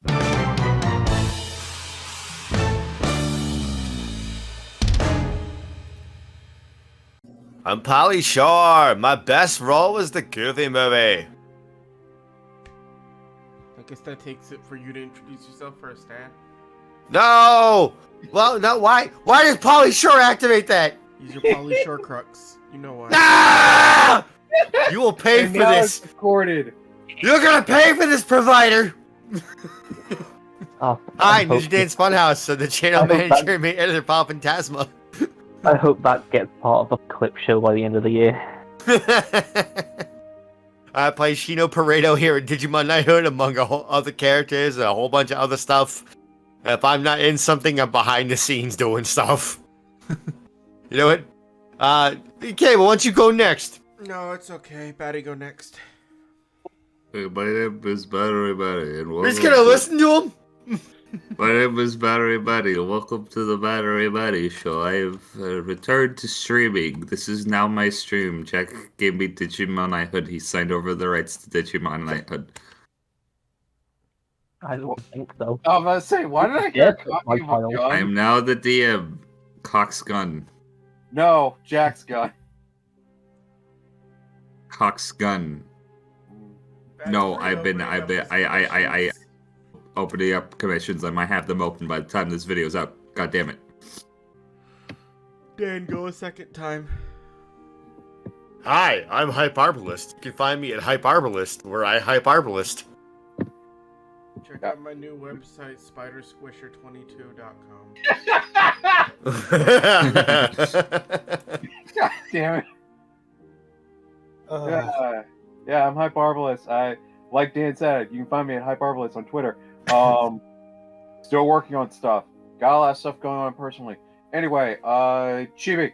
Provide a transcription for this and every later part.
I'm Polly Shore. My best role was the Goofy movie. I guess that takes it for you to introduce yourself first, Dan. No! Well, no, why? Why does Polly Shore activate that? He's your Polly Shore crux. You know why. Ah! You will pay And for now this. it's recorded. You're gonna pay for this, provider. Oh, Hi, Ninja Dance Funhouse, the channel manager and main editor, FilePhantasma. I hope that gets part of a clip show by the end of the year. I play Shino Pareto here at Digimon Knighthood, among a whole other characters and a whole bunch of other stuff. If I'm not in something, I'm behind the scenes doing stuff. You know what? Okay, well, why don't you go next? No, it's okay. Batty, go next. Hey, my name is Battery Batty, and We're just gonna listen to him? My name is Battery Batty, and welcome to the Battery Batty Show. I have returned to streaming. This is now my stream. Jack gave me Digimon Knighthood. He signed over the rights to Digimon Knighthood. I don't think so. I was about to say, why did I Yeah, hear my copy of a title. gun? I am now the DM. Cock's gun. No, Jack's gun. Cock's gun. No, I've been opening up commissions. I might have them open by the time this video's up. God damn it. Dan, go a second time. Hi, I'm Hyperbolist. You can find me at Hyperbolist, where I Hyperbolist. Check out my new website, spidersquisher22.com. God damn it. Yeah, I'm Hyperbolist. Like Dan said, you can find me at Hyperbolist on Twitter. Still working on stuff. Got a lot of stuff going on personally. Anyway, Chibi.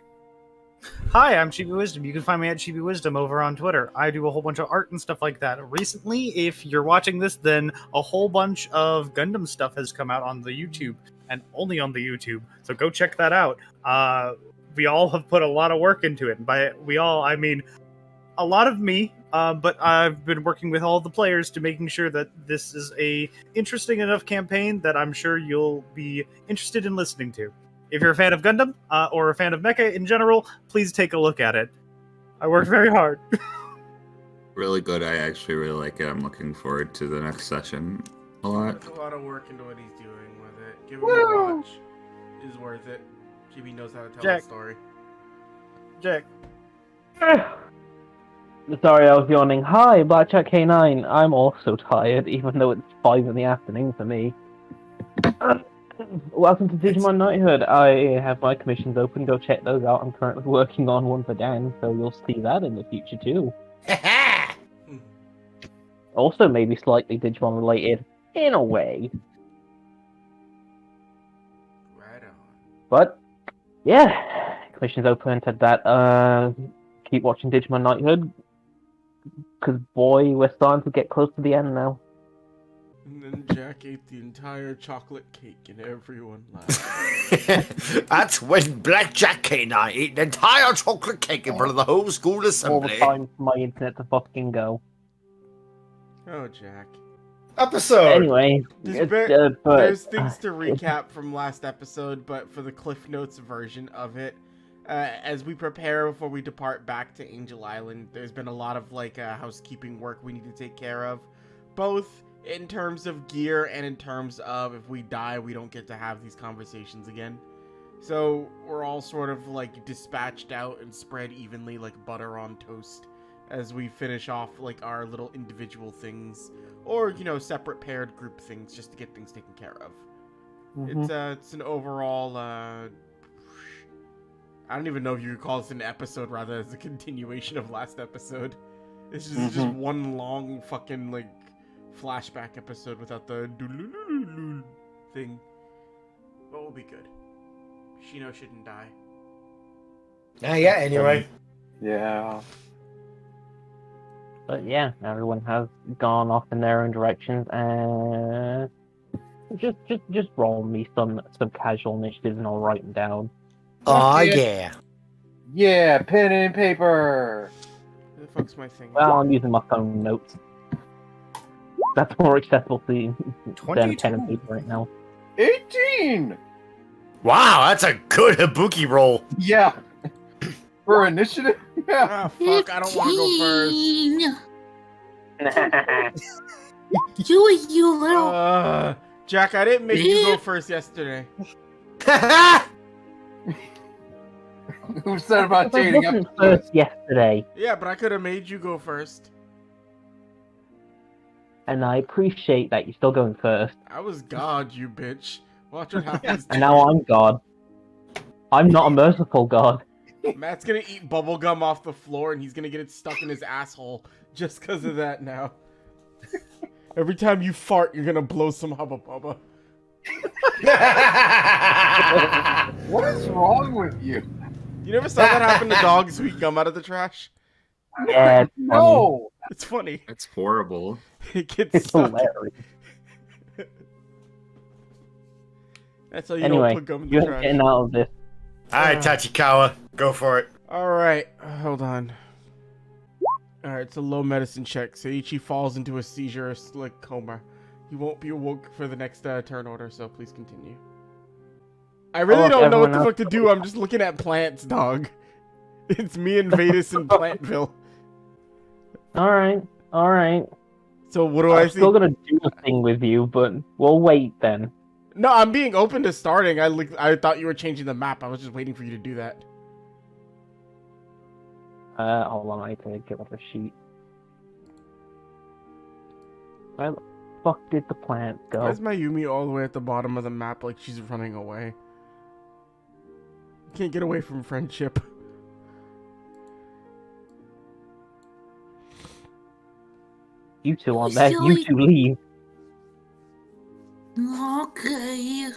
Hi, I'm Chibi Wisdom. You can find me at Chibi Wisdom over on Twitter. I do a whole bunch of art and stuff like that. Recently, if you're watching this, then a whole bunch of Gundam stuff has come out on the YouTube, and only on the YouTube. So go check that out. We all have put a lot of work into it. And by we all, I mean a lot of me, but I've been working with all the players to making sure that this is a interesting enough campaign that I'm sure you'll be interested in listening to. If you're a fan of Gundam, or a fan of mecha in general, please take a look at it. I worked very hard. Really good. I actually really like it. I'm looking forward to the next session a lot. There's a lot of work into what he's doing with it. Give him a watch. It's worth it. Chibi knows how to tell Jack. a story. Jack. Sorry, I was yawning. Hi, Blackjack K9. I'm also tired, even though it's 5 in the afternoon for me. Welcome to Digimon Knighthood. I have my commissions open. Go check those out. I'm currently working on one for Dan, so you'll see that in the future too. Also, maybe slightly Digimon related, in a way. Right on. But yeah, commissions open to that. Keep watching Digimon Knighthood, because boy, we're starting to get close to the end now. And then Jack ate the entire chocolate cake and everyone laughed. That's when Blackjack K9 ate an entire chocolate cake in front of the whole school All the assembly. time for my internet to fucking go. Oh, Jack. Episode. Anyway, There's things to recap from last episode, but for the Cliff Notes version of it, as we prepare before we depart back to Angel Island, there's been a lot of housekeeping work we need to take care of, both in terms of gear and in terms of if we die, we don't get to have these conversations again. So we're all sort of dispatched out and spread evenly like butter on toast as we finish off our little individual things, or separate paired group things, just to get things taken care of. It's an overall I don't even know if you could call this an episode rather as a continuation of last episode. It's just one long fucking flashback episode without the thing. But we'll be good. Shino shouldn't die. Yeah, anyway. Yeah. But yeah, everyone has gone off in their own directions, and just roll me some casual initiatives and I'll write them down. Oh yeah. Yeah, pen and paper. Where the fuck's my thing? Well, I'm using my phone notes. That's more accessible than pen 22. and paper right now. 18! Wow, that's a good Ibuki roll. Yeah. For initiative? Yeah. Ah, fuck, I don't want to go first. Do it, you little. Jack, I didn't make you go first yesterday. Who said about I dating? wasn't first yesterday, Yeah, but I could have made you go first. and I appreciate that you're still going first. I was God, you bitch. Watch what happens. And now I'm God. I'm not a merciful God. Matt's gonna eat bubblegum off the floor and he's gonna get it stuck in his asshole just because of that now. Every time you fart, you're gonna blow some Hubba Bubba. What is wrong with you? You never saw that happen to dogs who eat gum out of the trash? Yeah, No! It's funny. That's horrible. It gets it's stuck. hilarious. That's how you Anyway, don't put gum in the you're trash. getting out of this. Alright, Tachikawa, go for it. Alright, hold on. Alright, it's a low medicine check. Seiichi falls into a seizure like coma. He won't be awoke for the next turn order, so please continue. I really look, don't know what the everyone fuck to do. I'm just looking at plants, dog. It's me and Vadis in Plantville. Alright. So what do I I'm see? still gonna do a thing with you, but we'll wait then. No, I'm being open to starting. I thought you were changing the map. I was just waiting for you to do that. Hold on, I need to get off the sheet. Where the fuck did the plant go? Why is Mayumi all the way at the bottom of the map like she's running away? Can't get away from friendship. You two aren't there. Silly. You two leave. Okay.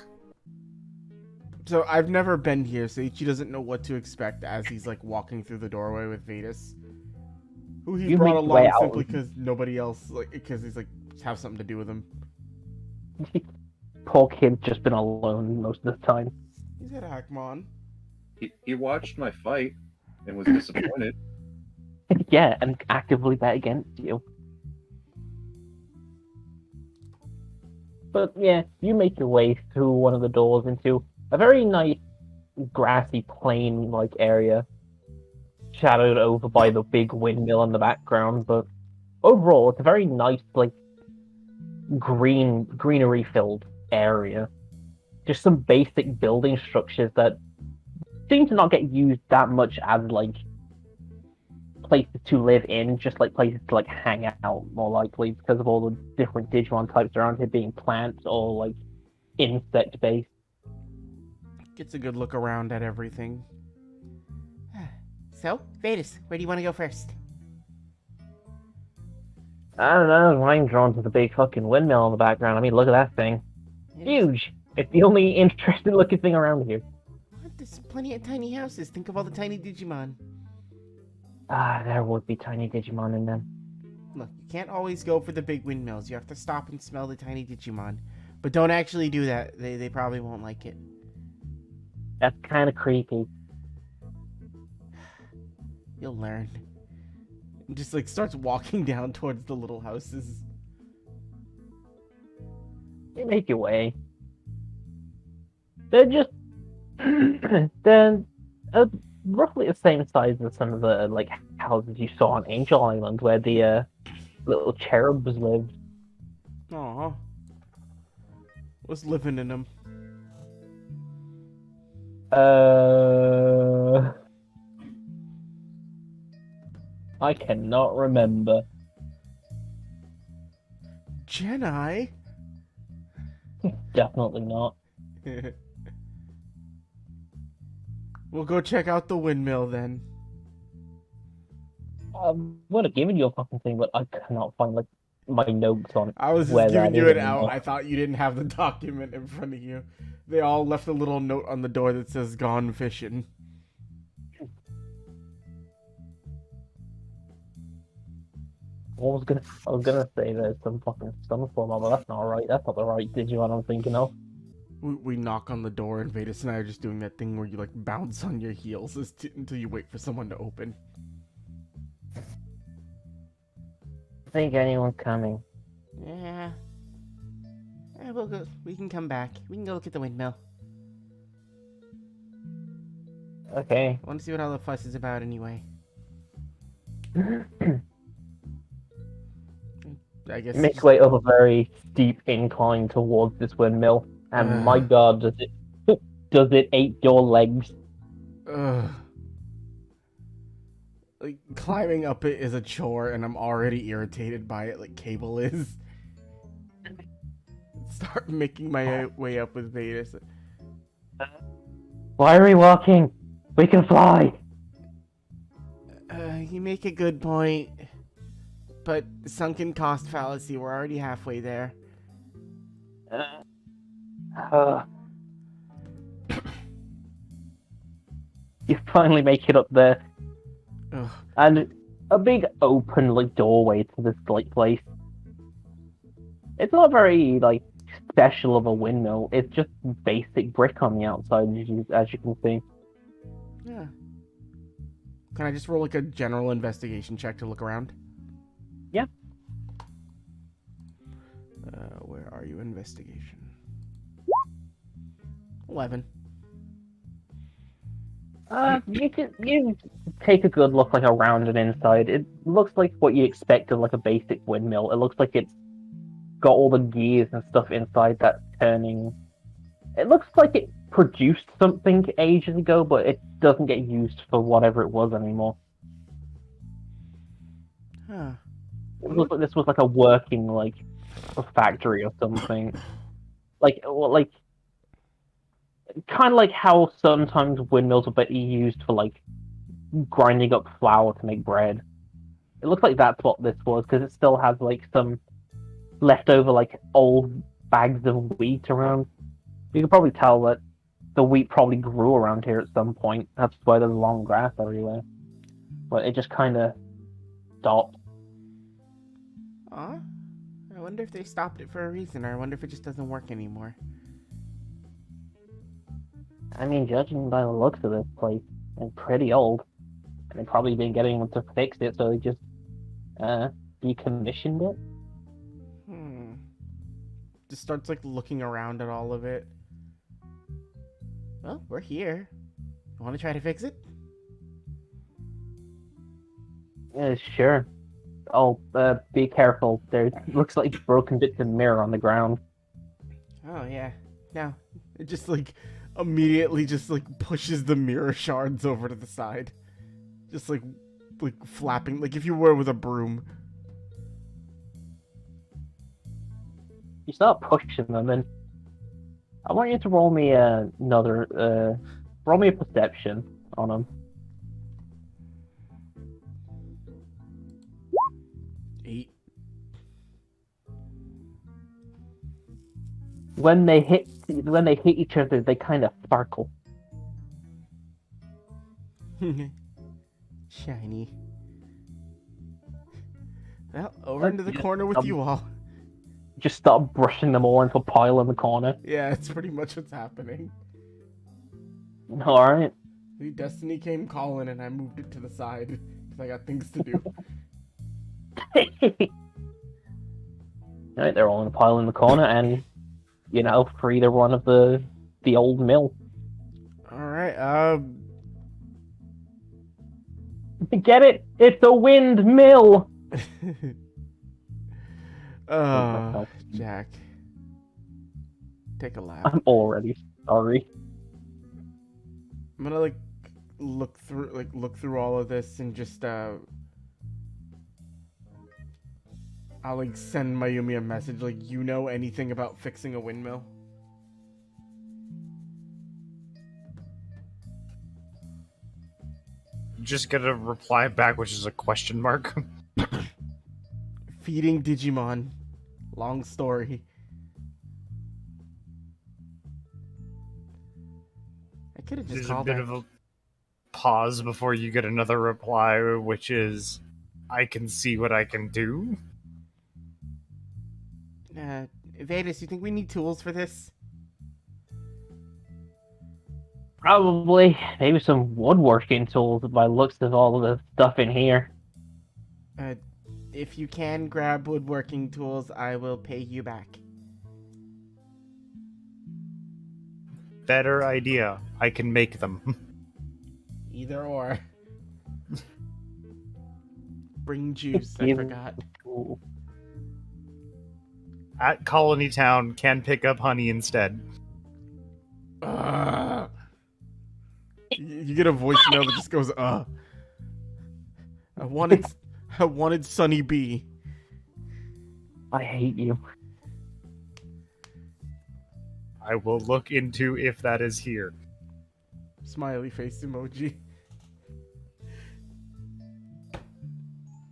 So I've never been here, so Ichi doesn't know what to expect as he's like walking through the doorway with Vadis, who he You brought make your way along out. simply because nobody else, like, because he's like have something to do with him. Poor kid's just been alone most of the time. He's at Hackmon. He watched my fight and was disappointed. Yeah, and actively bet against you. But yeah, you make your way through one of the doors into a very nice grassy plain-like area, shadowed over by the big windmill in the background. But overall, it's a very nice, like, greenery-filled area. Just some basic building structures that seem to not get used that much as, like, places to live in, just like places to like hang out more likely because of all the different Digimon types around here being plants or like insect based. Gets a good look around at everything. So, Vadis, where do you want to go first? I don't know, I'm drawn to the big fucking windmill in the background. I mean, look at that thing. Huge! It's the only interesting looking thing around here. What? There's plenty of tiny houses. Think of all the tiny Digimon. Ah, there would be tiny Digimon in them. Look, you can't always go for the big windmills. You have to stop and smell the tiny Digimon. But don't actually do that. They probably won't like it. That's kind of creepy. You'll learn. Just like starts walking down towards the little houses. You make your way. They're just they're roughly the same size as some of the like houses you saw on Angel Island, where the little cherubs lived. Aw. What's living in them? I cannot remember. Jedi? Definitely not. We'll go check out the windmill then. I would have given you a fucking thing, but I cannot find like my notes on. I was where just giving that you is it out. anymore. I thought you didn't have the document in front of you. They all left a little note on the door that says "Gone fishing." I was gonna say there's some fucking Stunform, but that's not right. That's not the right Digimon I'm thinking of. We knock on the door, and Vadis and I are just doing that thing where you like bounce on your heels until you wait for someone to open. Think anyone coming? Yeah. We'll go. We can come back. We can go look at the windmill. Okay. I want to see what all the fuss is about anyway. I guess. Make way up a very steep incline towards this windmill, and my god, does it ache your legs? Ugh. Like, climbing up it is a chore, and I'm already irritated by it, like Cable is. Start making my way up with Vetus. Why are we walking? We can fly! You make a good point. But sunken cost fallacy, we're already halfway there. You finally make it up there. Ugh. And a big open like doorway to this like place. It's not very like special of a windmill. It's just basic brick on the outside, as you can see. Yeah. Can I just roll like a general investigation check to look around? Yeah. Where are you? Investigation. 11. You take a good look like around and inside. It looks like what you expect of like a basic windmill. It looks like it's got all the gears and stuff inside that's turning. It looks like it produced something ages ago, but it doesn't get used for whatever it was anymore. Huh. It looks like this was like a working like a factory or something. Like kind of like how sometimes windmills are used for like grinding up flour to make bread. It looks like that's what this was because it still has like some leftover like old bags of wheat around. You can probably tell that the wheat probably grew around here at some point. That's why there's long grass everywhere. But it just kind of stopped. Aw. I wonder if they stopped it for a reason, or I wonder if it just doesn't work anymore. I mean, judging by the looks of this place, it's pretty old. And they've probably been getting them to fix it, so they just decommissioned it. Just starts like looking around at all of it. Well, we're here. You want to try to fix it? Yeah, sure. Oh, be careful. There looks like broken bits of mirror on the ground. Oh yeah. Now, it just like immediately just like pushes the mirror shards over to the side. Just like flapping, like if you were with a broom. You start pushing them, and I want you to roll me roll me a perception on them. 8. When they hit each other, they kind of sparkle. Shiny. Well, over into the corner with you all. Just start brushing them all into a pile in the corner. Yeah, it's pretty much what's happening. Alright. The Destiny came calling and I moved it to the side because I got things to do. Alright, they're all in a pile in the corner, and for either one of the old mill. Alright, Get it? It's a windmill! Jack. Take a lap. I'm already sorry. I'm gonna look through all of this and just I'll send Mayumi a message you know anything about fixing a windmill? Just get a reply back, which is a question mark. Feeding Digimon. Long story. I could have just There's a called bit her. of a pause before you get another reply, which is, I can see what I can do. Vedas, you think we need tools for this? Probably. Maybe some woodworking tools by the looks of all of the stuff in here. if you can grab woodworking tools, I will pay you back. Better idea. I can make them. Either or. Bring juice, I Give- forgot. Ooh. At Colony Town, can pick up honey instead. You get a voicemail that just goes, I wanted Sunny B. I hate you. I will look into if that is here. Smiley face emoji.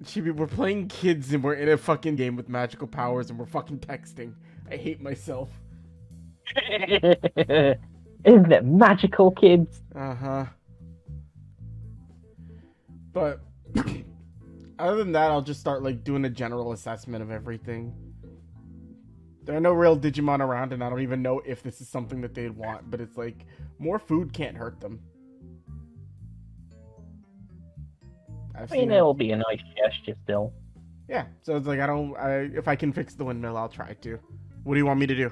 Chibi, we're playing kids and we're in a fucking game with magical powers and we're fucking texting. I hate myself. Isn't it magical, kids? Uh-huh. But other than that, I'll just start like doing a general assessment of everything. There are no real Digimon around, and I don't even know if this is something that they'd want, but it's like, more food can't hurt them. I mean, it'll be a nice gesture still. Yeah, so it's like, if I can fix the windmill, I'll try to. What do you want me to do?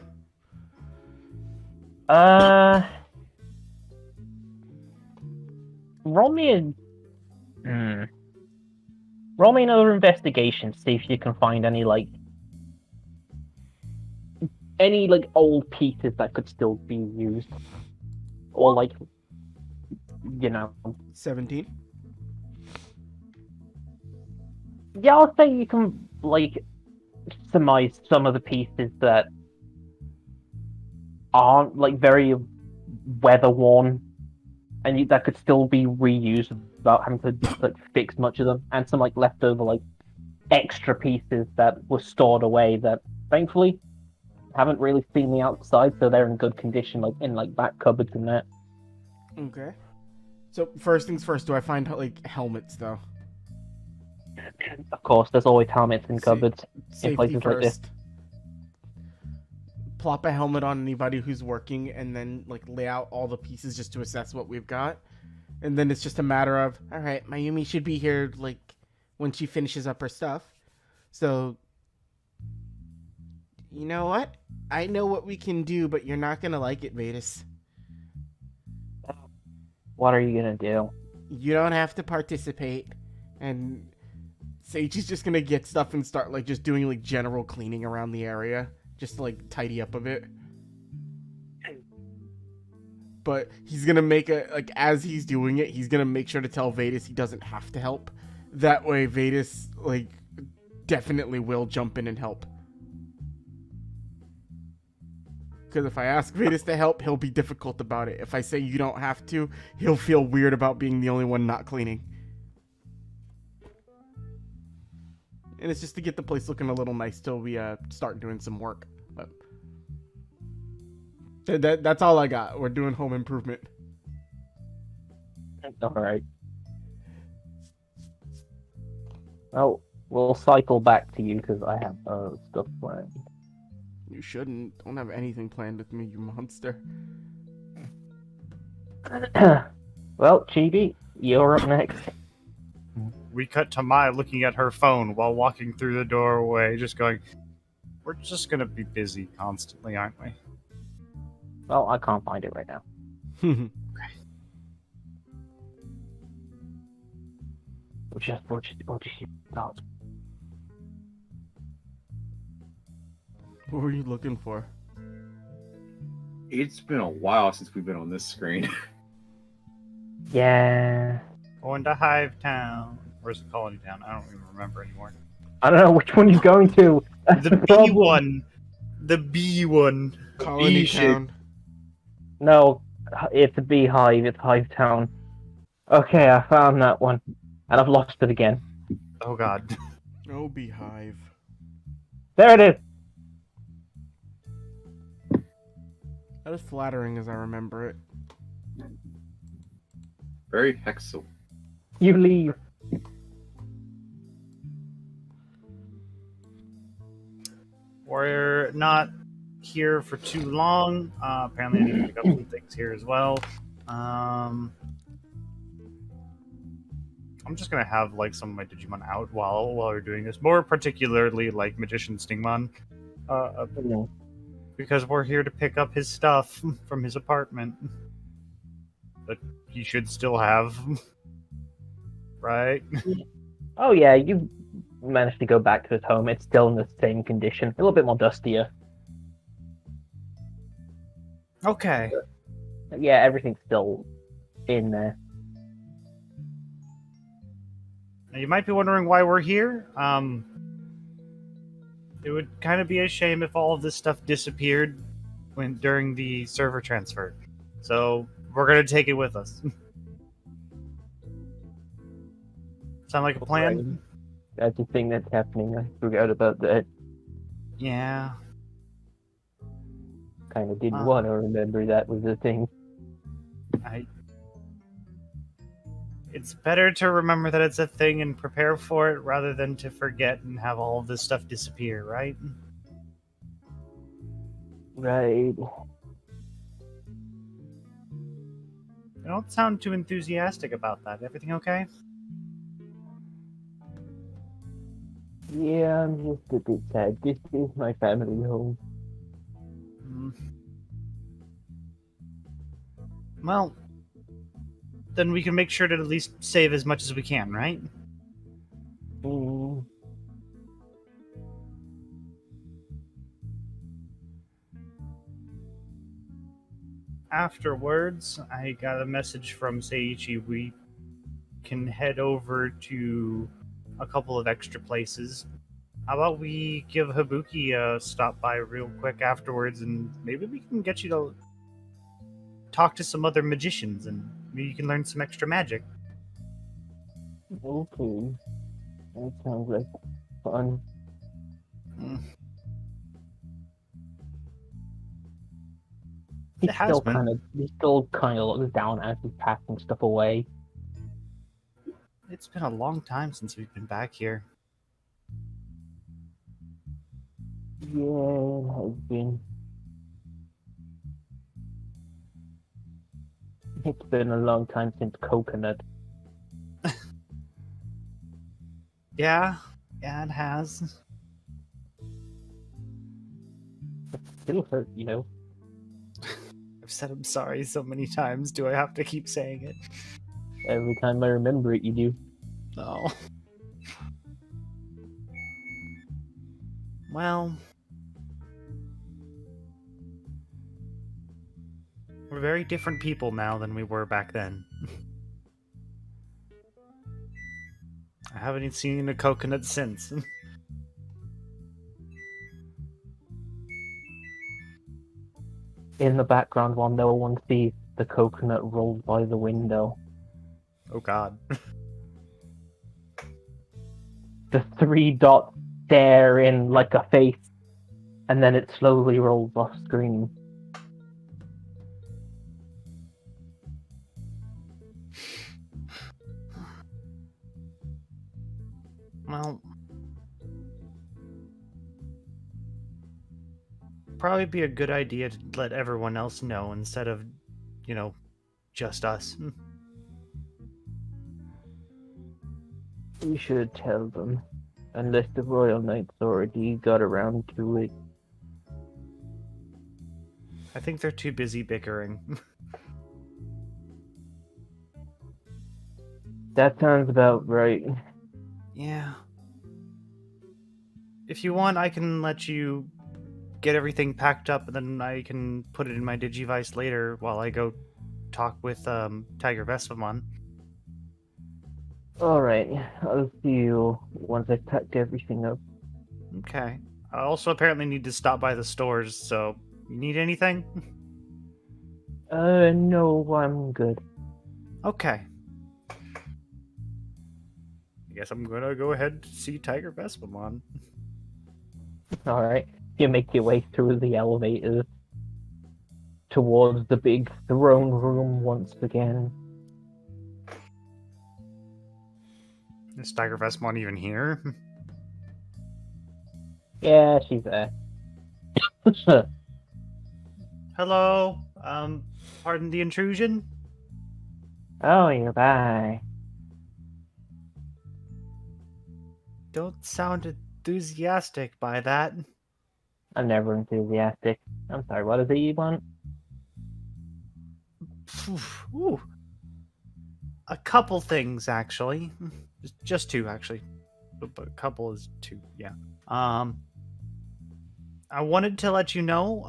Roll me another investigation, see if you can find any old pieces that could still be used. Or 17? Yeah, I'll say you can surmise some of the pieces that aren't very weather worn and that could still be reused without having to fix much of them, and some leftover extra pieces that were stored away that thankfully haven't really seen the outside, so they're in good condition, in back cupboards and that. Okay. So first things first, do I find helmets though? Of course, there's always helmets in cupboards in Safety places like this. first. Plop a helmet on anybody who's working, and then lay out all the pieces just to assess what we've got. And then it's just a matter of, all right, Mayumi should be here when she finishes up her stuff. So, you know what? I know what we can do, but you're not gonna like it, Vetus. What are you gonna do? You don't have to participate, and Seiji's just gonna get stuff and start just doing general cleaning around the area, just to tidy up a bit. But he's gonna make as he's doing it, he's gonna make sure to tell Vetus he doesn't have to help. That way, Vetus definitely will jump in and help. Because if I ask Vetus to help, he'll be difficult about it. If I say you don't have to, he'll feel weird about being the only one not cleaning. And it's just to get the place looking a little nice till we start doing some work. But that's all I got. We're doing home improvement. Alright. Well, we'll cycle back to you because I have stuff planned. You shouldn't. Don't have anything planned with me, you monster. Well, Chibi, you're up next. We cut to Mai looking at her phone while walking through the doorway, just going, we're just gonna be busy constantly, aren't we? Well, I can't find it right now. What you thought? What were you looking for? It's been a while since we've been on this screen. Yeah. Going to Hive Town. Where's the Colony Town? I don't even remember anymore. I don't know which one you're going to. That's The B problem. one. The B one. Colony B-shit. Town. No, it's a beehive. It's Hive Town. Okay, I found that one. And I've lost it again. Oh god. Oh, beehive. There it is! That is flattering as I remember it. Very hexal. You leave. We're not here for too long. Apparently I need to pick up some things here as well. I'm just gonna have like some of my Digimon out while we're doing this. More particularly like Magician Stingmon, because we're here to pick up his stuff from his apartment that he should still have. Right? Oh yeah, you managed to go back to his home. It's still in the same condition, a little bit more dustier. Okay. Yeah, everything's still in there. Now, you might be wondering why we're here. It would kind of be a shame if all of this stuff disappeared during the server transfer. So we're gonna take it with us. Sound like a plan? That's the thing that's happening. I forgot about that. Yeah. Kind of didn't want to remember that was the thing. It's better to remember that it's a thing and prepare for it rather than to forget and have all of this stuff disappear, right? Right. You don't sound too enthusiastic about that. Everything okay? Yeah, I'm just a bit sad. This is my family home. Well, then we can make sure to at least save as much as we can, right? Afterwards, I got a message from Seiichi. We can head over to a couple of extra places. How about we give Habuki a stop by real quick afterwards, and maybe we can get you to talk to some other magicians, and maybe you can learn some extra magic. Okay. That sounds like fun. He's still kind of looks down as he's passing stuff away. It's been a long time since we've been back here. Yeah, it has been. It's been a long time since Coconut. Yeah, it has. It'll hurt, you know. I've said I'm sorry so many times. Do I have to keep saying it? Every time I remember it, you do. Oh. Well, we're very different people now than we were back then. I haven't even seen a coconut since. In the background, while no one sees, the coconut rolls by the window. Oh god. The 3 dots stare in like a face, and then it slowly rolls off screen. Well, probably be a good idea to let everyone else know instead of, just us. We should tell them, unless the Royal Knights already got around to it. I think they're too busy bickering. That sounds about right. Yeah. If you want, I can let you get everything packed up, and then I can put it in my Digivice later while I go talk with Tiger Vestamon. Alright, I'll see you once I've packed everything up. Okay. I also apparently need to stop by the stores, so you need anything? No, I'm good. Okay. I guess I'm gonna go ahead to see Tiger Vestamon. Alright, you make your way through the elevators towards the big throne room once again. Is Tiger Vestamon even here? Yeah, she's there. Hello? Pardon the intrusion? Oh, you're back. don't sound enthusiastic by that. I'm never enthusiastic. I'm sorry, what is it you want? Ooh. A couple things, actually. Just two, actually. But a couple is two, yeah. I wanted to let you know,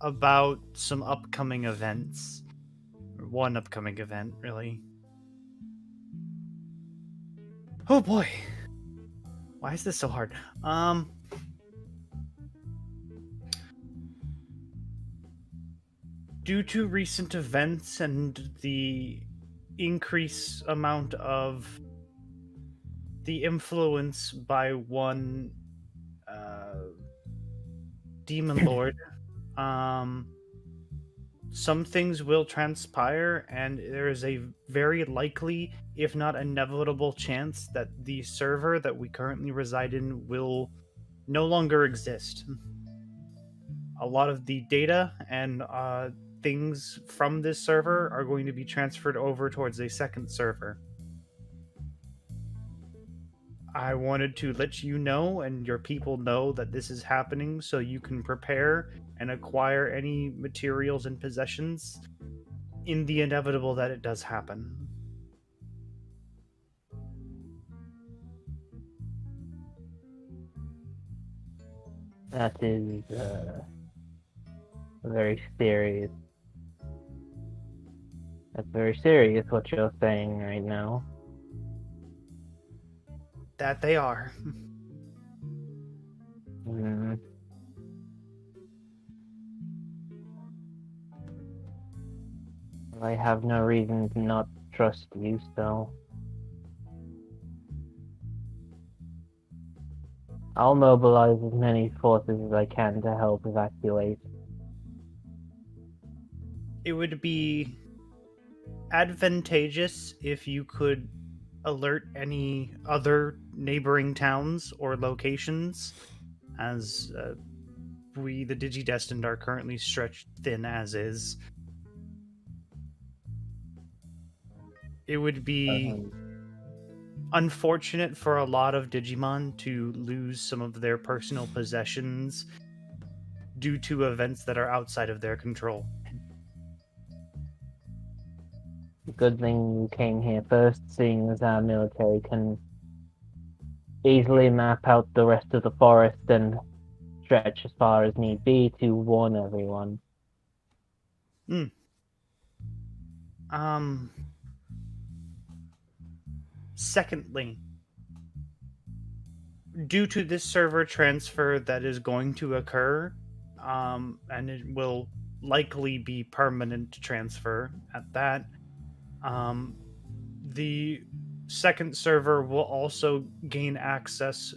about some upcoming events. One upcoming event, really. Oh boy. Why is this so hard? Due to recent events and the increase amount of the influence by one demon lord, some things will transpire, and there is a very likely, if not inevitable, chance that the server that we currently reside in will no longer exist. A lot of the data and things from this server are going to be transferred over towards a second server. I wanted to let you know and your people know that this is happening so you can prepare and acquire any materials and possessions in the inevitable that it does happen. That is very serious. That's very serious what you're saying right now. That they are. Hmm. I have no reason to not trust you, so I'll mobilize as many forces as I can to help evacuate. It would be advantageous if you could alert any other neighboring towns or locations, as we, the Digidestined, are currently stretched thin as is. It would be unfortunate for a lot of Digimon to lose some of their personal possessions due to events that are outside of their control. Good thing you came here first, seeing as our military can easily map out the rest of the forest and stretch as far as need be to warn everyone. Secondly, due to this server transfer that is going to occur, and it will likely be permanent transfer at that, the second server will also gain access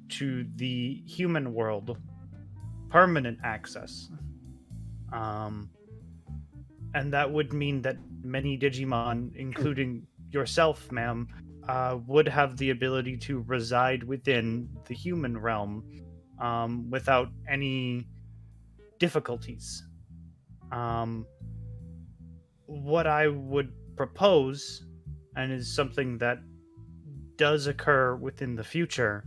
to the human world, permanent access. And that would mean that many Digimon, including yourself, ma'am, would have the ability to reside within the human realm without any difficulties. What I would propose, and is something that does occur within the future,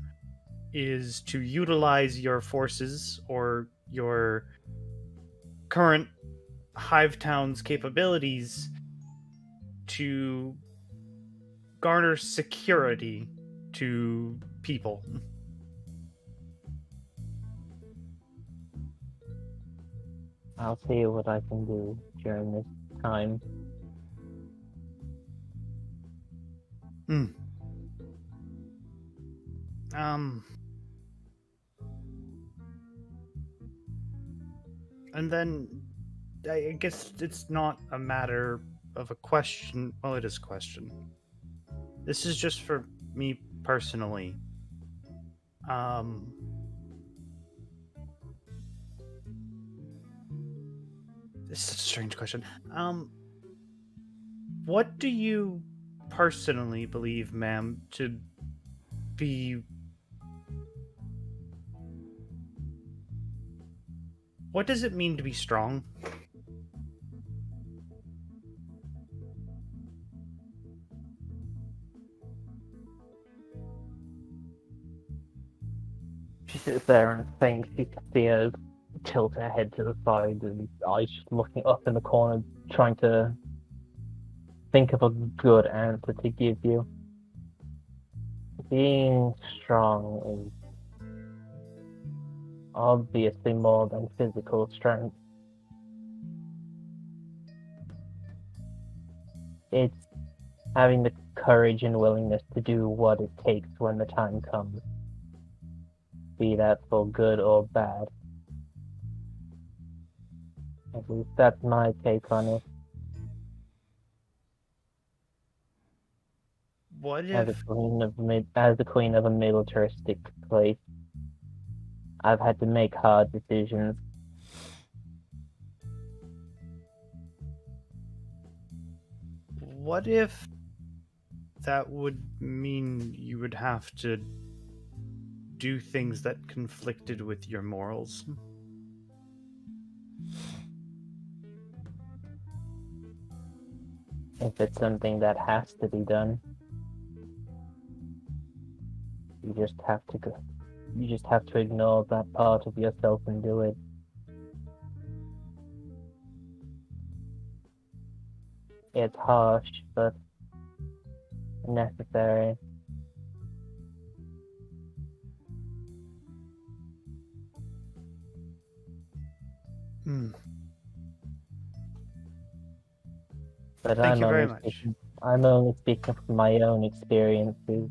is to utilize your forces or your current Hive Town's capabilities to garner security to people. I'll see what I can do during this time. And then I guess it's not a matter of a question. Well, it is a question. This is just for me personally. This is such a strange question. What do you personally believe, ma'am, to be... What does it mean to be strong? sits there and thinks. You can see her tilt her head to the side and eyes just looking up in the corner, trying to think of a good answer to give you. Being strong is obviously more than physical strength. It's having the courage and willingness to do what it takes when the time comes, be that for good or bad. At least that's my take on it. What As if... the queen of a militaristic place, I've had to make hard decisions. What if that would mean you would have to do things that conflicted with your morals? If it's something that has to be done, you just have to go. You just have to ignore that part of yourself and do it. It's harsh, but necessary. Hmm. But Thank you very much. I'm only speaking from my own experiences.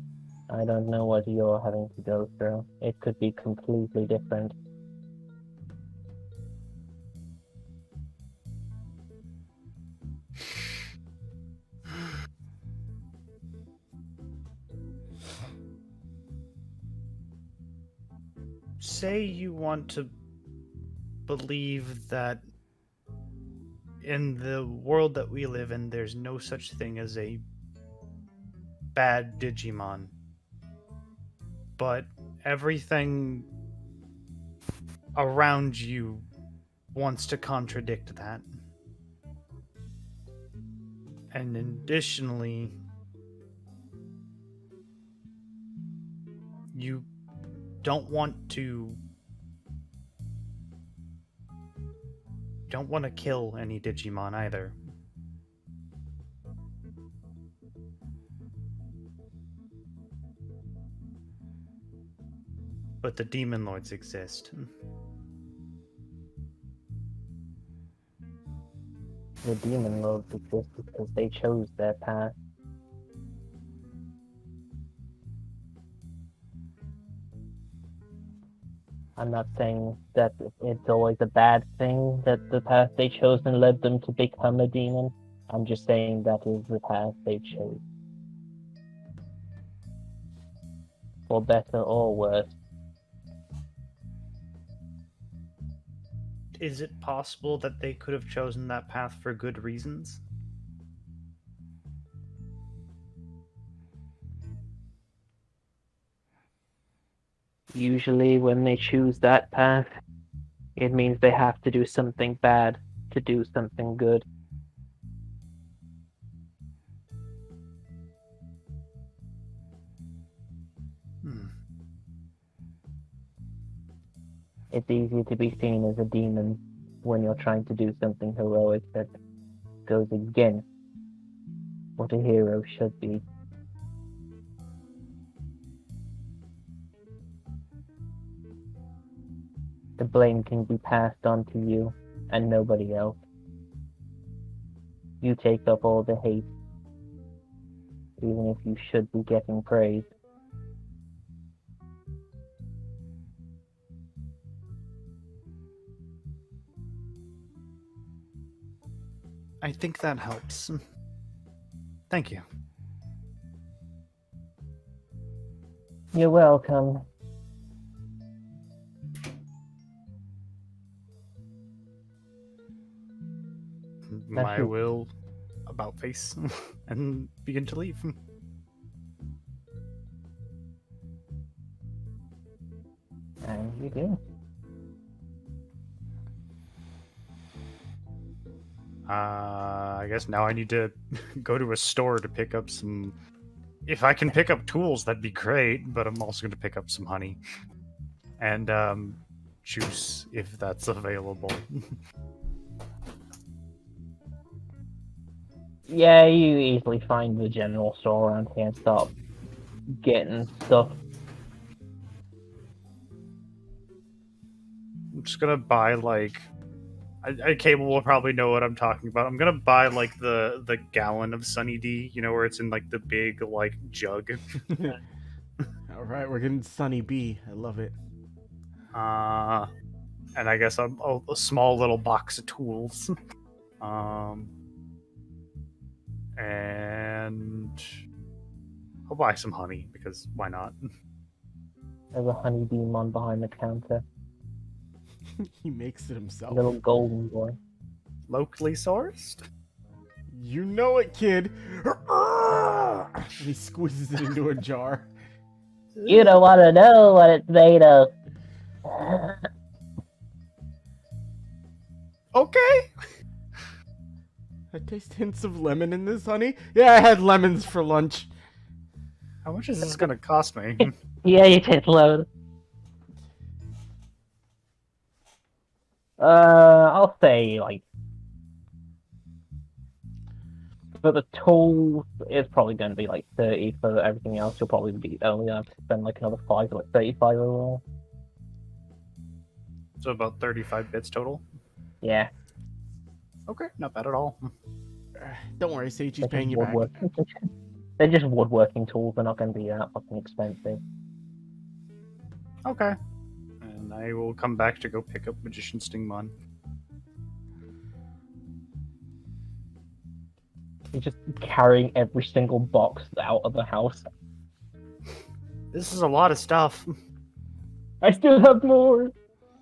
I don't know what you're having to go through. It could be completely different. Say you want to believe that in the world that we live in, there's no such thing as a bad Digimon. But everything around you wants to contradict that. And additionally, you don't want to kill any Digimon either. But the Demon Lords exist. The Demon Lords exist because they chose their path. I'm not saying that it's always a bad thing that the path they chose and led them to become a demon. I'm just saying that is the path they chose. For better or worse. Is it possible that they could have chosen that path for good reasons? Usually when they choose that path, it means they have to do something bad to do something good. It's easy to be seen as a demon when you're trying to do something heroic that goes against what a hero should be. The blame can be passed on to you and nobody else. You take up all the hate, even if you should be getting praise. I think that helps. Thank you. You're welcome. I will about face and begin to leave. And you do. I guess now I need to go to a store to pick up some... If I can pick up tools, that'd be great, but I'm also going to pick up some honey. and juice if that's available. Yeah, you easily find the general store around here and start getting stuff. I'm just gonna buy like. Cable will probably know what I'm talking about. I'm gonna buy like the gallon of Sunny D, you know, where it's in like the big like jug. All right, we're getting Sunny B. I love it. And I guess a small little box of tools. And I'll buy some honey because why not? There's a honey demon behind the counter. He makes it himself. Little golden boy. Locally sourced? You know it, kid. And he squeezes it into a jar. You don't want to know what it's made of. Okay. I taste hints of lemon in this, honey. Yeah, I had lemons for lunch. How much is this gonna cost me? Yeah, you taste load. I'll say like for the tools, it's probably going to be like 30. For everything else, you'll probably be only have to spend like another 5, like 35 overall. So about 35 bits total. Yeah. Okay, not bad at all. Don't worry, Seichi's paying you back. They're just woodworking tools. They're not going to be that fucking expensive. Okay. And I will come back to go pick up Magician Stingmon. You're just carrying every single box out of the house. This is a lot of stuff. I still have more.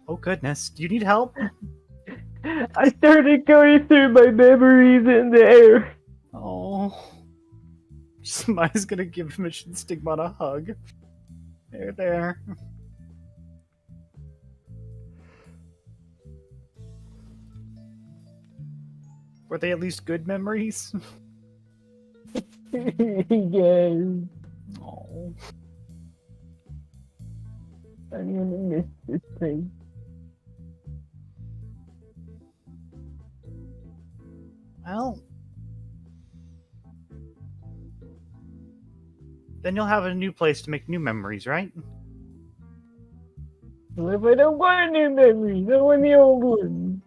Oh goodness, do you need help? I started going through my memories in there. Oh. Somebody's gonna give Magician Stingmon a hug. There. Were they at least good memories? Yes. Oh. I'm gonna miss this thing. Well, then you'll have a new place to make new memories, right? What if I don't want a new memory? I want the old one.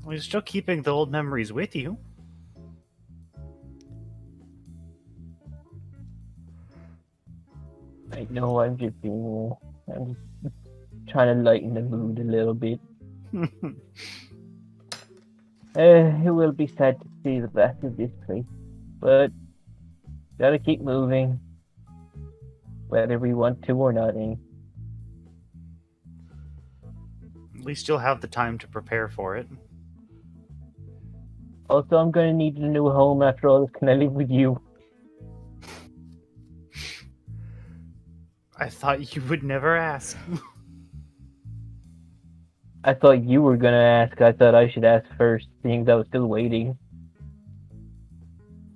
Well, you're still keeping the old memories with you. I know I'm just trying to lighten the mood a little bit. It will be sad to see the back of this place, but gotta keep moving, whether we want to or not. At least you'll have the time to prepare for it. Also, I'm gonna need a new home after all this. Can I live with you? I thought you would never ask. I thought you were gonna ask. I thought I should ask first, seeing as I was still waiting.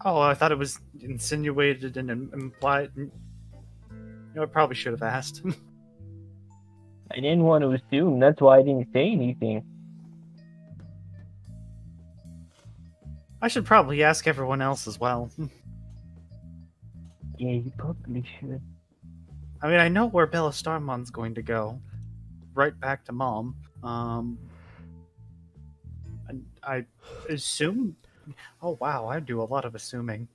Oh, I thought it was insinuated and implied. You know, I probably should have asked. I didn't want to assume. That's why I didn't say anything. I should probably ask everyone else as well. Yeah, you probably should. I mean, I know where Bella Starmon's going to go. Right back to Mom. And I assume... Oh, wow, I do a lot of assuming.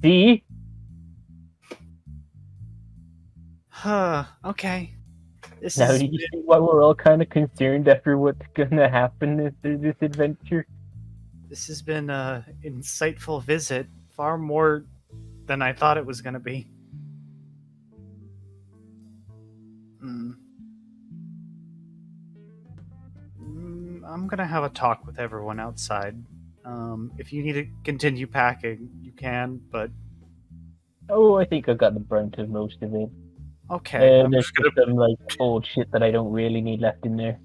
See? Okay. This Now is... do you see why we're all kind of concerned after what's gonna happen through this adventure? This has been an insightful visit. Far more than I thought it was going to be. I'm going to have a talk with everyone outside. If you need to continue packing, you can, but... Oh, I think I got the brunt of most of it. Okay. I'm There's just gonna... some like old shit that I don't really need left in there.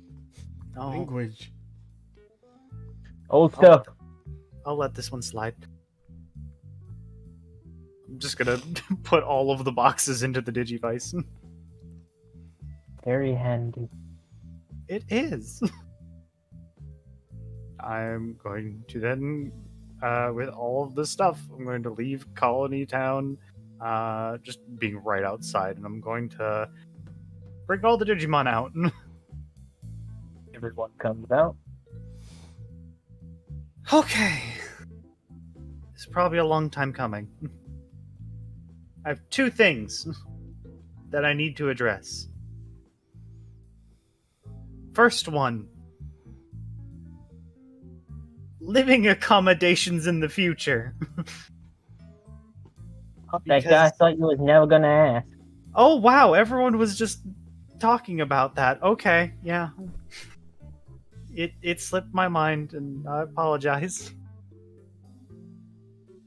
Oh, Language. Old stuff. I'll let this one slide. I'm just gonna put all of the boxes into the Digivice. Very handy. It is. I'm going to then, with all of this stuff, I'm going to leave Colony Town, just being right outside, and I'm going to bring all the Digimon out. Everyone comes out. Okay. It's probably a long time coming. I have two things that I need to address. First one. Living accommodations in the future. That guy I thought you was never gonna ask. Oh wow, everyone was just talking about that. Okay, yeah. It slipped my mind, and I apologize.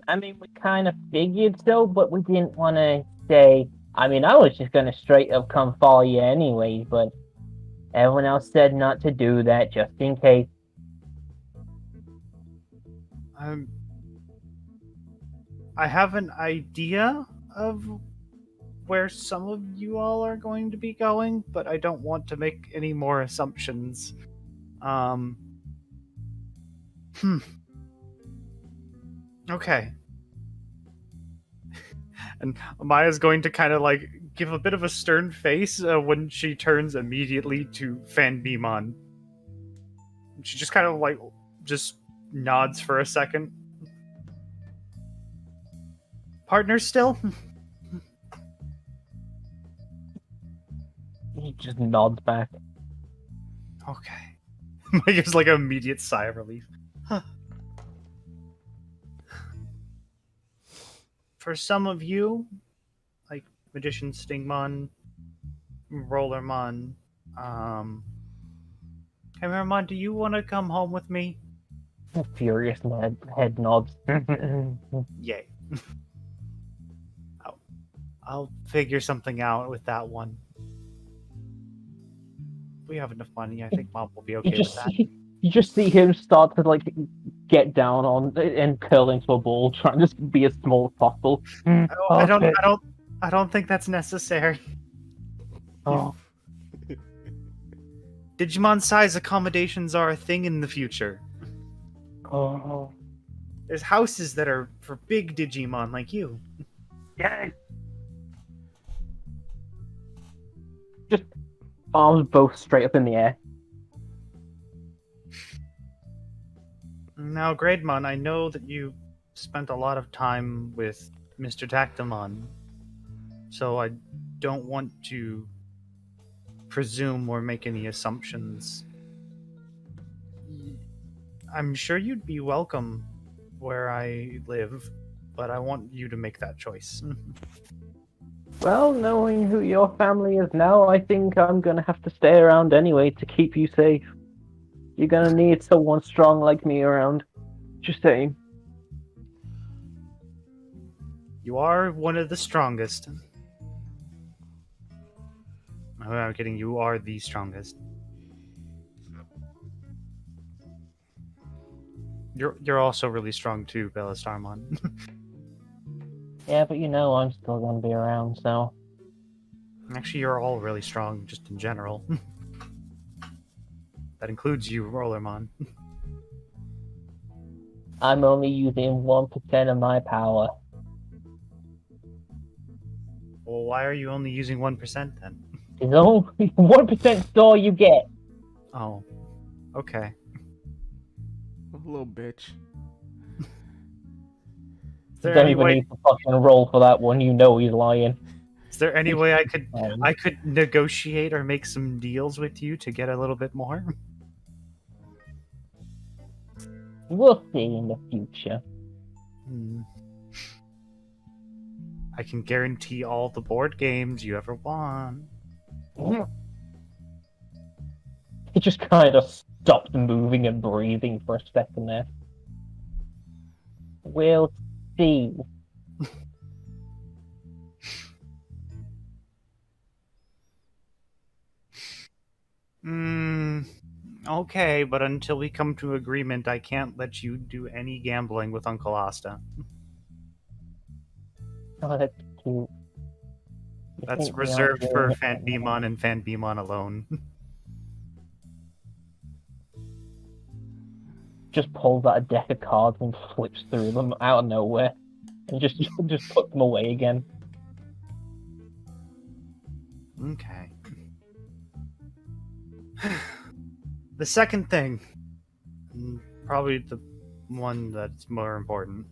I mean, we kind of figured so, but we didn't want to say. I mean, I was just gonna straight up come follow you anyways, but everyone else said not to do that just in case. I have an idea of where some of you all are going to be going, but I don't want to make any more assumptions. Okay. And Maya's going to kind of like give a bit of a stern face when she turns immediately to Phantasma. She just kind of like just nods for a second. Partner still? He just nods back. Okay. There's like an immediate sigh of relief. Huh. For some of you, like Magician Stingmon, Rollermon, Cameramon, do you want to come home with me? Furious head nods. Yay. I'll figure something out with that one. We have enough money. I think Mom will be okay with that. You just see him start to like get down on and curl into a ball, trying to just be as small as possible. I don't think that's necessary. Oh. Digimon size accommodations are a thing in the future. Oh. There's houses that are for big Digimon like you. Yeah. Just arms both straight up in the air. Now, Grademon, I know that you spent a lot of time with Mr. Tactomon, so I don't want to presume or make any assumptions. I'm sure you'd be welcome where I live, but I want you to make that choice. Well, knowing who your family is now, I think I'm gonna have to stay around anyway to keep you safe. You're gonna need someone strong like me around. Just saying. You are one of the strongest. I'm kidding, you are the strongest. You're also really strong too, Bellastarmon. Yeah, but you know I'm still gonna be around, so... Actually, you're all really strong, just in general. That includes you, Rollermon. I'm only using 1% of my power. Well, why are you only using 1% then? It's only 1% all you get. Oh, okay. A little bitch. Is there Don't any even way? need to fucking roll for that one, you know he's lying. Is there any way I could negotiate or make some deals with you to get a little bit more? We'll see in the future. I can guarantee all the board games you ever want. He just kind of stopped moving and breathing for a second there. We'll see. Okay, but until we come to agreement, I can't let you do any gambling with Uncle Asta. Oh, that's cute. That's think we are reserved for doing it. Phantasma and Phantasma alone. Just pulls out a deck of cards and flips through them out of nowhere, and just put them away again. Okay. The second thing, probably the one that's more important.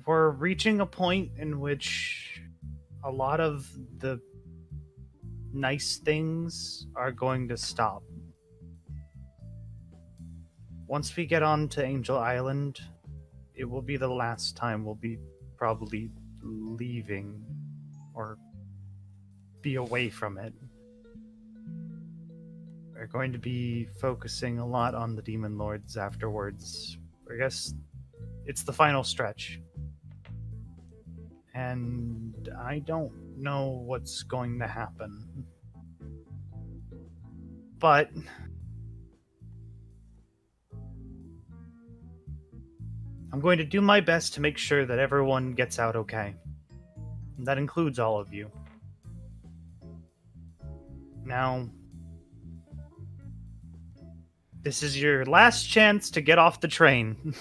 We're reaching a point in which a lot of the nice things are going to stop. Once we get on to Angel Island, it will be the last time we'll be probably leaving or be away from it. We're going to be focusing a lot on the Demon Lords afterwards. I guess it's the final stretch. And I don't know what's going to happen. But I'm going to do my best to make sure that everyone gets out okay. And that includes all of you. Now, this is your last chance to get off the train.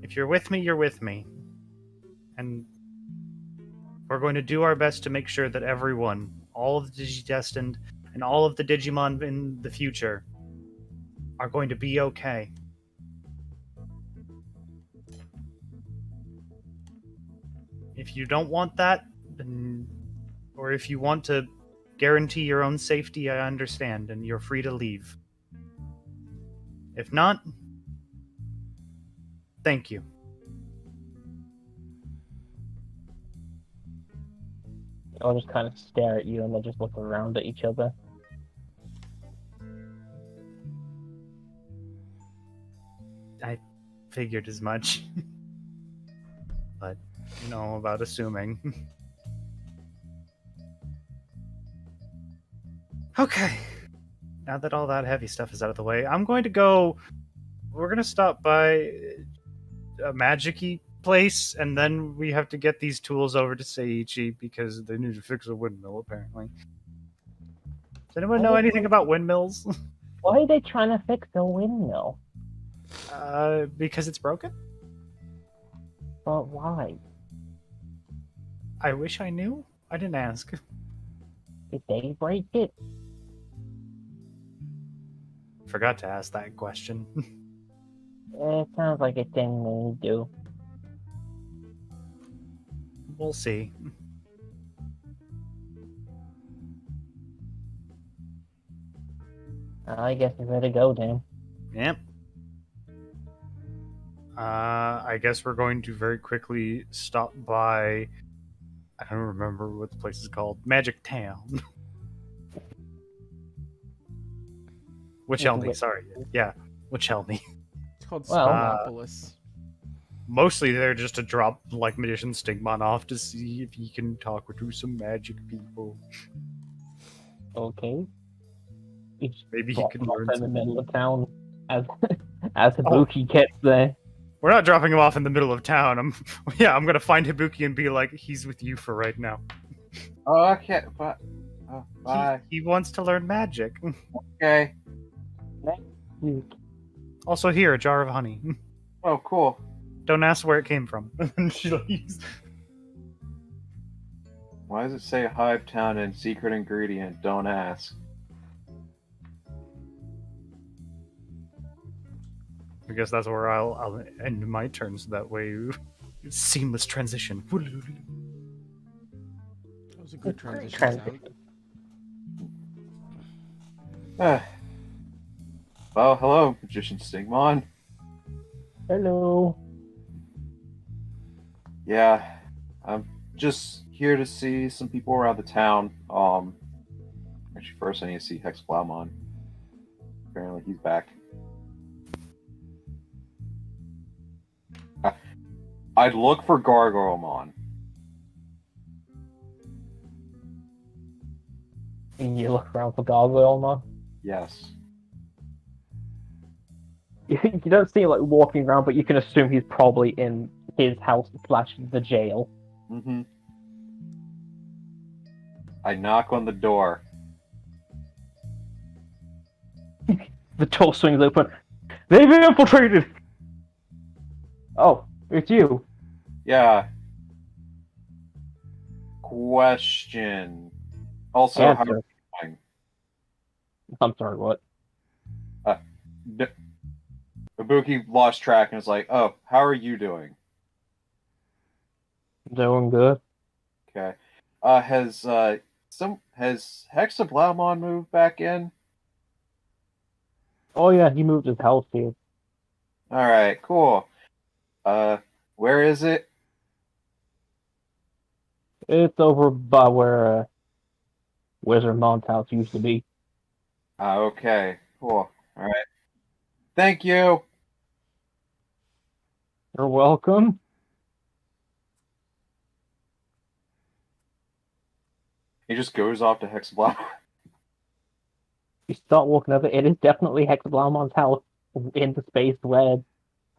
If you're with me, you're with me. And we're going to do our best to make sure that everyone, all of the digidestined, and all of the Digimon in the future are going to be okay. If you don't want that, then, or if you want to guarantee your own safety, I understand, and you're free to leave. If not, thank you. I'll just kind of stare at you and they'll just look around at each other. I figured as much. But, you know about assuming. Okay. Now that all that heavy stuff is out of the way, I'm going to go... We're going to stop by a magic-y place, and then we have to get these tools over to Seiichi because they need to fix a windmill, apparently. Does anyone know anything about windmills? Why are they trying to fix the windmill? Because it's broken? But why? I wish I knew. I didn't ask. Did they break it? Forgot to ask that question. It sounds like a thing they do. We'll see. I guess we better go then. Yep. I guess we're going to very quickly stop by... I don't remember what the place is called. Magic Town. Witchelney, sorry. Yeah, Witchelney. It's called Well, Spermopolis. Mostly they're just to drop, like, Magician Stigmon off to see if he can talk to some magic people. Okay. Maybe he Drop can them off learn in the some... middle of town as Habuki gets there. We're not dropping him off in the middle of town. I'm gonna find Hibuki and be like, he's with you for right now. Oh, okay, but bye. He wants to learn magic. Okay. Also here, a jar of honey. Oh, cool. Don't ask where it came from. And she leaves. Why does it say Hive Town and secret ingredient? Don't ask. I guess that's where I'll end my turn, so that way seamless transition. That was a good transition Transition. sound. Well, hello, Magician Stigmon. Hello. Yeah, I'm just here to see some people around the town. Actually, first I need to see Hex Blaumon. Apparently, he's back. I'd look for Gargoylemon. You look around for Gargoylemon. Yes. You don't see him like walking around, but you can assume he's probably in his house slash the jail. Mm-hmm. I knock on the door. The door swings open. They've infiltrated! Oh, it's you. Yeah. Question. Also, how are Answer. you doing? I'm sorry, what? Ibuki lost track and was like, "Oh, how are you doing?" Doing good. Okay. Has Hexablaumon moved back in? Oh yeah, he moved his house here. All right, cool. Where is it? It's over by where Wizard Mont's house used to be. Okay, cool. All right. Thank you. You're welcome. He just goes off to Hexablaumon. You start walking over, it is definitely Hexablaumon's house in the space where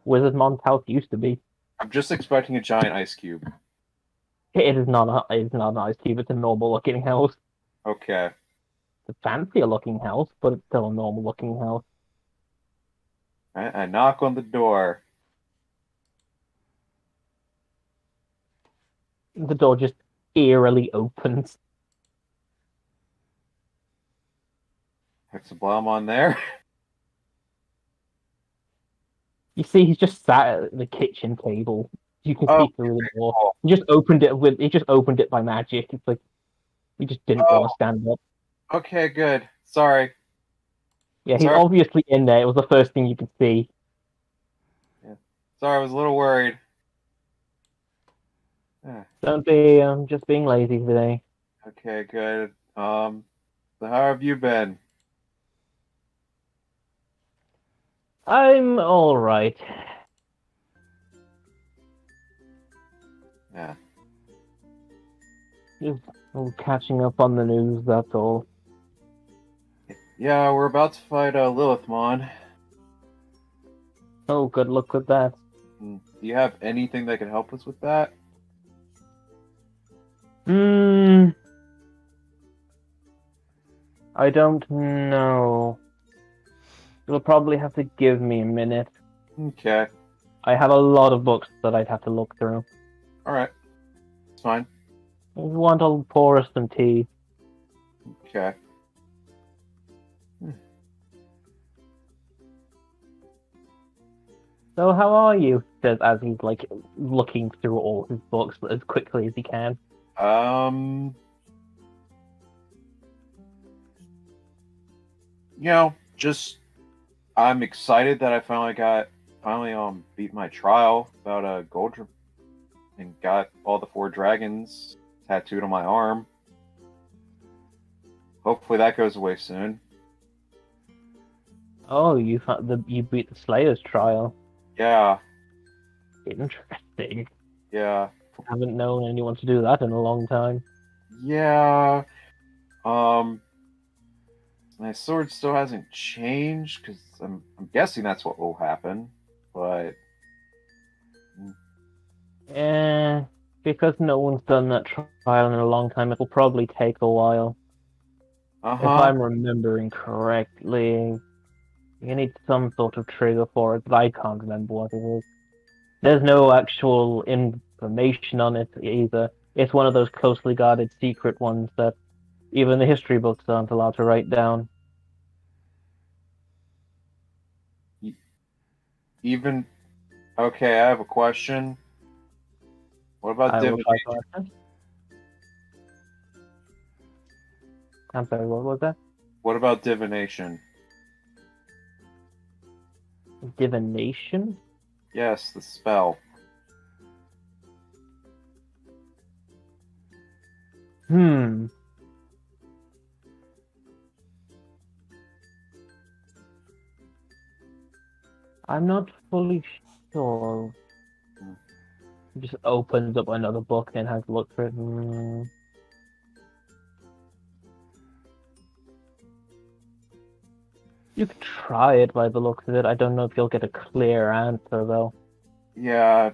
Wizard Mont's house used to be. I'm just expecting a giant ice cube. It is not an ice cube, it's a normal looking house. Okay. It's a fancier looking house, but it's still a normal looking house. All right, I knock on the door. The door just eerily opens. Hexablaumon there. You see, he's just sat at the kitchen table. You can Oh, see through the door. cool. He just opened it by magic. It's like he just didn't want to stand up. Okay, good. Sorry. Yeah, he's Sorry. obviously in there. It was the first thing you could see. Sorry, I was a little worried. Don't be just being lazy today. Okay, good. So how have you been? I'm all right. Yeah. Just catching up on the news. That's all. Yeah, we're about to fight Lilithmon. Oh, good luck with that. Do you have anything that can help us with that? I don't know. You'll probably have to give me a minute. Okay. I have a lot of books that I'd have to look through. Alright. It's fine. If you want, I'll pour us some tea. Okay. So how are you? Says as he's like looking through all his books as quickly as he can. Just I'm excited that I finally beat my trial about and got all the 4 dragons tattooed on my arm. Hopefully that goes away soon. Oh, you beat the Slayer's trial. Yeah. Interesting. Yeah. I haven't known anyone to do that in a long time. Yeah. My sword still hasn't changed because I'm guessing that's what will happen, but because no one's done that trial in a long time, it'll probably take a while. If I'm remembering correctly, you need some sort of trigger for it, but I can't remember what it is. There's no actual information on it either. It's one of those closely guarded secret ones that even the history books aren't allowed to write down. Okay, I have a question. What about divination? I'm sorry, what was that? What about divination? Divination? Yes, the spell. I'm not fully sure. He just opens up another book and has a look for it. You could try it by the looks of it. I don't know if you'll get a clear answer, though. Yeah,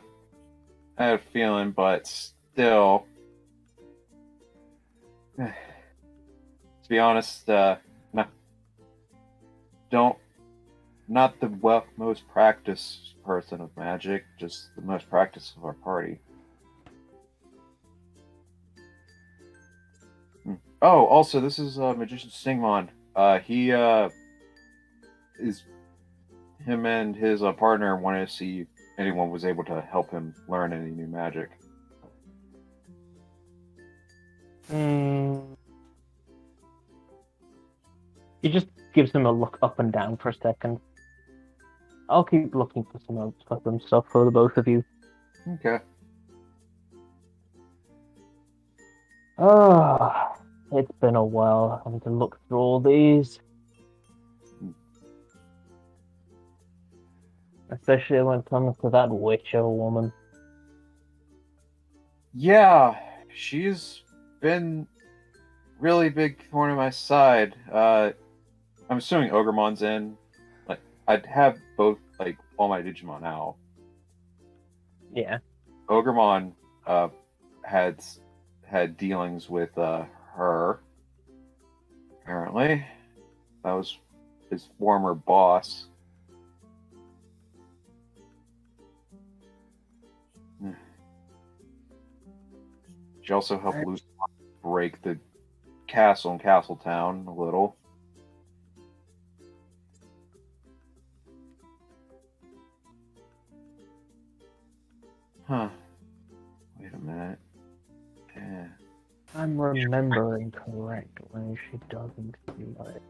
I had a feeling, but still. To be honest, no, not the most practiced person of magic, just the most practiced of our party. Oh, also, this is Magician Stingmon. He is him and his partner wanted to see if anyone was able to help him learn any new magic. He just gives him a look up and down for a second. I'll keep looking for some stuff for the both of you. Okay. Oh, it's been a while having to look through all these. Especially when it comes to that witch of a woman. Yeah, she's been really big thorn in my side. I'm assuming Ogremon's in. Like, I'd have both, like, all my Digimon out. Yeah. Ogremon had dealings with her. Apparently, that was his former boss. She also helped break the castle in Castletown a little. Huh. Wait a minute. Yeah. I'm remembering correctly. She doesn't feel it.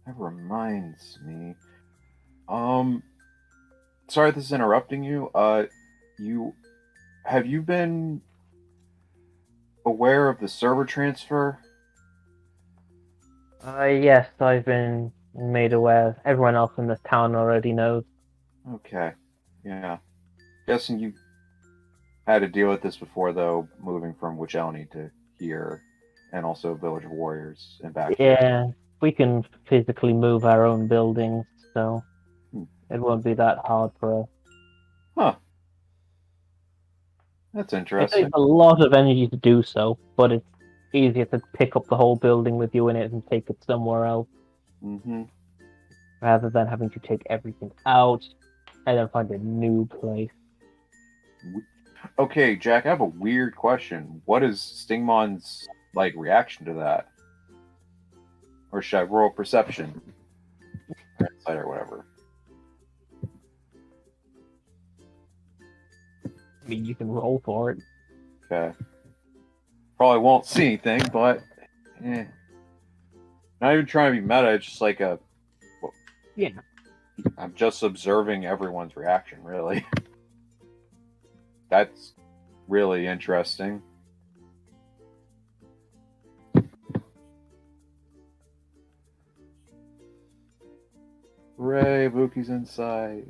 That reminds me. Sorry this is interrupting you. Have you been aware of the server transfer? Yes, I've been made aware. Everyone else in this town already knows. Okay. Yeah. Guessing you had to deal with this before, though, moving from Wichelny to here, and also Village of Warriors and back here. Yeah, we can physically move our own buildings, so it won't be that hard for us. Huh. That's It interesting. takes a lot of energy to do so, but it's easier to pick up the whole building with you in it and take it somewhere else, Mm-hmm. rather than having to take everything out and then find a new place. Okay, Jack, I have a weird question. What is Stingmon's, like, reaction to that? Or should I roll perception? Or insight or whatever. I mean, you can roll for it. Okay. Probably won't see anything, but not even trying to be meta, it's just like a Yeah. I'm just observing everyone's reaction, really. That's really interesting. Ray, Buki's inside.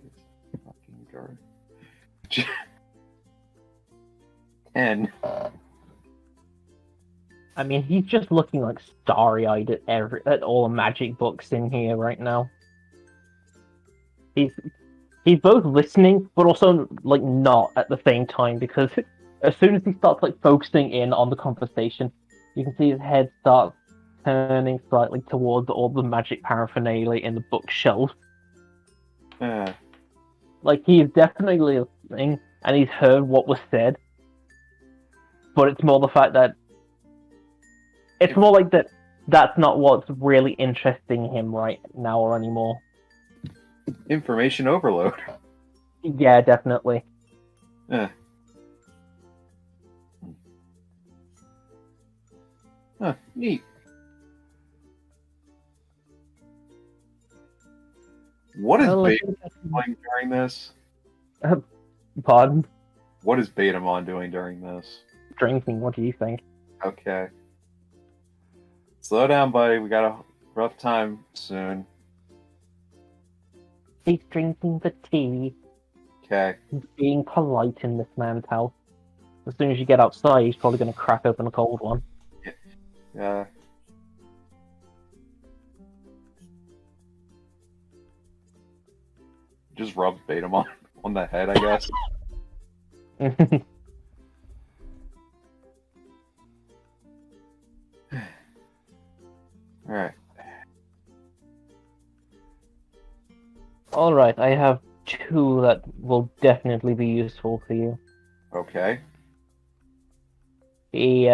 Fucking guard. 10. I mean, he's just looking like starry-eyed at all the magic books in here right now. He's both listening, but also like not at the same time, because as soon as he starts like focusing in on the conversation, you can see his head start turning slightly towards all the magic paraphernalia in the bookshelf. Yeah. Like he's definitely listening, and he's heard what was said, but it's more the fact that it's more like that's not what's really interesting him right now or anymore. Information overload. Yeah, definitely. Yeah. Huh, neat. What is Well, I Betamon doing during this? Pardon? What is Betamon doing during this? Drinking, what do you think? Okay. Slow down, buddy. We got a rough time soon. He's drinking the tea. Okay. He's being polite in this man's house. As soon as you get outside, he's probably going to crack open a cold one. Yeah. Just rub Betamon on the head, I guess. Alright. Alright, I have two that will definitely be useful for you. Okay. He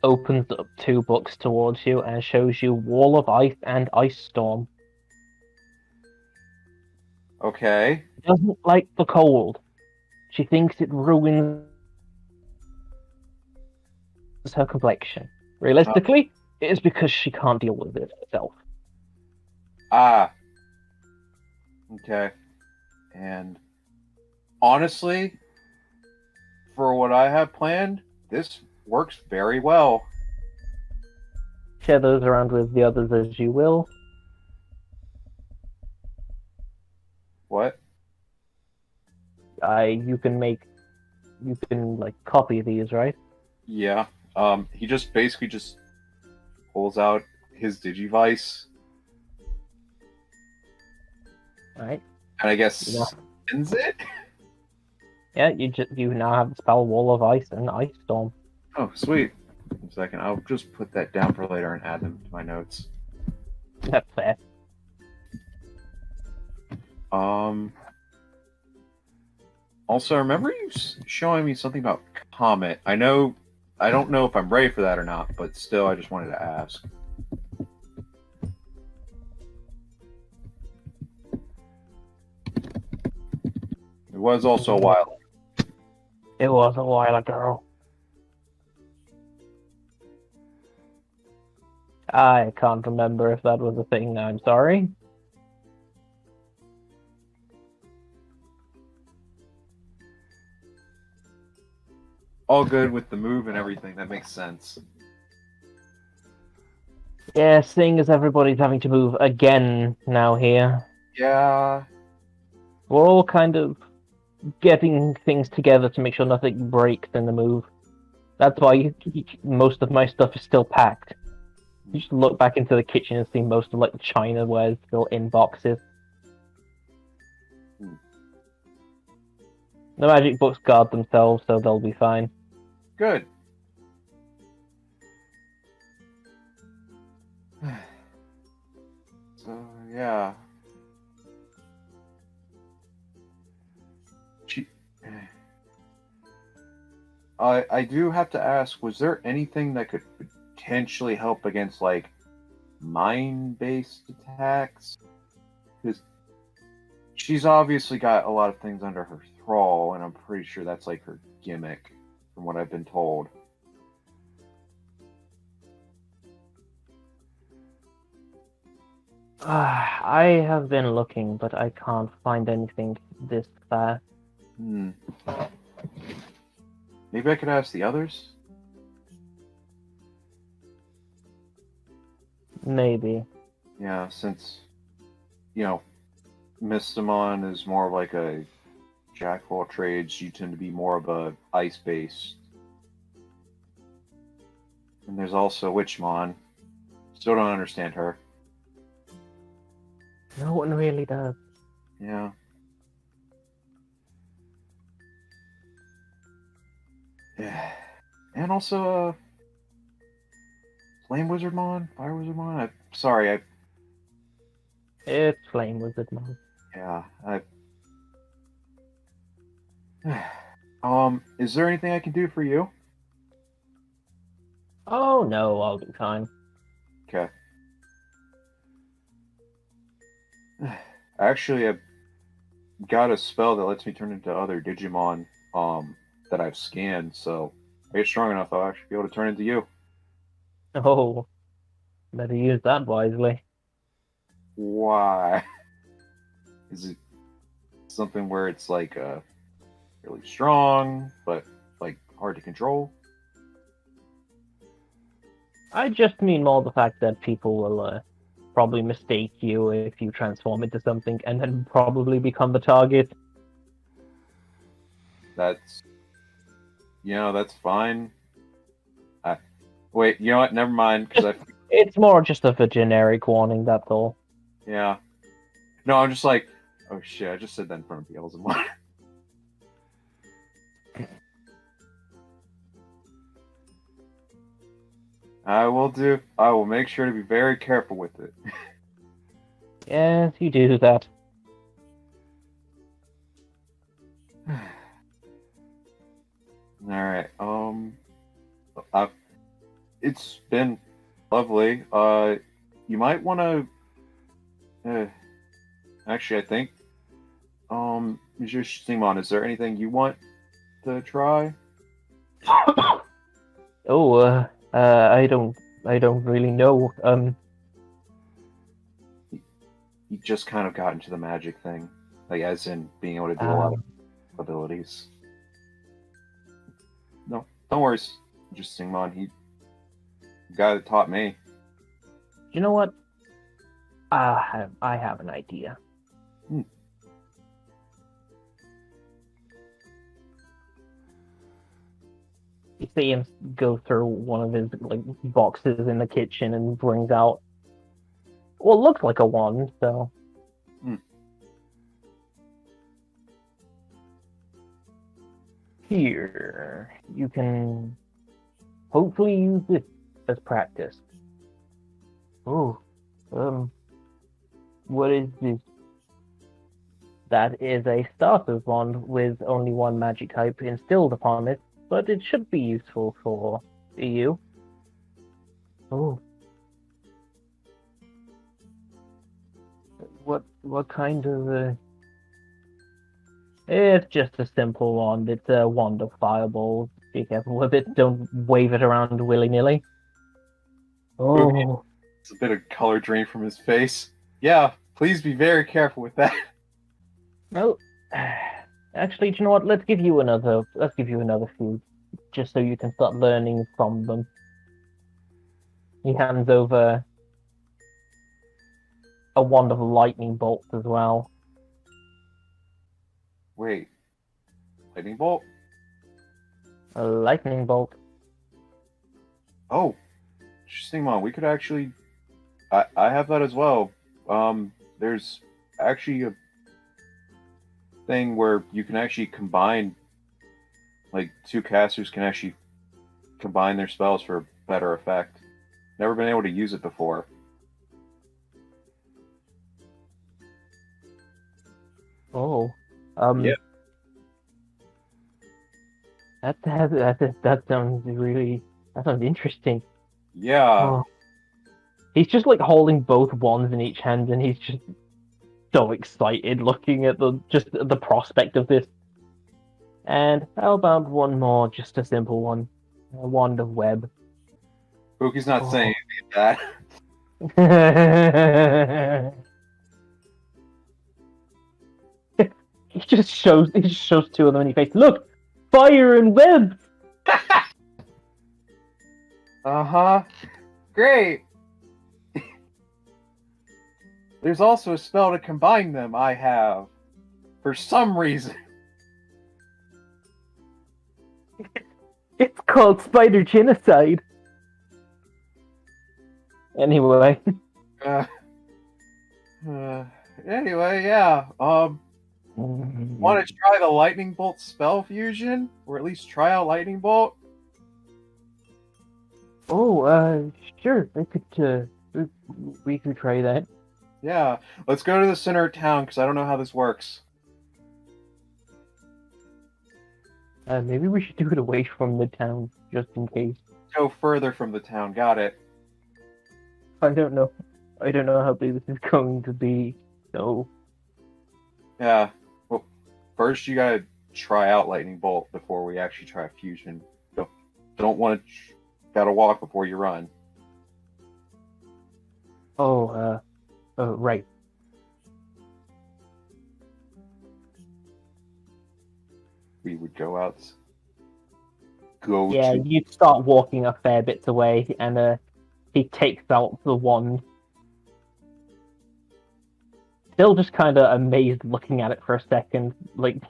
opens up two books towards you and shows you Wall of Ice and Ice Storm. Okay. She doesn't like the cold. She thinks it ruins her complexion. Realistically, it is because she can't deal with it herself. Ah. Okay. And honestly, for what I have planned, this works very well. Share those around with the others as you will. What? You can like copy these, right? Yeah. He just basically just pulls out his Digivice Right. and I guess Yeah. sends it. Yeah, you now have the spell Wall of Ice and Ice Storm. Oh, sweet. One second. I'll just put that down for later and add them to my notes. That's fair. Also, I remember you showing me something about Comet. I don't know if I'm ready for that or not, but still, I just wanted to ask. It was also a while. It was a while ago. I can't remember if that was a thing. I'm sorry. All good with the move and everything. That makes sense. Yeah, seeing as everybody's having to move again now here, Yeah. we're all kind of getting things together to make sure nothing breaks in the move. That's why most of my stuff is still packed. You just look back into the kitchen and see most of like the Chinaware still in boxes. The magic books guard themselves, so they'll be fine. Good. So, yeah. I do have to ask, was there anything that could potentially help against, like, mind-based attacks? Because she's obviously got a lot of things under her thrall, and I'm pretty sure that's, like, her gimmick, from what I've been told. I have been looking, but I can't find anything this fast. Maybe I could ask the others? Maybe. Yeah, since, Miss Simon is more of like a jack of all trades, you tend to be more of a ice-based. And there's also Witchmon. Still don't understand her. No one really does. Yeah. Yeah. And also, Flame Wizardmon? Fire Wizardmon? Sorry, It's Flame Wizard Mode. yeah, is there anything I can do for you? Oh no, I'll be fine. Okay. Actually, I've got a spell that lets me turn into other Digimon that I've scanned, so if I get strong enough, I'll actually be able to turn into you. Oh, better use that wisely. Why? Is it something where it's like really strong, but like hard to control? I just mean more the fact that people will probably mistake you if you transform into something and then probably become the target. That's fine. Wait, you know what? Never mind. Because It's more just of a generic warning, that's all. yeah. No, I'm just like, oh shit! I just said that in front of Beelzebub. I will make sure to be very careful with it. Yes, you do that. Alright, it's been lovely. You might want to, actually, I think, Monsieur Simon, is there anything you want to try? Oh, I don't really know. You just kind of got into the magic thing, like as in being able to do a lot of abilities. No, don't worry, just Simon. He the guy that taught me. You know what? I have an idea. You see him go through one of his boxes in the kitchen and brings out what looks like a wand. So here you can hopefully use this as practice. Oh, what is this? That is a starter's wand with only one magic type instilled upon it, but it should be useful for you. Oh. What kind of It's just a simple wand. It's a wand of fireballs. Be careful with it. Don't wave it around willy-nilly. Oh. It's a bit of color drain from his face. Yeah, please be very careful with that. Well, actually, do you know what? Let's give you another few, just so you can start learning from them. He hands over a wand of lightning bolts as well. Wait, lightning bolt? A lightning bolt. Oh, interesting, Mom. We could actually. I have that as well. There's actually a thing where you can actually combine, like, two casters can actually combine their spells for better effect. Never been able to use it before. Oh. Yeah. That sounds interesting. Yeah. Oh. He's just like holding both wands in each hand, and he's just so excited looking at the prospect of this. And how about one more, just a simple one, a wand of web. Pookie's not saying any of that. He just shows two of them in your face. Look, fire and web. Uh-huh. Great. There's also a spell to combine them I have. For some reason. It's called spider genocide. Anyway. Anyway, yeah. Want to try the lightning bolt spell fusion? Or at least try out lightning bolt? Oh, sure. We could try that. Yeah. Let's go to the center of town, because I don't know how this works. Maybe we should do it away from the town, just in case. Go further from the town. Got it. I don't know how big this is going to be, so... Yeah. Well, first you gotta try out lightning bolt before we actually try fusion. Don't want to... Gotta walk before you run. Oh, right. We would go out. Yeah, you'd start walking a fair bit away, and he takes out the wand. Still just kind of amazed looking at it for a second, like...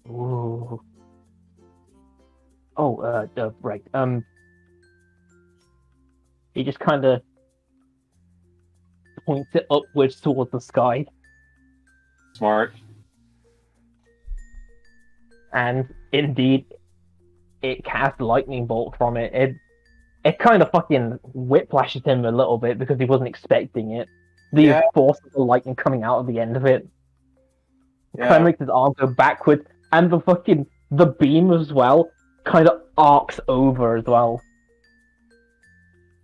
Ooh. Oh, right, He just kind of points it upwards towards the sky, Smart. and indeed, it casts lightning bolt from it. It kind of fucking whiplashes him a little bit because he wasn't expecting it. The Yeah. force of the lightning coming out of the end of it kind Yeah. of makes his arm go backwards, and the beam as well kind of arcs over as well.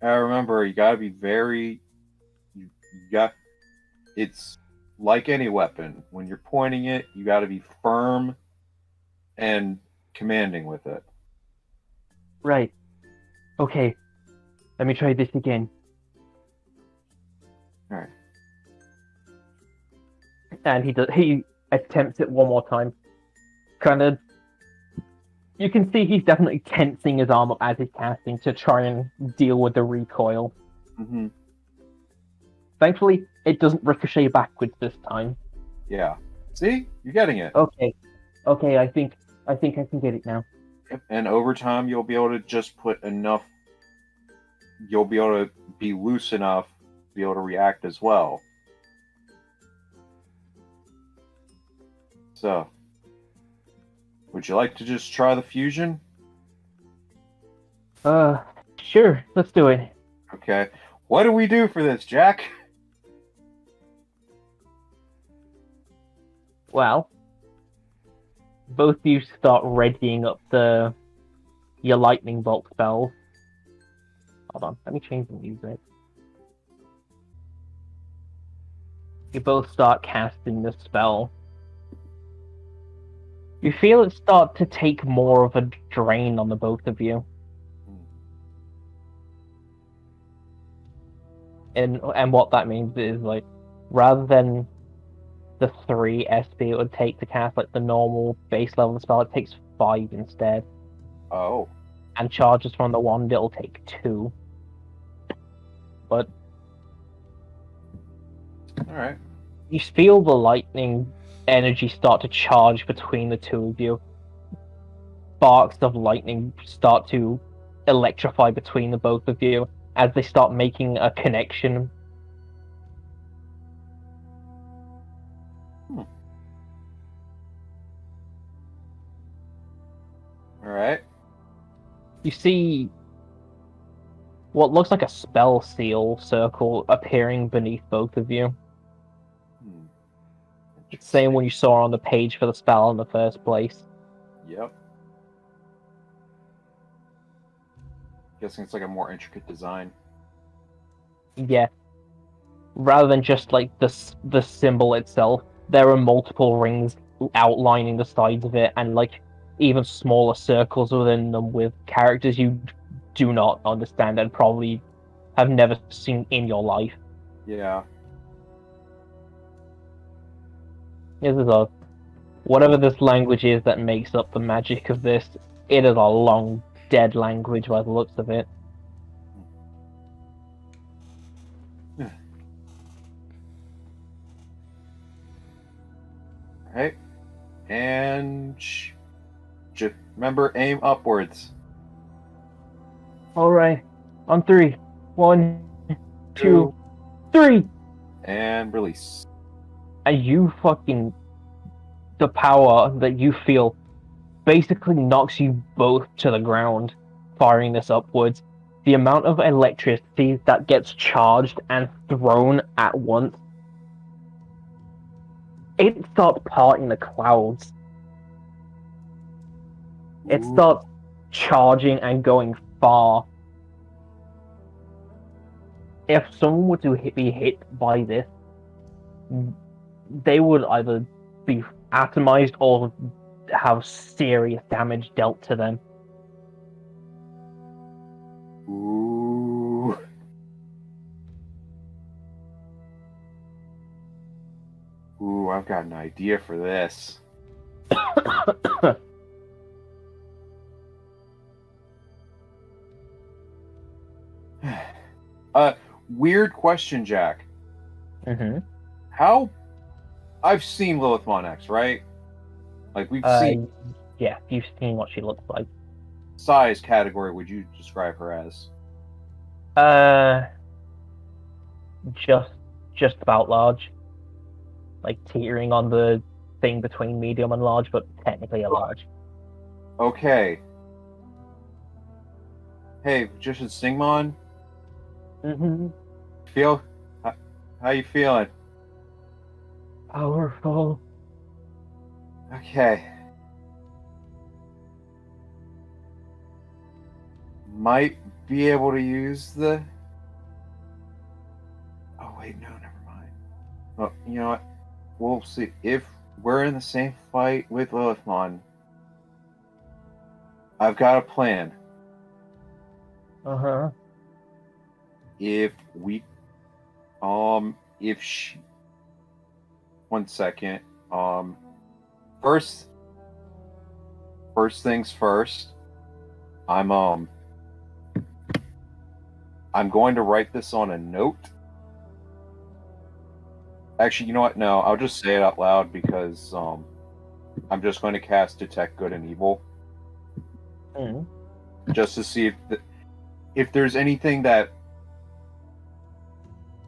Remember, you gotta be very. You got. It's like any weapon. When you're pointing it, you gotta be firm and commanding with it. Right. Okay. Let me try this again. Alright. And he attempts it one more time. Kind of. You can see he's definitely tensing his arm up as he's casting to try and deal with the recoil. Mm-hmm. Thankfully, it doesn't ricochet backwards this time. Yeah. See? You're getting it. Okay. Okay, I think I can get it now. And over time, you'll be able to just put enough. You'll be able to be loose enough to be able to react as well. So, would you like to just try the fusion? Sure, let's do it. Okay. What do we do for this, Jack? Well, both of you start readying up your lightning bolt spells. Hold on, let me change the music. You both start casting the spell. You feel it start to take more of a drain on the both of you. And what that means is, like, rather than the 3 SP it would take to cast, like, the normal base level spell, it takes 5 instead. Oh. And charges from the wand, it'll take 2. But Alright. you feel the lightning energy start to charge between the two of you. Sparks of lightning start to electrify between the both of you as they start making a connection. Alright. You see what looks like a spell seal circle appearing beneath both of you. Same one you saw on the page for the spell in the first place. Yep. Guessing it's like a more intricate design. Yeah. Rather than just like the symbol itself, there are multiple rings outlining the sides of it, and like even smaller circles within them with characters you do not understand and probably have never seen in your life. Yeah. This is a whatever this language is that makes up the magic of this. It is a long dead language by the looks of it. Alright. And just remember, aim upwards. Alright. On 3. 1, 2, 3! And release. And you fucking... The power that you feel basically knocks you both to the ground, firing this upwards. The amount of electricity that gets charged and thrown at once, it starts parting the clouds. It Ooh. starts charging and going far. If someone were to be hit by this, they would either be atomized or have serious damage dealt to them. Ooh. Ooh, I've got an idea for this. Weird question, Jack. Mm-hmm. How? I've seen Lilith Mon X, right? Like, we've seen... Yeah, you've seen what she looks like. Size category would you describe her as? Just about large. Like teetering on the thing between medium and large, but technically a large. Okay. Hey, Magician Stingmon, Mm-hmm. feel how you feeling? Powerful. Okay. Might be able to use the. Oh wait, no, never mind. Well, you know what? We'll see if we're in the same fight with Lilithmon. I've got a plan. Uh-huh. If we, if she. One second. First things first. I'm going to write this on a note. Actually, you know what? No, I'll just say it out loud because I'm just going to cast Detect Good and Evil. Mm. Just to see if there's anything that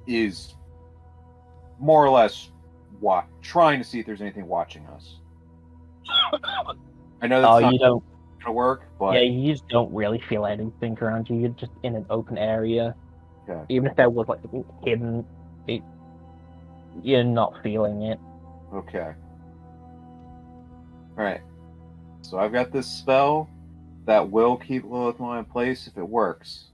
is more or less trying to see if there's anything watching us. I know that's not you don't. gonna work, but Yeah, you just don't really feel anything around you. You're just in an open area. okay. Even if there was like something hidden, you're not feeling it. Okay. All right. So I've got this spell that will keep Lilithmon in place if it works,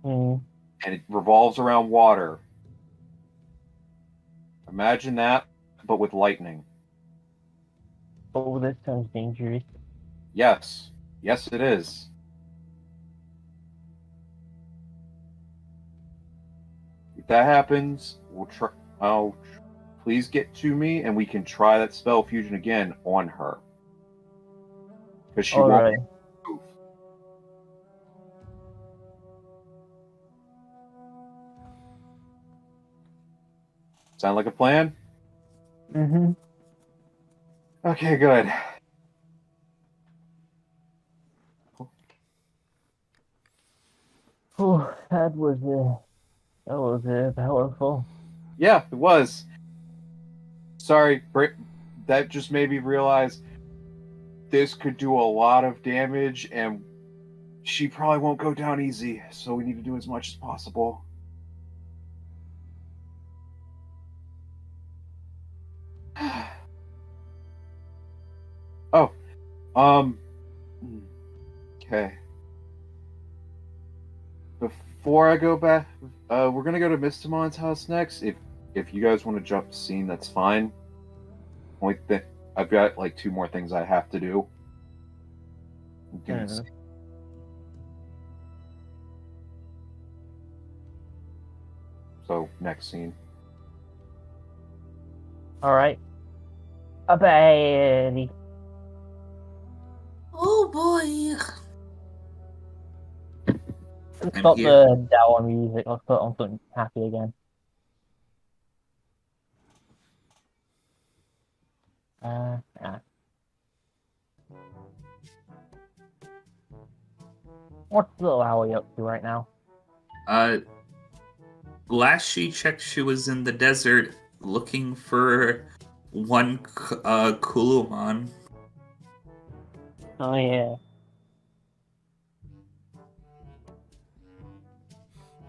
Mm. and it revolves around water. Imagine that, but with lightning. Oh, this sounds dangerous. Yes. Yes, it is. If that happens, we'll try. Please get to me, and we can try that spell fusion again on her. Because she All won't right. move. Sound like a plan? Mm-hmm. Okay, good. Oh, that was powerful. Yeah, it was. Sorry, that just made me realize this could do a lot of damage, and she probably won't go down easy, so we need to do as much as possible. Oh, okay. Before I go back, we're gonna go to Mistamon's house next. If you guys want to jump scene, that's fine. Only I've got like 2 more things I have to do. Mhm. So next scene. All right. Bye. Oh boy. Stop here. the Dower music. I'll put on something happy again. Yeah. What's little Howie up to right now? Last she checked, she was in the desert looking for one Kulumon. Oh yeah.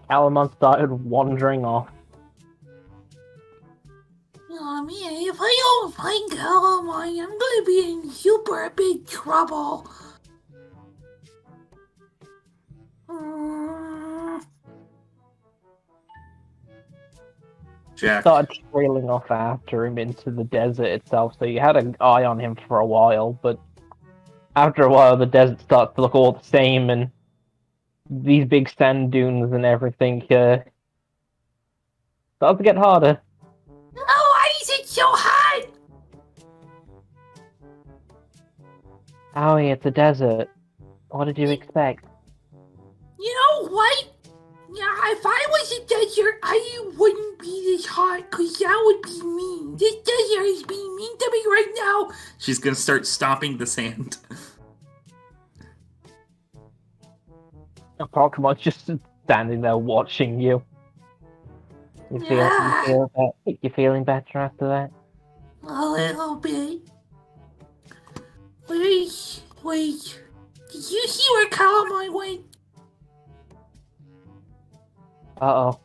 Calamon started wandering off. Oh man, if I don't find Calamine, I'm gonna be in super big trouble. Mm. Jack. Started trailing off after him into the desert itself, so you had an eye on him for a while, but after a while the desert starts to look all the same, and these big sand dunes and everything starts to get harder. Oh, why is it so hot? Howie, it's a desert. What did you expect? You know what? Yeah, if I was a desert, I wouldn't be this hot, cause that would be mean. This desert is being mean to me right now. She's gonna start stomping the sand. Pokemon just standing there watching you. You feeling better after that? A little bit. Wait. Did you see where Calamine went? Uh-oh.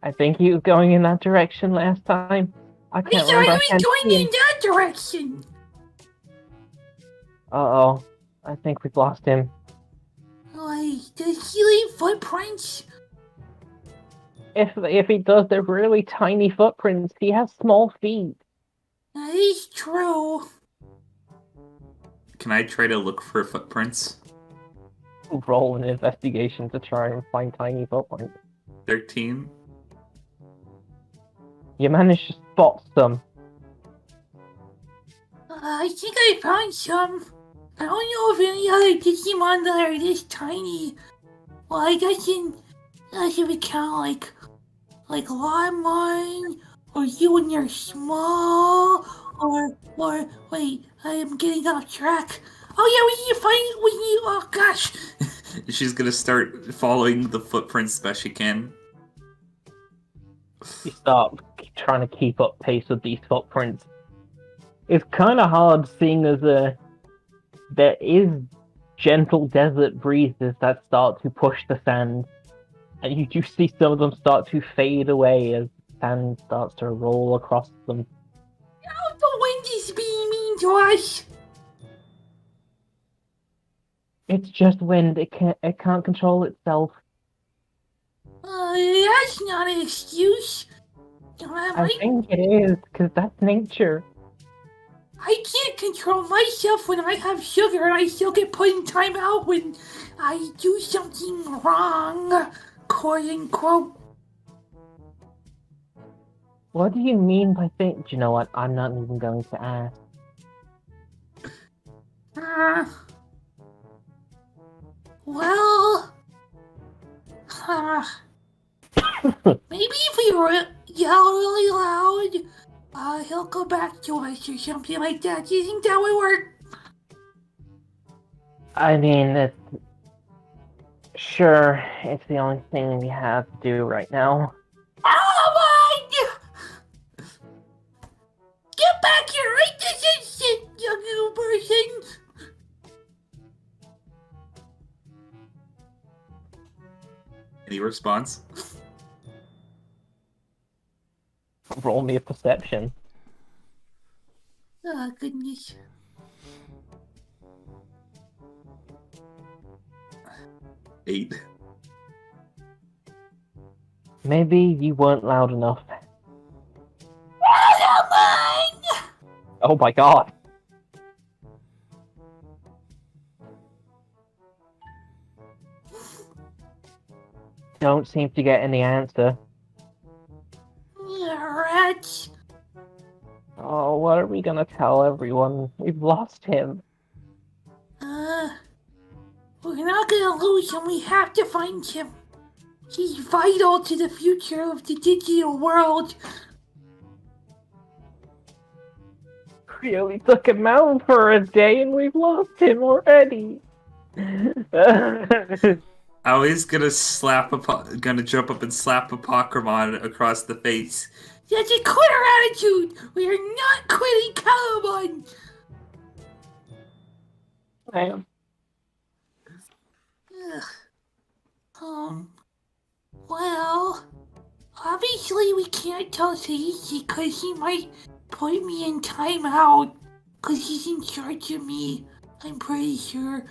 I think he was going in that direction last time. I can't I remember. thought he was going in that direction. Uh-oh. I think we've lost him. Like, does he leave footprints? If he does, they're really tiny footprints. He has small feet. That is true. Can I try to look for footprints? Roll an investigation to try and find tiny footprints. 13. You managed to spot some. I think I found some. I don't know of any other Digimon that are this tiny. Well, I guess if we count like Limon, or you when you're small, or wait, I am getting off track. Oh yeah, oh gosh. She's gonna start following the footprints best she can. You start trying to keep up pace with these footprints. It's kind of hard seeing as there is gentle desert breezes that start to push the sand, and you do see some of them start to fade away as sand starts to roll across them. Oh, the wind is being mean to us. It's just wind. It can't control itself. That's not an excuse. I think it is, because that's nature. I can't control myself when I have sugar and I still get put in timeout when I do something wrong, quote unquote. What do you mean by think? Do you know what? I'm not even going to ask. Well, maybe if we yell really loud, he'll go back to us or something like that. Do you think that would work? I mean, sure, it's the only thing we have to do right now. Oh my! Get back here right this instant, young little person! Any response? Roll me a perception. Oh, goodness. Eight. Maybe you weren't loud enough. Oh my god! Don't seem to get any answer. Rats. Oh, what are we gonna tell everyone? We've lost him. We're not gonna lose him. We have to find him. He's vital to the future of the digital world. We only took him out for a day and we've lost him already. Ali's gonna jump up and slap a Pokemon across the face. That's a quitter attitude. We are not quitting Calamon. Damn. Well, obviously we can't tell Seiichi because he might put me in timeout because he's in charge of me, I'm pretty sure.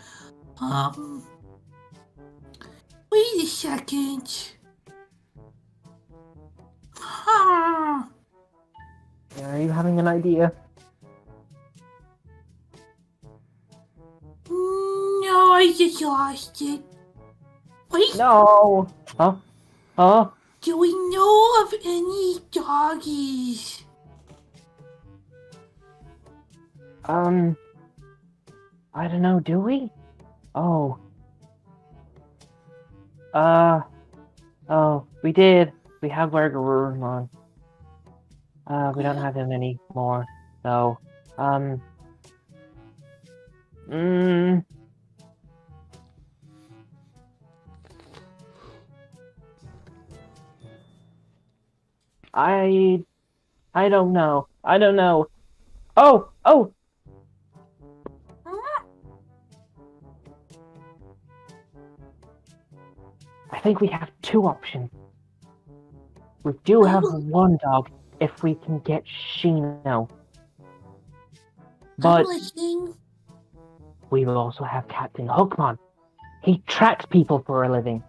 Wait a second. Are you having an idea? No, I just lost it. Wait. No! Huh? Do we know of any doggies? I don't know, do we? Oh, we did. We have Wargarurumon. We don't have him anymore, so, I don't know. I don't know. Oh! I think we have two options. We do have one dog if we can get Shino. I'm But listening. we will also have Captain Hookmon. He tracks people for a living.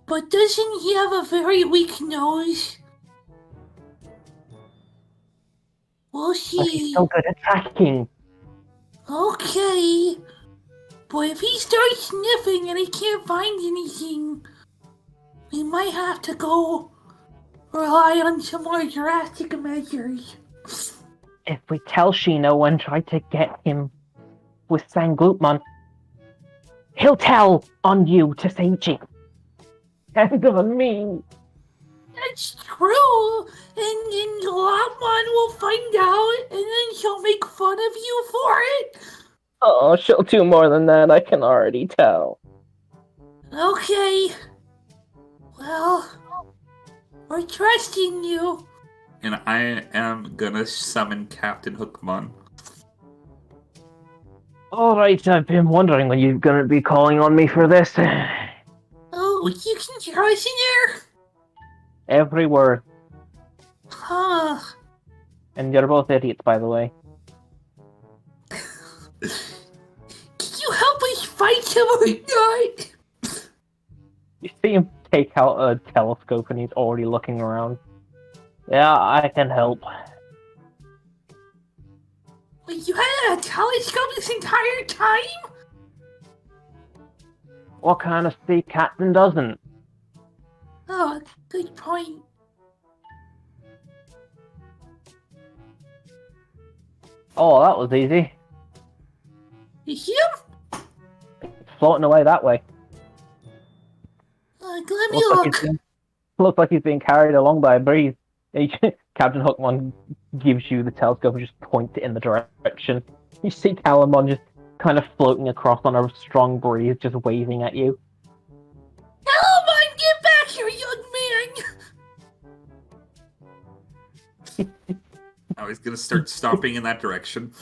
But doesn't he have a very weak nose? We'll But he's see. so good at tracking. Okay. But if he starts sniffing and he can't find anything, we might have to go rely on some more drastic measures. If we tell Shino and try to get him with Sangoopmon, he'll tell on you to Seichi. And on me. That's true. And Lopmon will find out, and then she'll make fun of you for it. Oh, she'll do more than that, I can already tell. Okay. Well, we're trusting you. And I am gonna summon Captain Hookmon. Alright, I've been wondering when you're gonna be calling on me for this. Oh, you can trust in there? Every word. Huh. And you're both idiots, by the way. Can you help us fight him or not? You see him take out a telescope and he's already looking around. Yeah, I can help. Wait, you had a telescope this entire time? What kind of sea captain doesn't? Oh, good point. Oh, that was easy. Him? Floating away that way. Let me Looks look. like he's being carried along by a breeze. Captain Hookmon gives you the telescope and just points it in the direction. You see Calamon just kind of floating across on a strong breeze, just waving at you. Calamon, get back here, young man! I was gonna start stomping in that direction.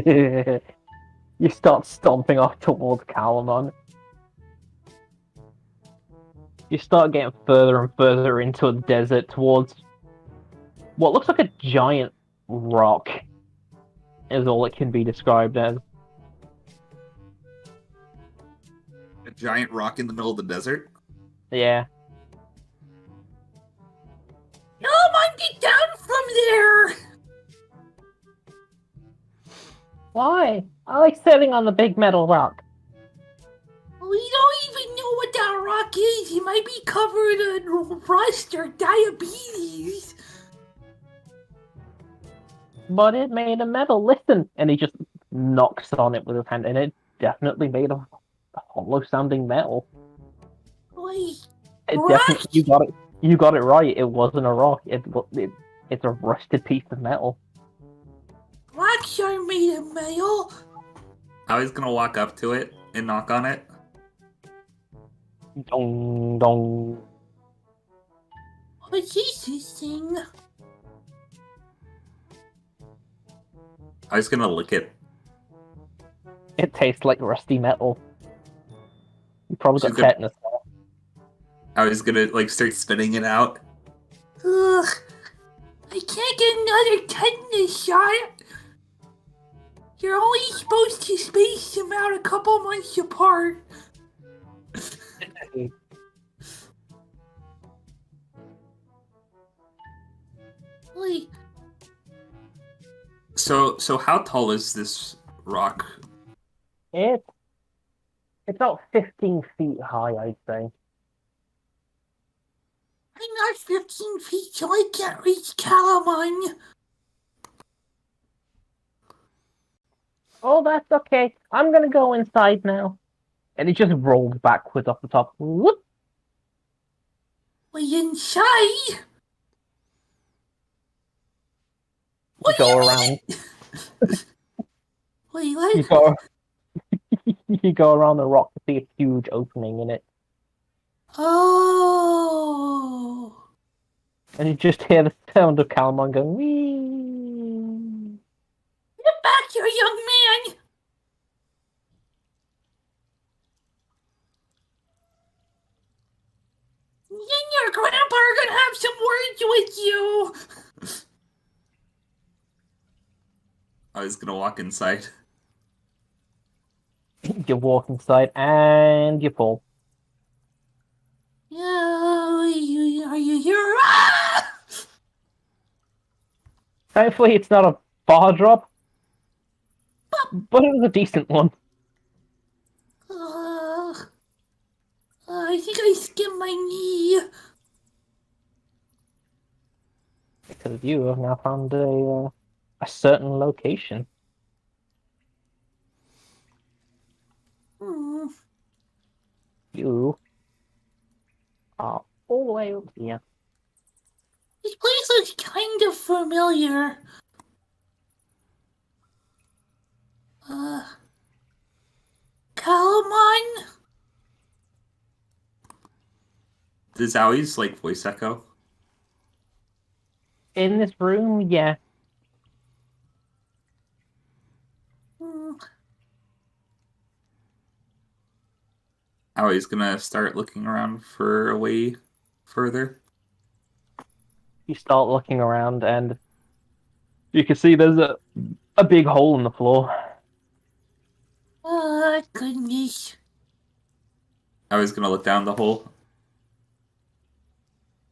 You start stomping off towards Calamon. You start getting further and further into a desert towards what looks like a giant rock, is all it can be described as. A giant rock in the middle of the desert? Yeah. Calamon, get down from there! Why? I like sitting on the big metal rock. We don't even know what that rock is. It might be covered in rust or diabetes. But it made of metal. Listen, and he just knocks on it with his hand, and it definitely made of hollow-sounding metal. Wait, It rock? definitely, you got it right. It wasn't a rock. It's a rusted piece of metal. Rocks are made of metal. I was gonna walk up to it and knock on it. Dong dong. What is this thing? I was gonna lick it. It tastes like rusty metal. You probably got She's good. tetanus. I was gonna start spitting it out. Ugh, I can't get another tetanus shot. You're only supposed to space them out a couple months apart. Wait, So how tall is this rock? It's about 15 feet high, I'd say. I'm not 15 feet, so I can't reach Calamon. Oh, that's okay. I'm gonna go inside now. And he just rolls backwards off the top. Whoop! Wait, inside? You go around. Wait, what? You go around the rock to see a huge opening in it. Oh. And you just hear the sound of Calamon going, wee. Get back here, young man! You and your grandpa are gonna have some words with you! I was gonna walk inside. You walk inside and you fall. Are you here? Ah! Thankfully, it's not a bar drop, but it was a decent one. I think I skinned my knee. Because you have now found a certain location. Hmm. You are all the way up here. This place looks kind of familiar. Calamon? Does Aui's like voice echo? In this room, yeah. Hmm. Aui's gonna start looking around for a way further. You start looking around and you can see there's a big hole in the floor. Goodness. Aui's gonna look down the hole.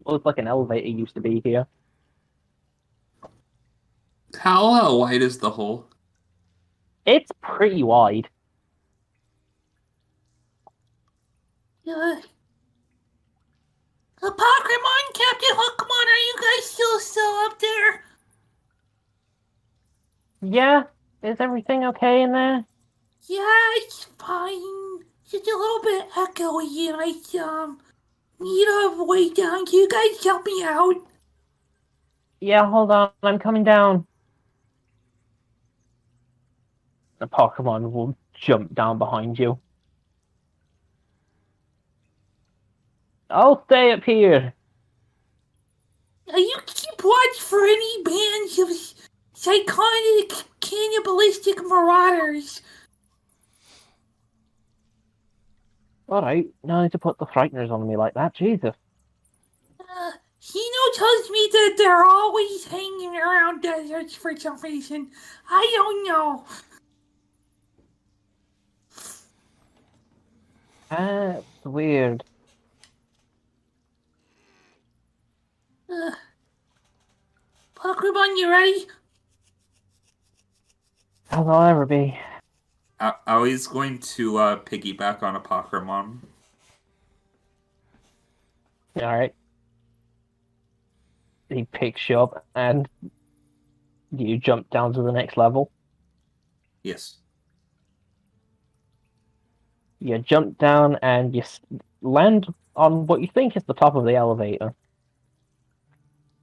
Well, it's like an elevator used to be here. How wide is the hole? It's pretty wide. Pokemon, Captain Hookmon, are you guys still up there? Yeah? Is everything okay in there? Yeah, it's fine. Just a little bit echoey, and I need a way down. Can you guys help me out? Yeah, hold on, I'm coming down. The Pokemon will jump down behind you. I'll stay up here. You keep watch for any bands of psychotic, cannibalistic marauders. Alright, no need to put the frighteners on me like that, Jesus. Hino tells me that they're always hanging around deserts for some reason. I don't know. That's weird. Pokemon, you ready? As I'll ever be. Aui's going to piggyback on a Pokemon. Alright. He picks you up and you jump down to the next level. Yes. You jump down and you land on what you think is the top of the elevator.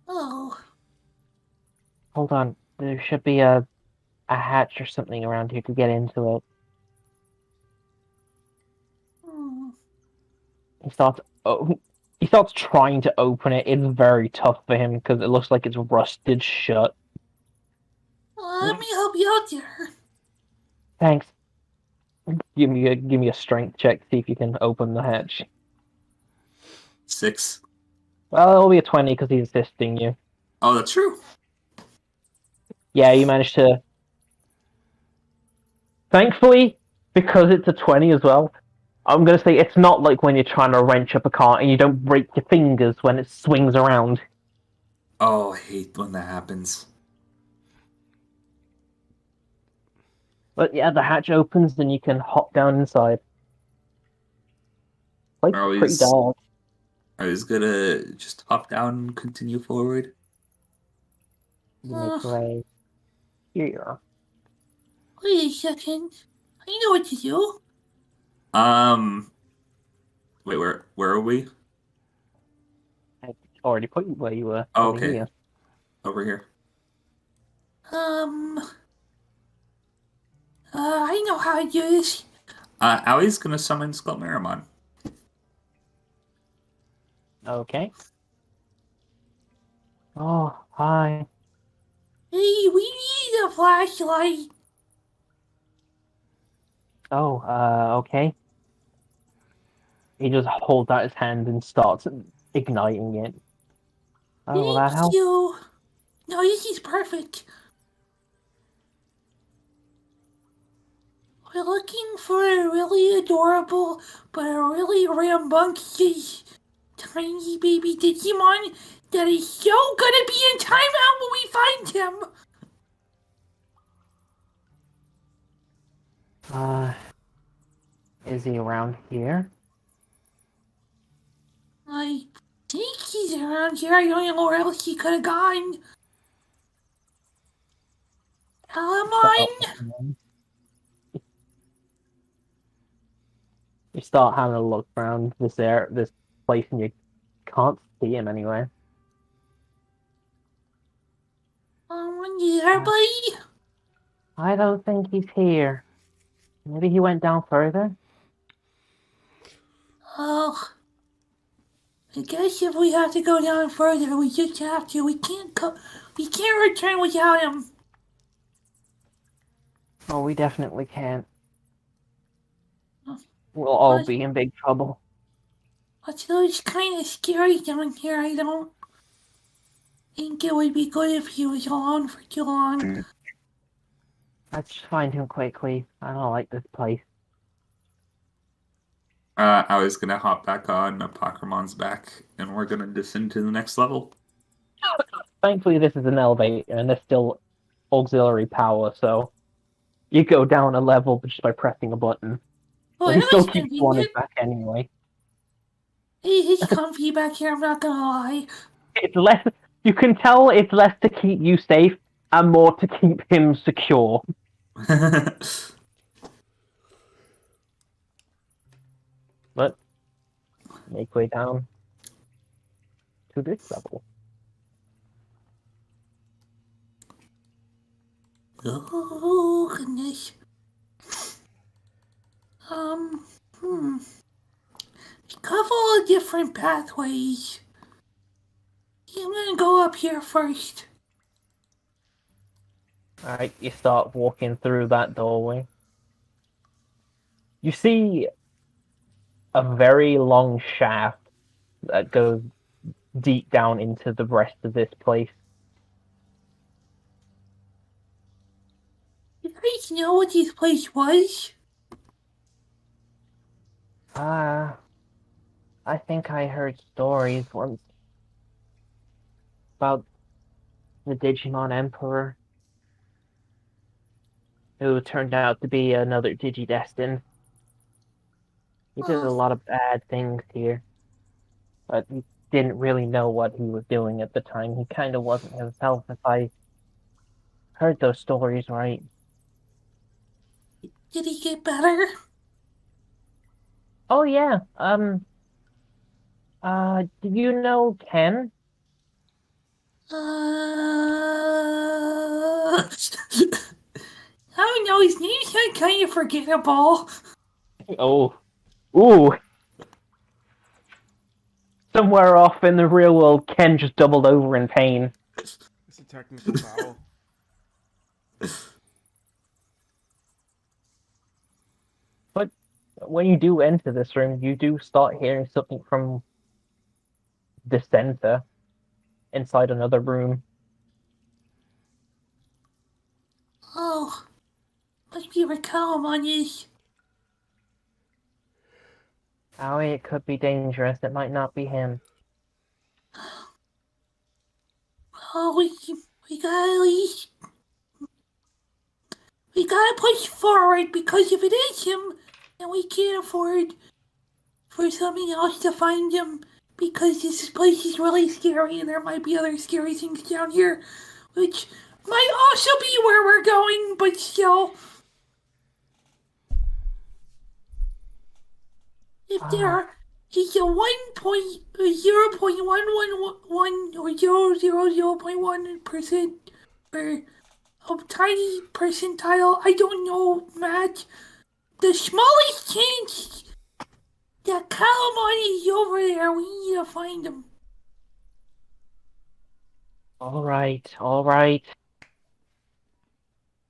Oh. Hold on, there should be a hatch or something around here to get into it. Hmm. He starts trying to open it. It's very tough for him because it looks like it's rusted shut. Let me help you out there. Thanks. Give me a strength check, see if you can open the hatch. 6. Well, it'll be a 20 because he's assisting you. Oh, that's true. Yeah, you managed to. Thankfully, because it's a 20 as well, I'm gonna say it's not like when you're trying to wrench up a car and you don't break your fingers when it swings around. Oh, I hate when that happens. But yeah, the hatch opens and you can hop down inside. Like pretty dark. I was gonna just hop down and continue forward. You make your way here. Wait a second. I know what to do. Wait, where are we? I already put you where you were. Oh, Over okay. here. Over here. I know how to do this. Aui's gonna summon Skullmaramon. Okay. Oh, hi. Hey, we need a flashlight. Oh, okay. He just holds out his hand and starts igniting it. Oh, will that Thank help? you. No, this is perfect. We're looking for a really adorable but a really rambunctious tiny baby Digimon that is so gonna be in timeout when we find him. Is he around here? I think he's around here. I don't know where else he could have gone. Palamon? You start having a look around this place, and you can't see him anywhere. Yeah, buddy. I don't think he's here. Maybe he went down further? Oh, I guess if we have to go down further, we just have to. We can't go. We can't return without him. Oh, we definitely can't. Oh, We'll all What? be in big trouble. Although it's kind of scary down here, I don't think it would be good if he was alone for too long. Let's find him quickly. I don't like this place. I was gonna hop back on Pokemon's back, and we're gonna descend to the next level. Thankfully, this is an elevator, and there's still auxiliary power, so you go down a level just by pressing a button. Oh, But he that still was keeps you on his convenient. back anyway. It's comfy back here, I'm not gonna lie. It's less. You can tell it's less to keep you safe and more to keep him secure. But make way down to this level. Oh, goodness. A couple of different pathways. I'm gonna go up here first. Alright, you start walking through that doorway. You see a very long shaft that goes deep down into the rest of this place. You guys know what this place was? I think I heard stories once about the Digimon Emperor, who turned out to be another digidestined. He did a Oh, lot of bad things here, but he didn't really know what he was doing at the time. He kind of wasn't himself, if I heard those stories right. did he get better? Oh yeah, do you know Ken? I don't know, his name's kind of forgettable. Oh, ooh. Somewhere off in the real world, Ken just doubled over in pain. It's a technical foul. But when you do enter this room, you do start hearing something from the center inside another room. Oh, must be Raquel on this. Oh, it could be dangerous. It might not be him. Oh, we gotta at least. We gotta push forward because if it is him, then we can't afford for something else to find him because this place is really scary and there might be other scary things down here, which might also be where we're going, but still. If there is a 0.111 or 0.1% or a tiny percentile, I don't know, Matt. The smallest chance That Calamari is over there. We need to find him. All right.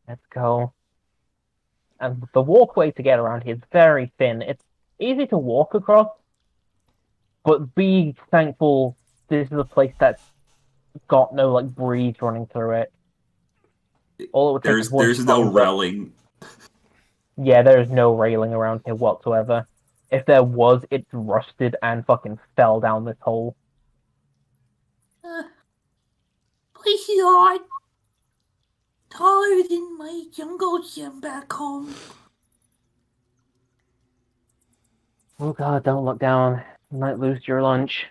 Let's go. And the walkway to get around here is very thin. It's easy to walk across, but be thankful this is a place that's got no like breeze running through it. All it would take is one There's no strong breath. railing. Yeah, there's no railing around here whatsoever. If there was, it's rusted and fucking fell down this hole. Place is odd. Taller than my jungle gym back home. Oh god, don't look down. You might lose your lunch.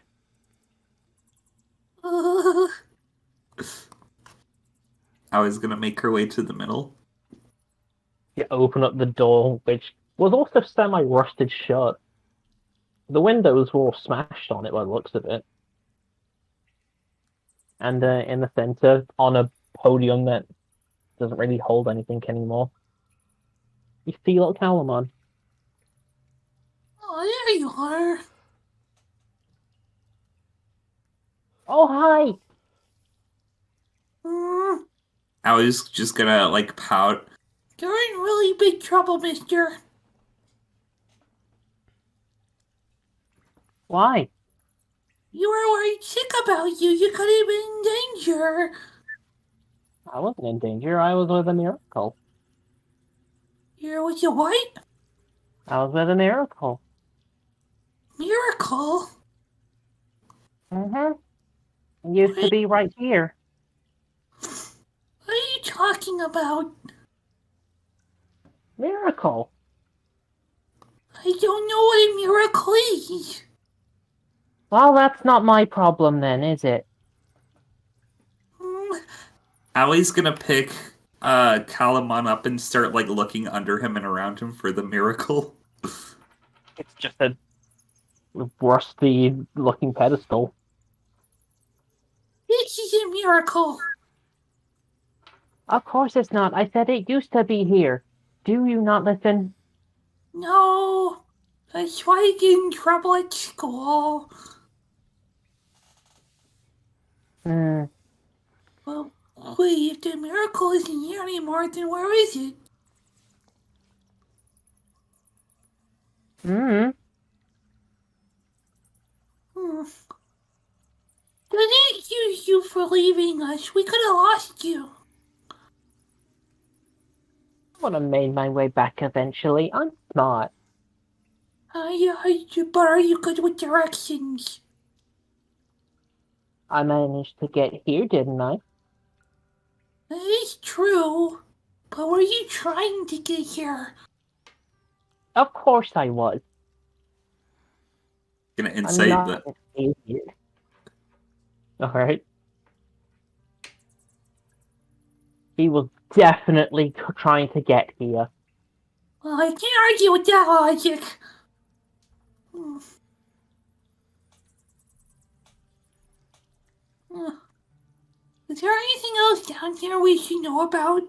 Allie's gonna make her way to the middle. You open up the door, which was also semi-rusted shut. The windows were all smashed on it by the looks of it. And in the center, on a podium that doesn't really hold anything anymore, you see little Calamon. Oh, there you are. Oh, hi! Allie's just gonna like pout. You're in really big trouble, mister. Why? You were worried sick about you. You could have been in danger. I wasn't in danger. I was with a miracle. You're with your what? I was with a miracle. Miracle? It used to be right here. What are you talking about? Miracle. I don't know what a miracle is. Well, that's not my problem then, is it? Allie's gonna pick Calamon up and start like looking under him and around him for the miracle. It's just a rusty-looking pedestal. This is a miracle. Of course it's not. I said it used to be here. Do you not listen? No. That's why I get in trouble at school. Well, wait, if the miracle isn't here anymore, then where is it? Didn't excuse you for leaving us. We could have lost you. I would have made my way back eventually. I'm smart. Yeah, but are you good with directions? I managed to get here, didn't I? That is true. But were you trying to get here? Of course I was. Gonna I'm insight not that. an idiot. Alright. He was definitely trying to get here. Well, I can't argue with that logic. Is there anything else down here we should know about?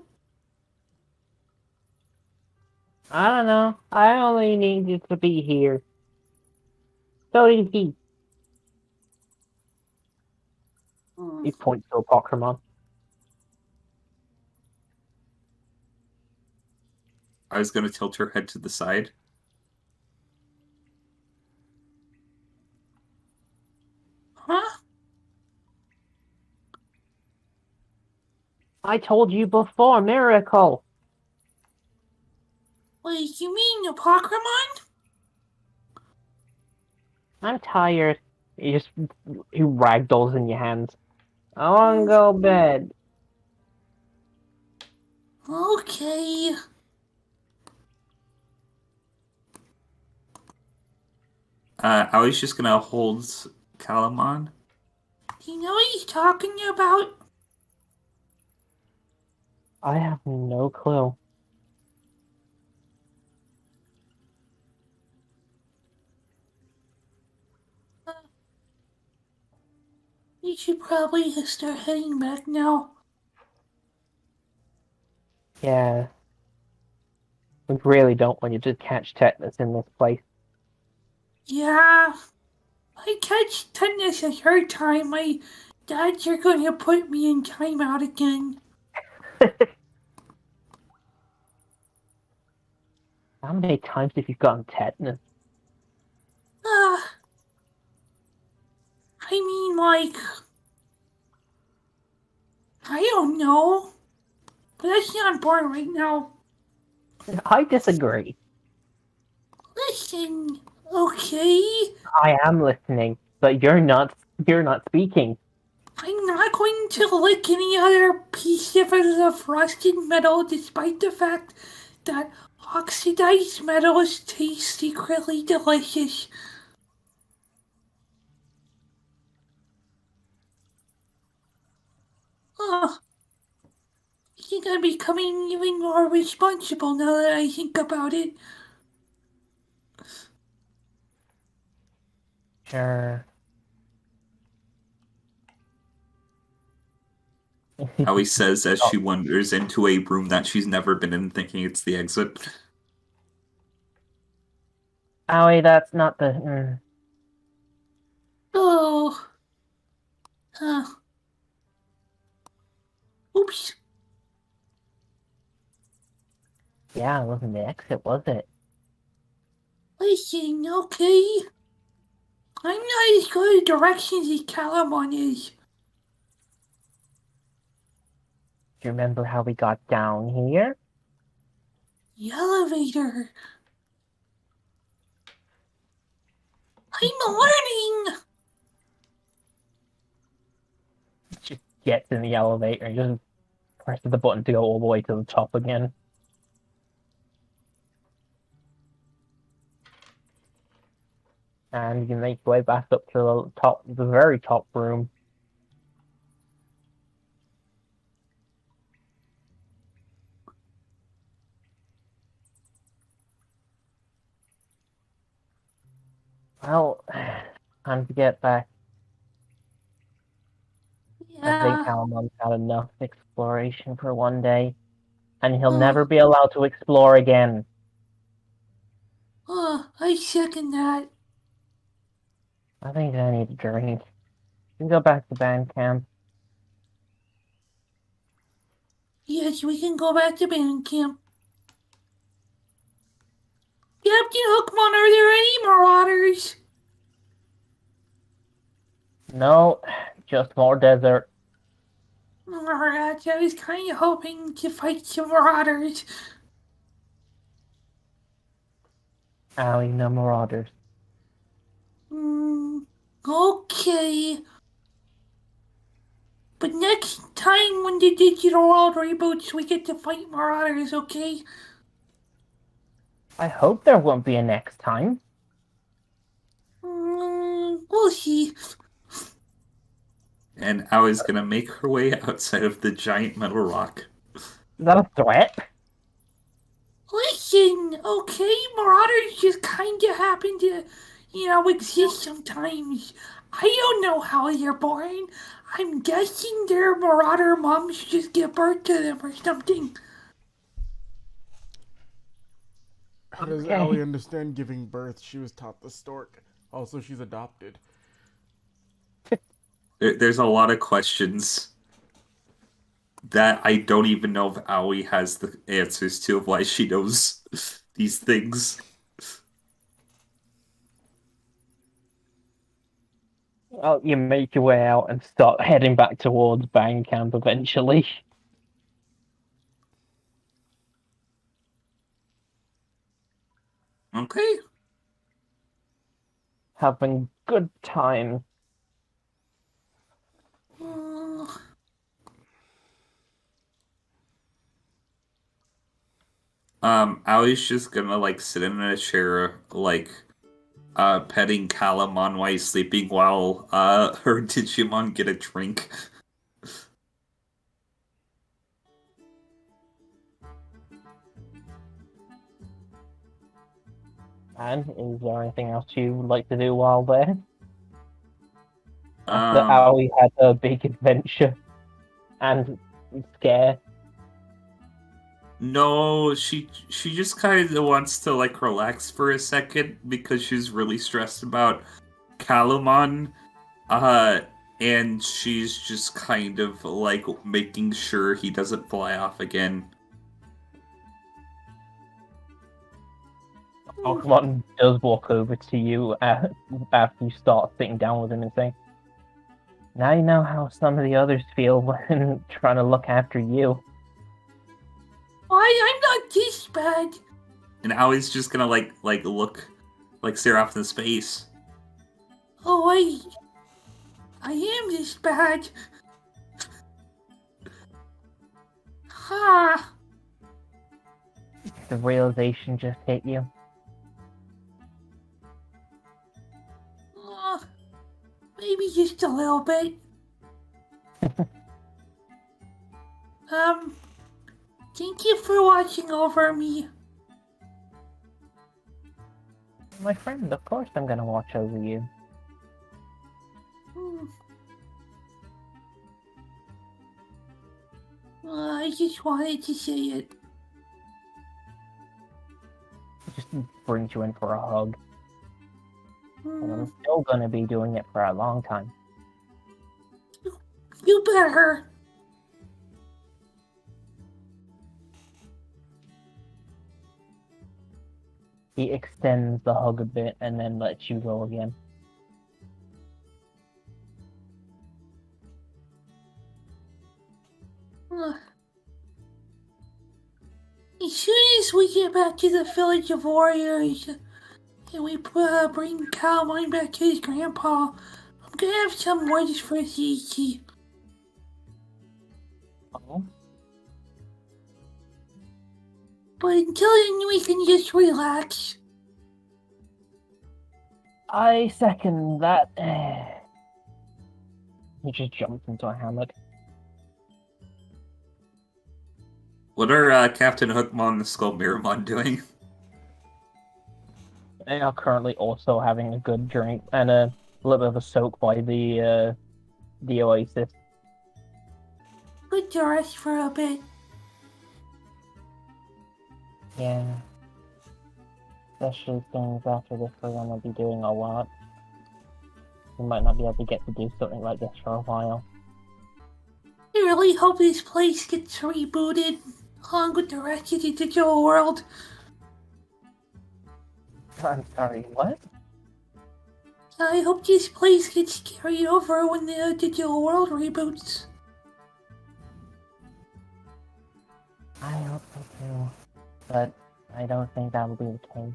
I don't know. I only needed to be here. So did he. He points to a Pokemon. I was gonna tilt her head to the side. Huh? I told you before, miracle. Wait, you mean the Pokemon? I'm tired. He ragdolls in your hands. I want to go bed. Okay. I was just gonna hold Calamon. Do you know what he's talking about? I have no clue. We should probably start heading back now. Yeah. We really don't want you to catch tetanus in this place. Yeah, I catch tennis a third time. My dads are gonna put me in timeout again. How many times have you gotten tetanus? Uh, I mean, like, I don't know. But that's not important right now. I disagree. Listen, okay? I am listening, but you're not speaking. I'm not going to lick any other piece of rusted metal despite the fact that oxidized metals taste secretly delicious. Ugh, I think I'm becoming even more responsible now that I think about it. Sure. Howie says as she wanders into a room that she's never been in, thinking it's the exit. Owie, that's not the. Oh. Huh. Oops. Yeah, it wasn't the exit, was it? Listen, okay? I'm not as good at directions as Calamon is. Do you remember how we got down here? The elevator. I'm learning! Just gets in the elevator and just presses the button to go all the way to the top again. And you make your way back up to the very top room. Well, time to get back. I think Yeah. Alamon's had enough exploration for one day, and he'll never Oh, be allowed to explore again. I second that. I think I need a drink. We can go back to band camp. Yes, we can go back to band camp. Captain Hookmon, are there any marauders? No, just more desert. Alright, I was kind of hoping to fight some marauders. Owie, no marauders. Okay. But next time when the digital world reboots, we get to fight marauders, okay? I hope there won't be a next time. We'll see. And Howie's gonna make her way outside of the giant metal rock. Is that a threat? Listen, okay? Marauders just kinda happen to, exist sometimes. I don't know how they're born. I'm guessing their marauder moms just give birth to them or something. How does Okay. Ellie understand giving birth? She was taught the stork. Also, she's adopted. There's a lot of questions that I don't even know if Aoi has the answers to of why she knows these things. Well, you make your way out and start heading back towards band camp eventually. Okay. Having good time. Aoi's just gonna sit in a chair, petting Calamon while he's sleeping while her Digimon get a drink. And is there anything else you would like to do while there? After Aoi had a big adventure and scare. No, she just kind of wants to like relax for a second because she's really stressed about Kalumon. Uh, and she's just kind of like making sure he doesn't fly off again. Pokemon does walk over to you after you start sitting down with him and saying, "Now you know how some of the others feel when trying to look after you." I'm not this bad. And Aui's just gonna like look, like stare off into space. Oh, I am this bad. Ha! The realization just hit you. Maybe just a little bit. Thank you for watching over me. My friend, of course I'm gonna watch over you. I just wanted to say it. Just brings you in for a hug. And Hmm, I'm still gonna be doing it for a long time. You better. He extends the hug a bit and then lets you go again. As soon as we get back to the village of warriors and we bring Calvin back to his grandpa, I'm gonna have some words for Zizi. Oh? But until then, we can just relax. I second that. He just jumps into a hammock. What are Captain Hookmon and Skullmirrormon doing? They are currently also having a good drink and a little bit of a soak by the oasis. Good to rest for a bit. Yeah. Especially things after this we're gonna be doing a lot. We might not be able to get to do something like this for a while. I really hope this place gets rebooted along with the rest of the digital world. I'm sorry, what? I hope this place gets carried over when the digital world reboots. I hope so too. But I don't think that will be the case.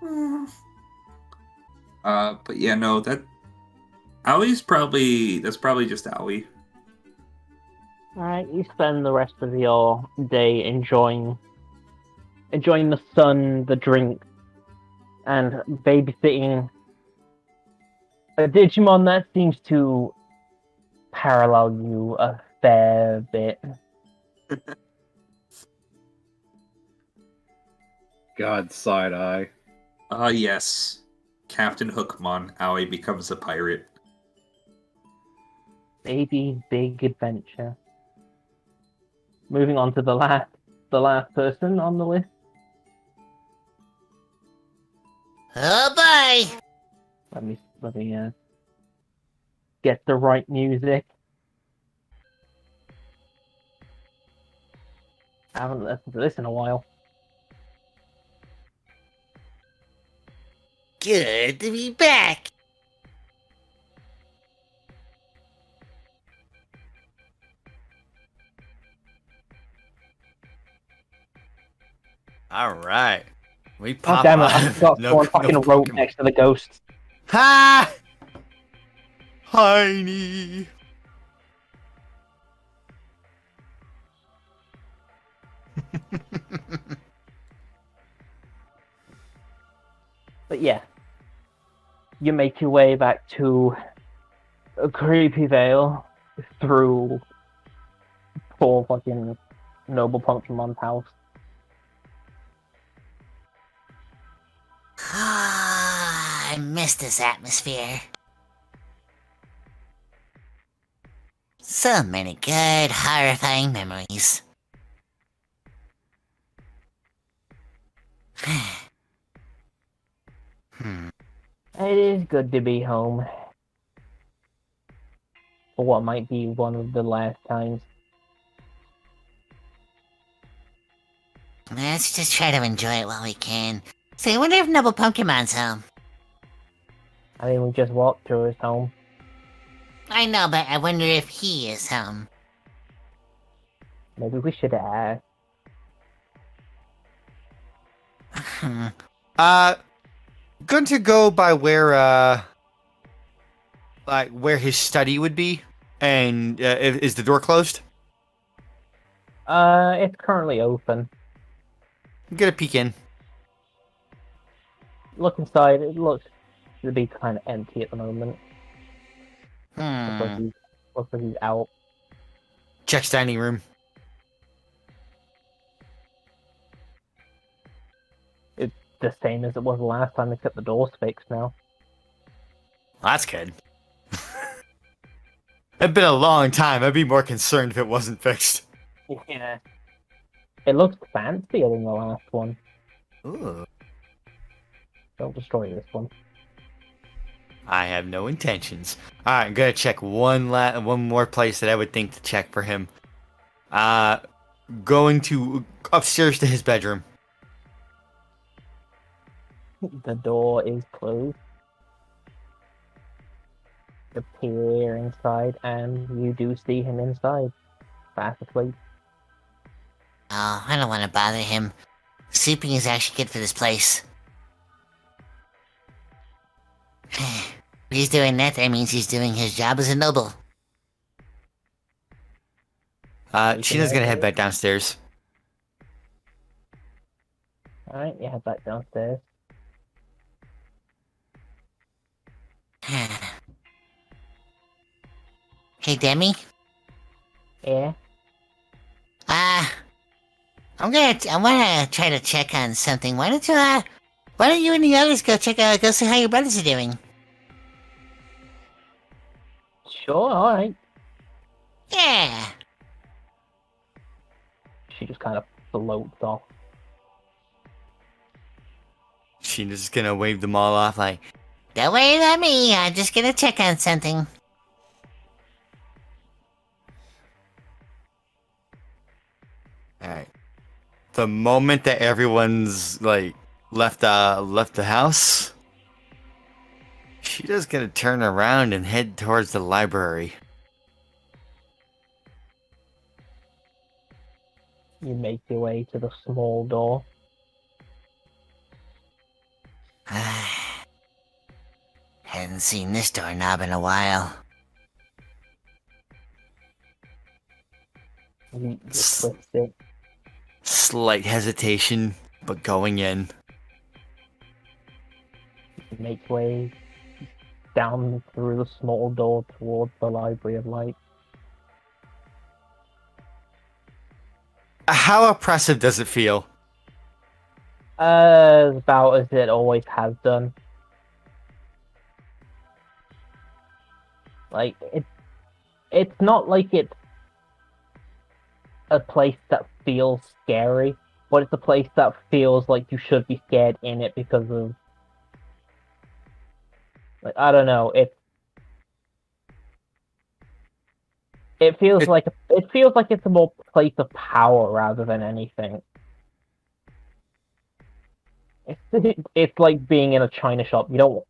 Hmm. But yeah, no, that's probably just Aoi. Alright, you spend the rest of your day enjoying the sun, the drink, and babysitting a Digimon that seems to parallel you a fair bit. God, side eye. Yes. Captain Hookmon, Aoi becomes a pirate. Baby big adventure. Moving on to the last person on the list. Oh boy! Let me get the right music. I haven't listened to this in a while. Good to be back! Alright. We God pop damn it, out I of- got no, someone fucking no rope Pokemon. next to the ghosts. Ha! Heiny! But yeah. You make your way back to a Creepy Vale through poor fucking Noble Punctumon's house. I miss this atmosphere. So many good, horrifying memories. It is good to be home. For what might be one of the last times. Let's just try to enjoy it while we can. Say, I wonder if Noble Pumpkinmon's home. I mean, we just walked through his home. I know, but I wonder if he is home. Maybe we should ask. Going to go by where his study would be, and is the door closed? It's currently open. Get a peek in. Look inside. It looks to be kind of empty at the moment. Looks like he's out. Check dining room. It's the same as it was last time, except the door's fixed now. Well, that's good. It'd been a long time. I'd be more concerned if it wasn't fixed. Yeah. It looks fancier than the last one. Ooh. Don't destroy this one. I have no intentions. Alright, I'm gonna check one more place that I would think to check for him. Going to upstairs to his bedroom. The door is closed. You peer inside, and you do see him inside. Fast asleep. Oh, I don't want to bother him. Sleeping is actually good for this place. If he's doing that, that means he's doing his job as a noble. Sheena's gonna head back downstairs. Alright, you head back downstairs. Hey, Demi? Yeah? I wanna try to check on something. Why don't you and the others go see how your brothers are doing? Sure, alright. Yeah. She just kind of floats off. Sheena's just gonna wave them all off like, Don't worry about me, I'm just gonna check on something. alright. The moment that everyone's like left the house, Sheena's gonna turn around and head towards the library. You make your way to the small door. Hadn't seen this doorknob in a while. You just twist it. Slight hesitation, but going in. You make your way down through the small door towards the Library of Light. How oppressive does it feel? About as it always has done. Like, it's not like it's a place that feels scary, but it's a place that feels like you should be scared in it because of, like, I don't know, it feels like it's a more place of power rather than anything. It's like being in a china shop. You don't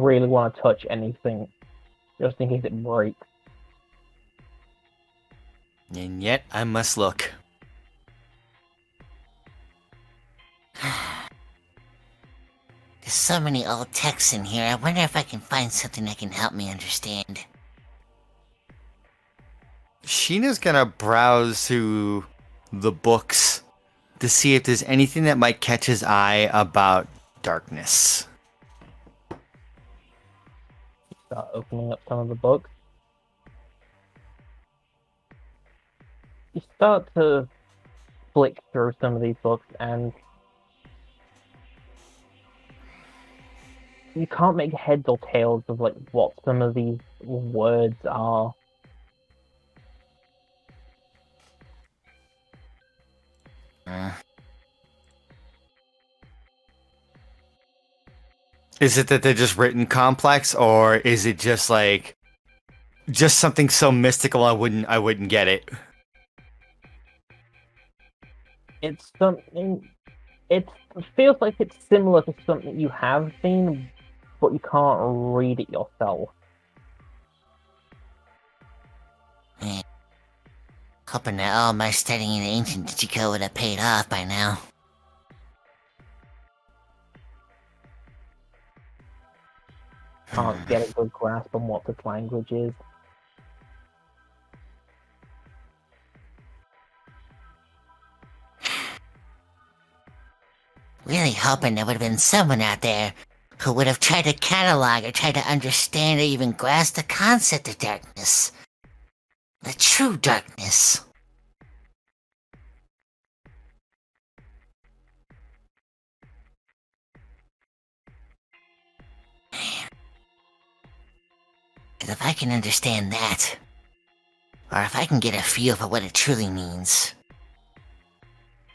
really want to touch anything, just in case it breaks. And yet I must look. There's so many old texts in here, I wonder if I can find something that can help me understand. Sheena's gonna browse through the books to see if there's anything that might catch his eye about darkness. Start opening up some of the books. You start to flick through some of these books, and you can't make heads or tails of like what some of these words are. Is it that they're just written complex, or is it just like just something so mystical I wouldn't get it? It's something. It feels like it's similar to something you have seen, but you can't read it yourself. Hoping that all my studying in ancient Digicode would have paid off by now. Can't get a good grasp on what this language is. Really hoping there would have been someone out there who would have tried to catalog or tried to understand or even grasp the concept of darkness. The true darkness. And if I can understand that, or if I can get a feel for what it truly means,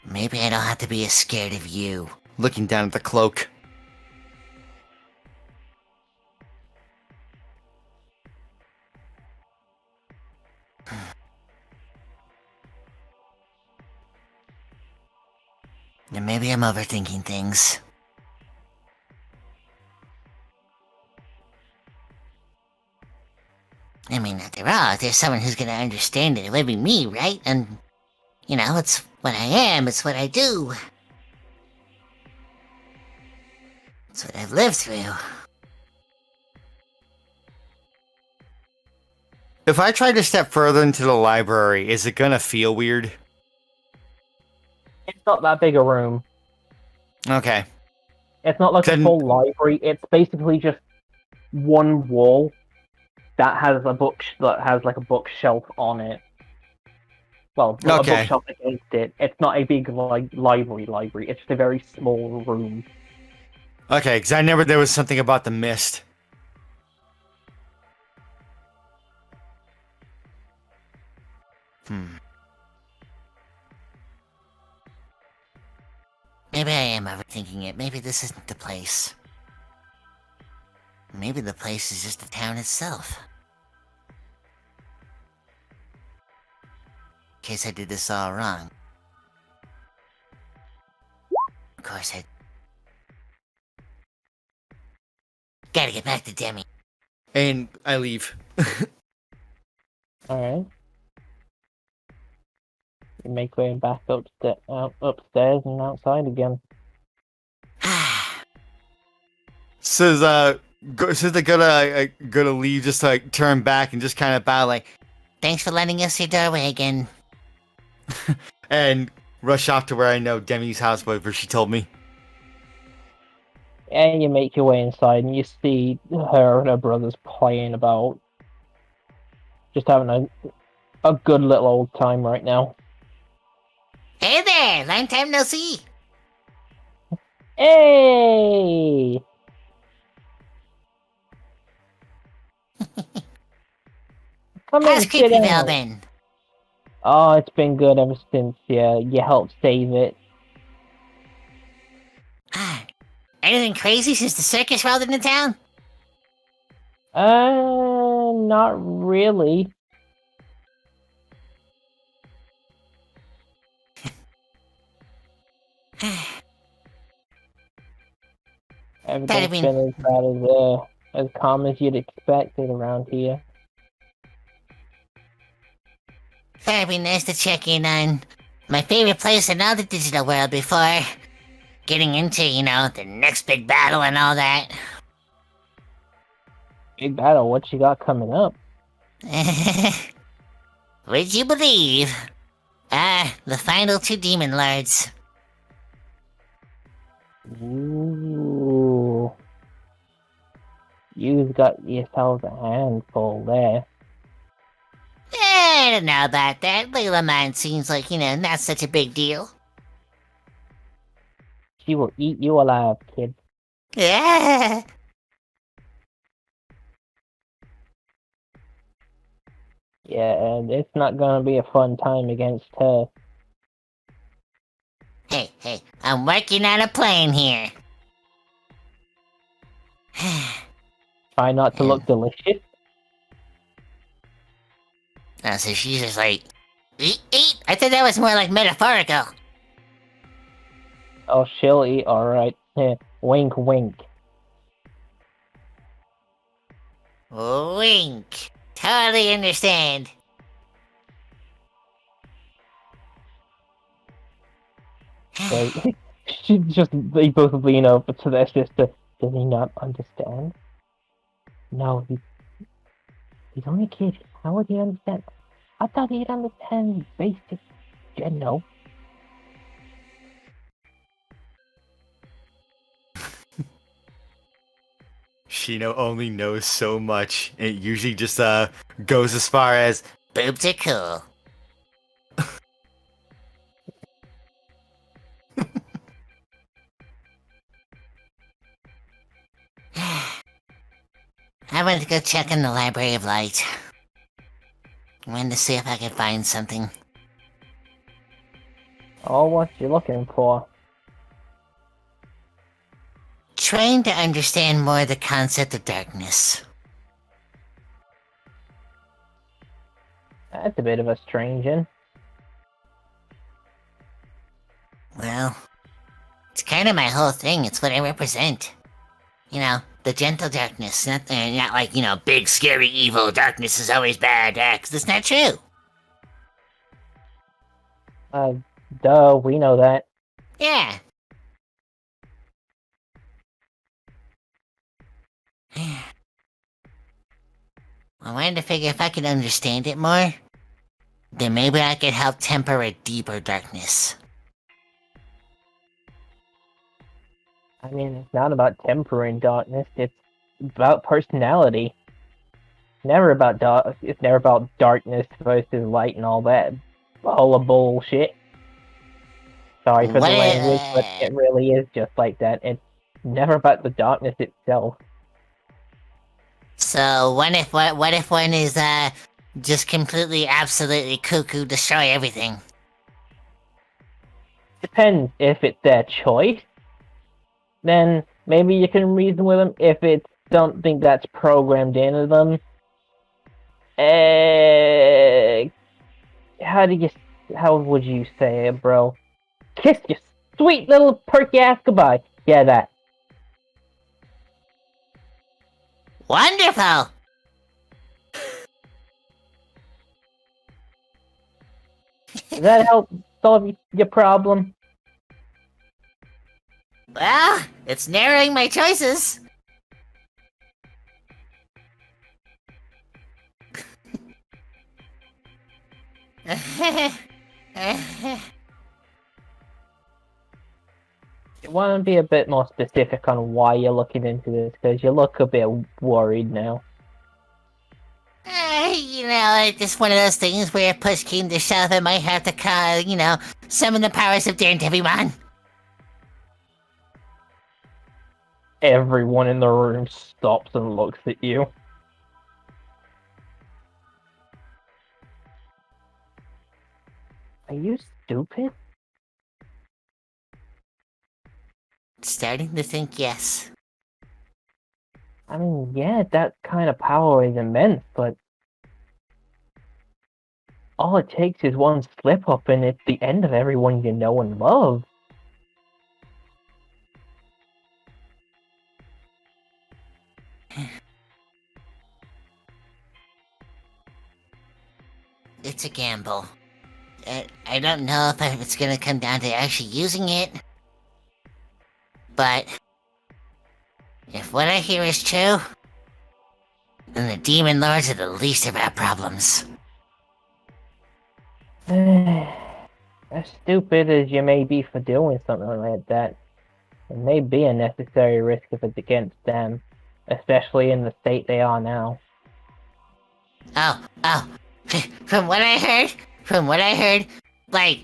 maybe I don't have to be as scared of you. Looking down at the cloak. And maybe I'm overthinking things. I mean, after all, if there's someone who's gonna understand it, it would be me, right? And, you know, it's what I am, it's what I do. It's what I've lived through. If I try to step further into the library, is it gonna feel weird? It's not that big a room. Okay. It's not like a Then- full library. It's basically just one wall that has a book that has like a bookshelf on it. Well, not Okay. a bookshelf against it. It's not a big library. It's just a very small room. Okay, because I never there was something about the mist. Maybe I am overthinking it. Maybe this isn't the place. Maybe the place is just the town itself. In case I did this all wrong. Of course I... Gotta get back to Demi. And I leave. Alright. You make way back upstairs and outside again. Says says they're gonna leave, just like turn back and just kind of bow like, Thanks for letting us see your doorway again. and rush off to where I know Demi's house was, where she told me. And you make your way inside and you see her and her brothers playing about. Just having a good little old time right now. Hey there! Long time no see! Hey! Come How's in, sit Creepyville down. been? Oh, it's been good ever since you helped save it. Anything crazy since the circus rolled into town? Not really. Everything's been- been as bad as calm as you'd expected around here. That'd be nice to check in on my favorite place in all the digital world before getting into, you know, the next big battle and all that. Big battle, what you got coming up? Would you believe? The final 2 demon lords. Ooh. You've got yourself a handful there. I don't know about that. Layla mine seems like, you know, not such a big deal. She will eat you alive, kid. Yeah. Yeah, and it's not gonna be a fun time against her. Hey, I'm working on a plan here. Try not to look delicious. So she's just like, eat. I thought that was more like metaphorical. Oh, she'll eat, alright. Wink, wink. Wink. Totally understand. They they both lean over to their sister. Does he not understand? No, he's only a kid. How would he understand? I thought he'd understand basic general. Shino only knows so much. It usually just goes as far as Boobs are cool. I went to go check in the Library of Light. I wanted to see if I could find something. Oh, what you looking for? Trying to understand more the concept of darkness. That's a bit of a strange one. Well, it's kind of my whole thing. It's what I represent. You know, the gentle darkness. Not like, big, scary, evil darkness is always bad. 'Cause that's not true. Duh, we know that. Yeah. I wanted to figure if I could understand it more, then maybe I could help temper a deeper darkness. I mean, it's not about tempering darkness. It's about personality. Never about It's never about darkness versus light and all that. All of bullshit. Sorry for the language, but it really is just like that. It's never about the darkness itself. So what if one is just completely, absolutely cuckoo, destroy everything? Depends. If it's their choice, then maybe you can reason with them. If it's something that's programmed into them, how would you say it, bro? Kiss your sweet little perky ass goodbye. Yeah, that. Wonderful! Does that help solve your problem? Well, it's narrowing my choices. You want to be a bit more specific on why you're looking into this, because you look a bit worried now. It's just one of those things where if push came to shove, I might have to, summon the powers of Digimon. Everyone in the room stops and looks at you. Are you stupid? Starting to think yes. I mean, yeah, that kind of power is immense, but all it takes is one slip up and it's the end of everyone you know and love. It's a gamble. I don't know if it's gonna come down to actually using it. But if what I hear is true, then the Demon Lords are the least of our problems. As stupid as you may be for doing something like that, it may be a necessary risk if it's against them, especially in the state they are now. Oh, from what I heard, like,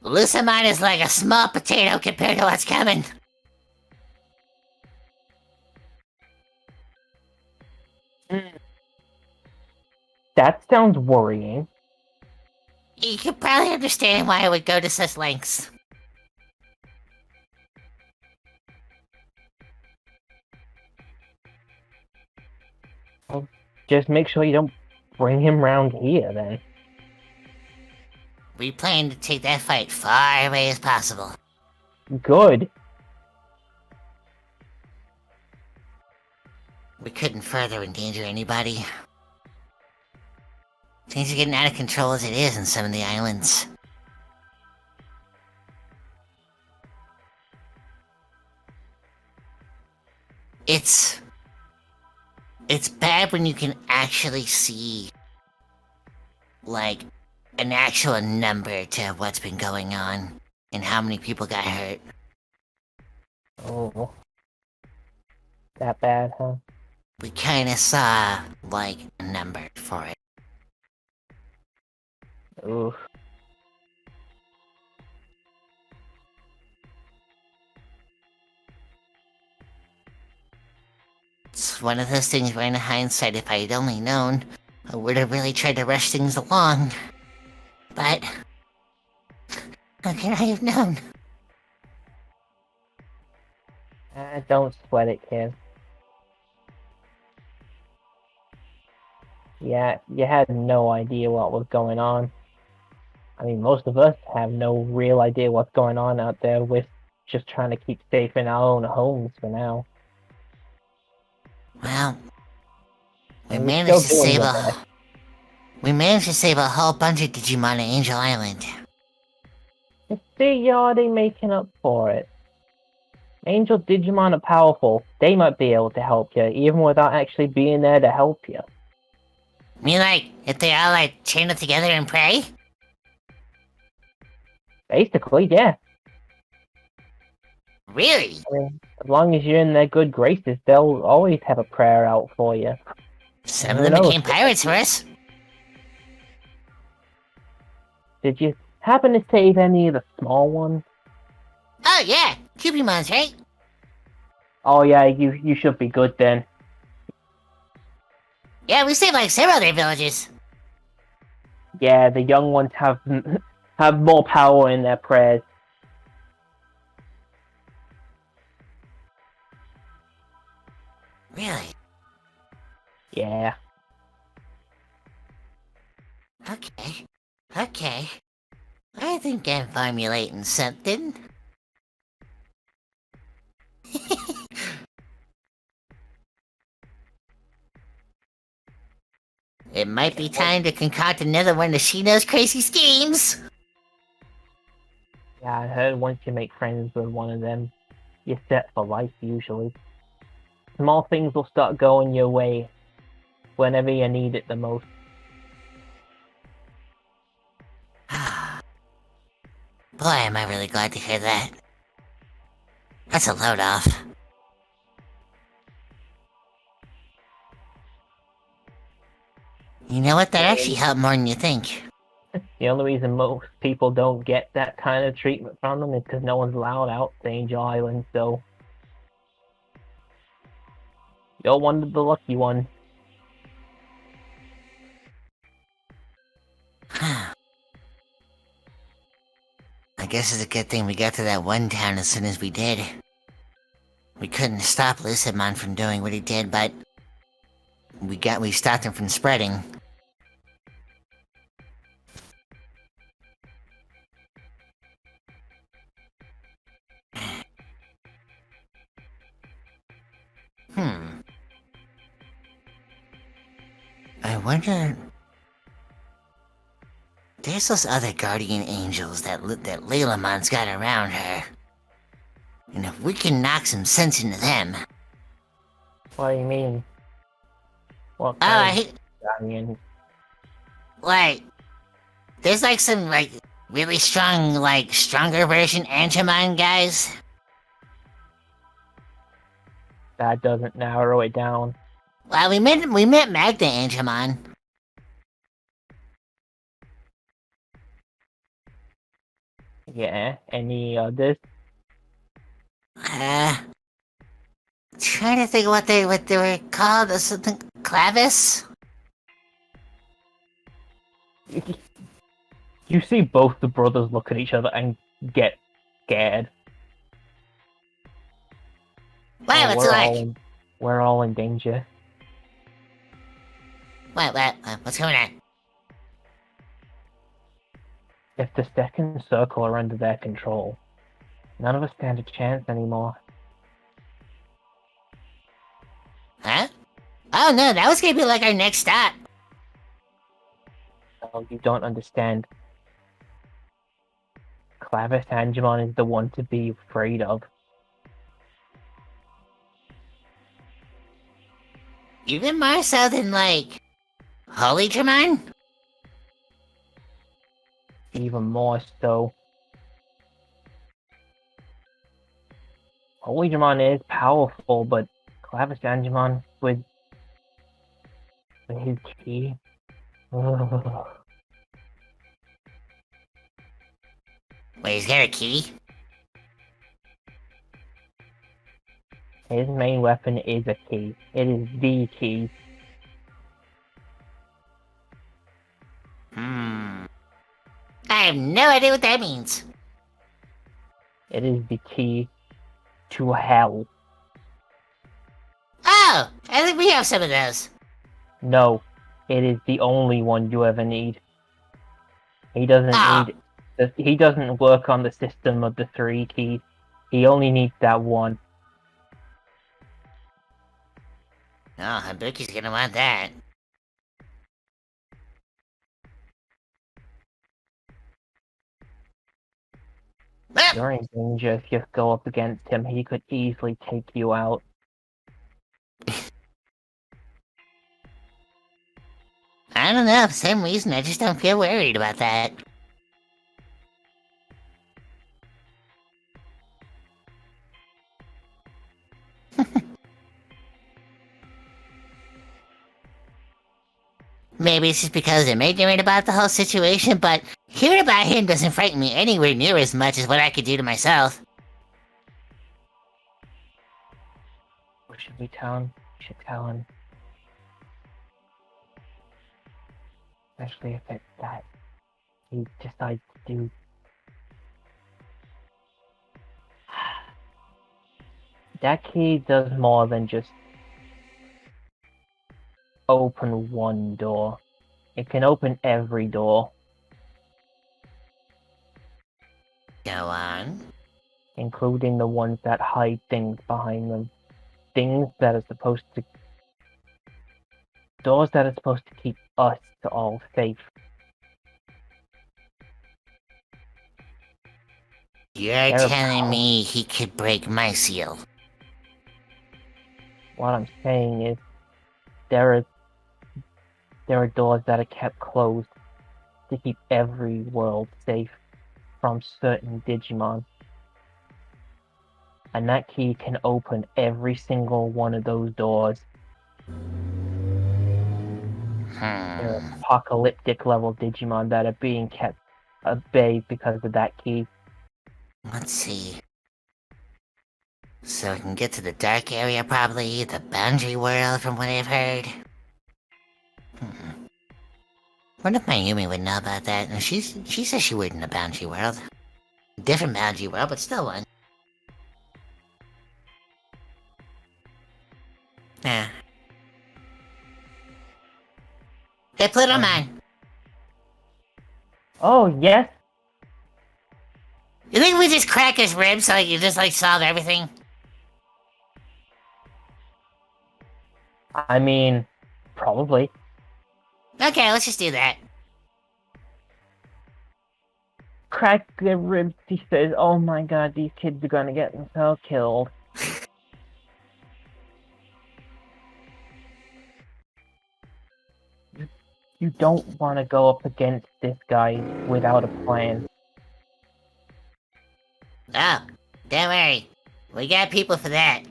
Lucamon is like a small potato compared to what's coming. That sounds worrying. You can probably understand why I would go to such lengths. just make sure you don't bring him round here, then. We plan to take that fight far away as possible. Good. We couldn't further endanger anybody. Things are getting out of control as it is in some of the islands. It's bad when you can actually see, like, an actual number to what's been going on and how many people got hurt. Oh. That bad, huh? We kinda saw, like, a number for it. Oof. It's one of those things where in hindsight, if I had only known, I would have really tried to rush things along. But how can I have known? Don't sweat it, kid. Yeah, you had no idea what was going on. I mean, most of us have no real idea what's going on out there. We're just trying to keep safe in our own homes for now. Well, we And we're managed to still doing save our best. we managed to save a whole bunch of Digimon on Angel Island. See, you're already making up for it. Angel Digimon are powerful. They might be able to help you, even without actually being there to help you. I mean, like, if they all, like, chain up together and pray? Basically, yeah. Really? I mean, as long as you're in their good graces, they'll always have a prayer out for you. Some of Who them knows? became pirates for us. Did you happen to save any of the small ones? Oh, yeah. Cubimons, right? Oh yeah, you should be good then. Yeah, we saved, like, several of their villages. Yeah, the young ones have have more power in their prayers. Really? Yeah. Okay. Okay. I think I'm formulating something. It might be time to concoct another one of Shino's crazy schemes. Yeah, I heard once you make friends with one of them, you're set for life usually. Small things will start going your way whenever you need it the most. Boy, am I really glad to hear that. That's a load off. You know what? That actually helped more than you think. The only reason most people don't get that kind of treatment from them is because no one's allowed out to Angel Island, so you're one of the lucky ones. I guess it's a good thing we got to that one town as soon as we did. We couldn't stop Lucimon from doing what he did, but we stopped him from spreading. I wonder. There's those other guardian angels that Leilamon's got around her. And if we can knock some sense into them. What do you mean? What Oh, kind of guardian? Like, there's like some, like, really strong, like, stronger version Angemon guys. That doesn't narrow it down. Well, we met Magda Angemon. Yeah, any others? Trying to think what they were called. Something Clavis? You see both the brothers look at each other and get scared. Wow, it's like. We're all in danger. What's going on? If the second circle are under their control, none of us stand a chance anymore. Huh? Oh no, that was gonna be like our next stop. Oh, you don't understand. FilePhantasma is the one to be afraid of. Even more so than, like, Holy Digimon? Even more so. Holy Digimon is powerful, but FilePhantasma with his key. Ugh. Wait, is there a key? His main weapon is a key. It is the key. I have no idea what that means. It is the key to hell. Oh, I think we have some of those. No, it is the only one you ever need. He doesn't Ah. need. He doesn't work on the system of the 3 keys. He only needs that one. Oh, Habuki's gonna want that. Ah! You're in danger if you go up against him. He could easily take you out. I don't know, for some reason I just don't feel worried about that. Maybe it's just because I'm ignorant about the whole situation, but hearing about him doesn't frighten me anywhere near as much as what I could do to myself. What should we tell him? We should tell him. Especially if it's that he decides to do. That key does more than just open one door. It can open every door, Go on. including the ones that hide things behind them. Things that are supposed to... Doors that are supposed to keep us all safe. You're They're telling power- me he could break my seal. What I'm saying is, there are doors that are kept closed to keep every world safe from certain Digimon. And that key can open every single one of those doors. There are apocalyptic level Digimon that are being kept at bay because of that key. Let's see. So we can get to the dark area probably, the boundary world from what I've heard. Wonder if Mayumi would know about that. No, she says she worked in the boundary world. Different boundary world, but still one. Yeah. Hey, Pluto Man. Oh, yes? You think we just crack his ribs so you just solve everything? I mean, probably. Okay, let's just do that. Crack the ribs, he says, oh my god, these kids are gonna get themselves killed. You don't want to go up against this guy without a plan. Oh, don't worry. We got people for that.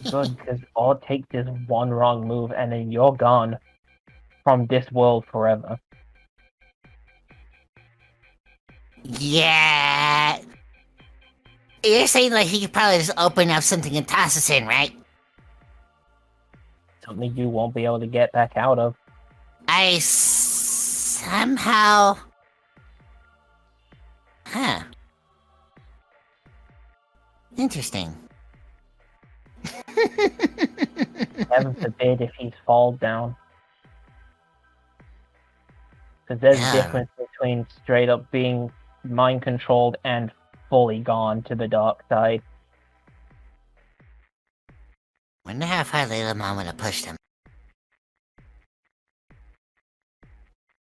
Good, because all it takes is one wrong move and then you're gone from this world forever. Yeah. You're saying he could probably just open up something and toss us in, right? Something you won't be able to get back out of. I somehow... Huh. Interesting. Heaven forbid if he's fall down. Because there's a Yeah. difference between straight up being mind controlled and fully gone to the dark side. Wonder how far Layla would have pushed him.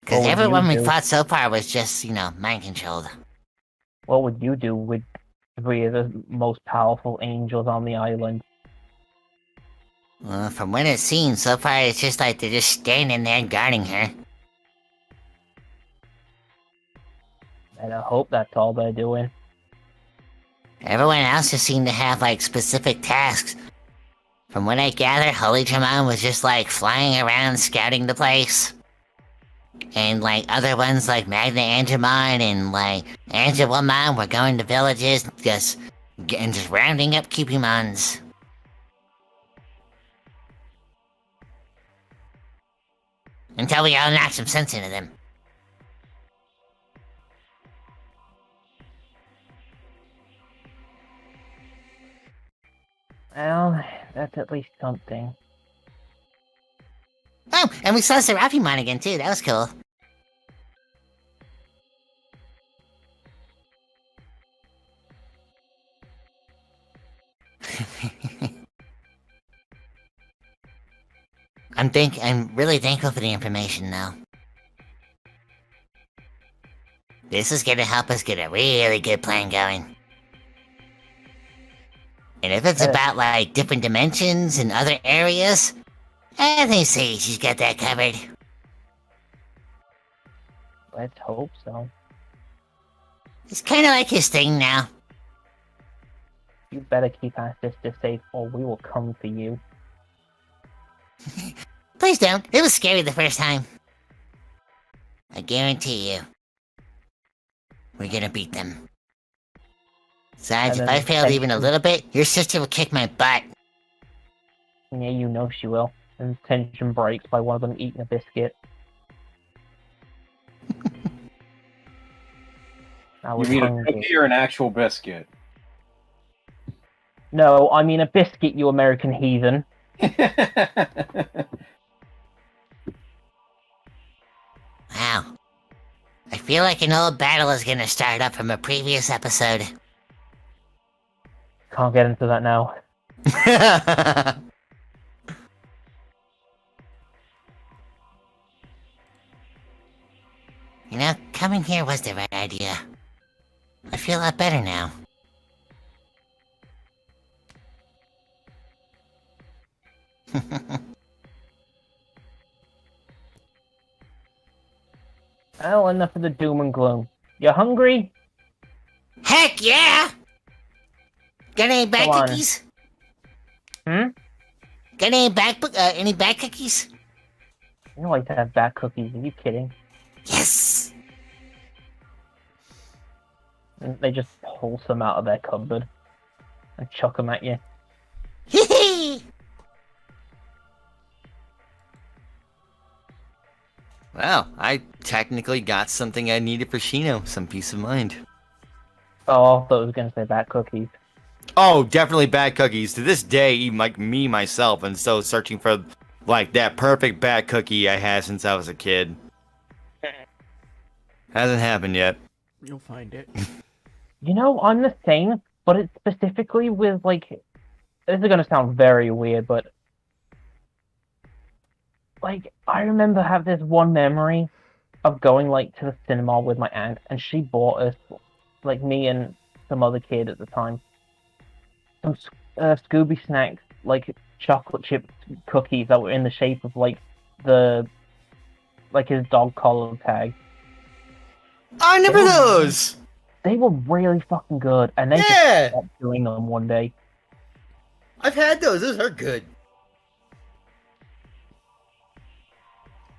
Because What would everyone you we do? fought so far was just, mind controlled. What would you do with 3 of the most powerful angels on the island? Well, from what it seems, so far it's just like they're just standing there guarding her. And I hope that's all they're doing. Everyone else just seemed to have, specific tasks. From what I gather, Holy Dramon was just, flying around scouting the place. And, other ones like Magna Angemon and, Angelomon were going to villages just rounding up Cupimons. Until we all knocked some sense into them. Well, that's at least something. Oh, and we saw Seraphimon again too, that was cool. I'm really thankful for the information though. This is gonna help us get a really good plan going. And if it's about different dimensions and other areas, I think she's got that covered. Let's hope so. It's kinda like his thing now. You better keep our sister safe or we will come for you. Please don't. It was scary the first time. I guarantee you. We're gonna beat them. Besides, if I failed even a little bit, your sister will kick my butt. Yeah, you know she will. And tension breaks by one of them eating a biscuit. I You was mean a hungry. cookie or an actual biscuit? No, I mean a biscuit, you American heathen. Wow. I feel like an old battle is gonna start up from a previous episode. Can't get into that now. Coming here was the right idea. I feel a lot better now. Well, enough of the doom and gloom. You hungry? Heck yeah! Got any bad Come on. cookies? Hmm? Got any bad cookies? You don't like to have bad cookies, are you kidding? Yes! And they just pull some out of their cupboard and chuck them at you. Hee Wow, I technically got something I needed for Shino, some peace of mind. Oh, I thought I was going to say bad cookies. Oh, definitely bad cookies. To this day, even me myself, and still searching for that perfect bad cookie I had since I was a kid. Hasn't happened yet. You'll find it. You know, I'm the same, but it's specifically with, this is going to sound very weird, but, I remember having this one memory of going, to the cinema with my aunt, and she bought us, me and some other kid at the time, some Scooby Snacks, chocolate chip cookies that were in the shape of, his dog collar tag. I remember those! They were really fucking good, and they Yeah! just stopped doing them one day. I've had those. Those are good.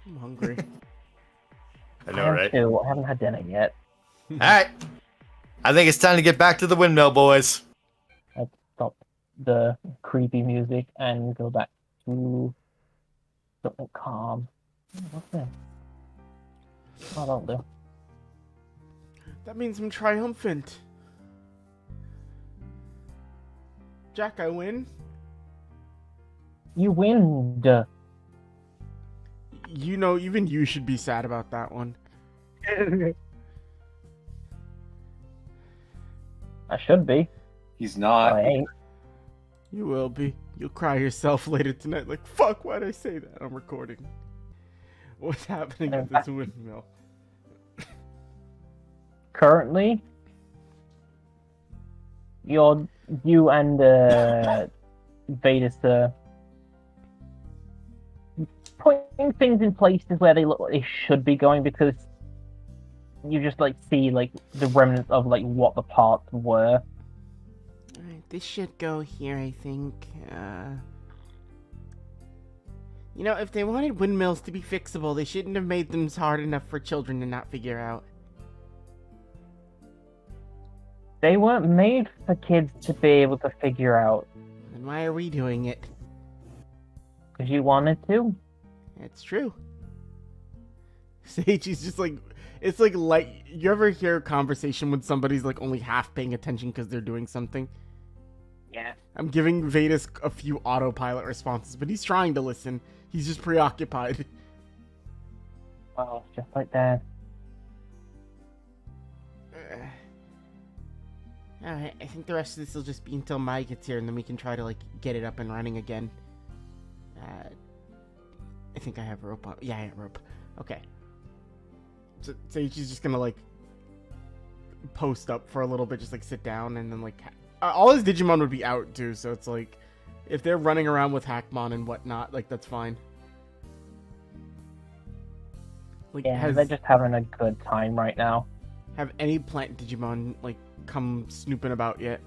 I'm hungry. I know, right? Too. I haven't had dinner yet. Alright. I think it's time to get back to the windmill, boys. Let's stop the creepy music and go back to something calm. What's this? Oh, that'll do. That means I'm triumphant. Jack, I win? You win. You know, even you should be sad about that one. I should be. He's not. I ain't. You will be. You'll cry yourself later tonight like, fuck, why'd I say that? I'm recording. What's happening with this windmill? Currently, you and Vedas putting things in places where they look like they should be going, because you just like see like the remnants of like what the parts were. Alright, this should go here, I think. You know, if they wanted windmills to be fixable, they shouldn't have made them hard enough for children to not figure out. They weren't made for kids to be able to figure out. Then why are we doing it? Because you wanted to. It's true. Sage is just like, it's like you ever hear a conversation when somebody's like only half paying attention because they're doing something? Yeah. I'm giving Vedas a few autopilot responses, but he's trying to listen. He's just preoccupied. Well, just like that. Alright, I think the rest of this will just be until Mai gets here, and then we can try to, like, get it up and running again. I think I have rope on. Yeah, I have rope. Okay. So Sage is just gonna, like, post up for a little bit, just, like, sit down, and then, like... all his Digimon would be out, too, so it's, like... if they're running around with Hackmon and whatnot, like, that's fine. Like, Yeah, they're just having a good time right now. Have any plant Digimon, like, come snooping about yet?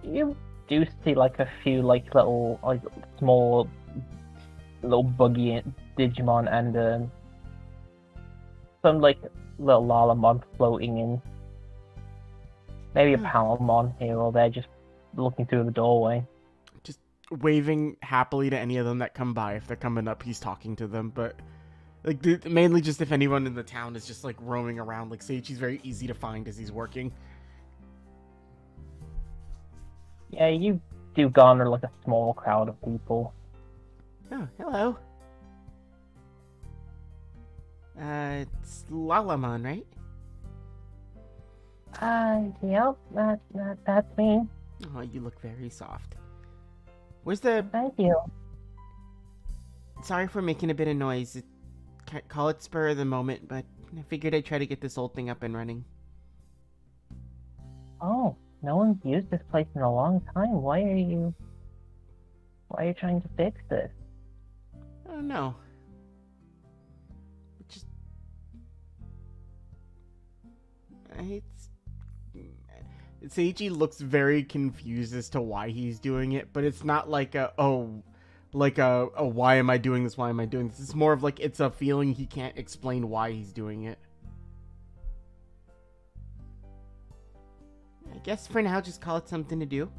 You do see like a few like little like small little buggy Digimon and some like little Lalamon floating in. Maybe a Palmon here or there, just looking through the doorway. Just waving happily to any of them that come by. If they're coming up, he's talking to them, but like mainly just if anyone in the town is just like roaming around. Like Seiichi's very easy to find as he's working. Yeah, you do garner like a small crowd of people. Oh, hello. It's Lalamon, right? Yep, that's me. Oh, you look very soft. Where's the... Thank you. Sorry for making a bit of noise. Can't call it spur of the moment, but I figured I'd try to get this old thing up and running. Oh, no one's used this place in a long time. Why are you trying to fix this? I don't know. Just... Seiichi looks very confused as to why he's doing it, but it's not like why am I doing this? Why am I doing this? It's more of like it's a feeling he can't explain why he's doing it. I guess for now, just call it something to do.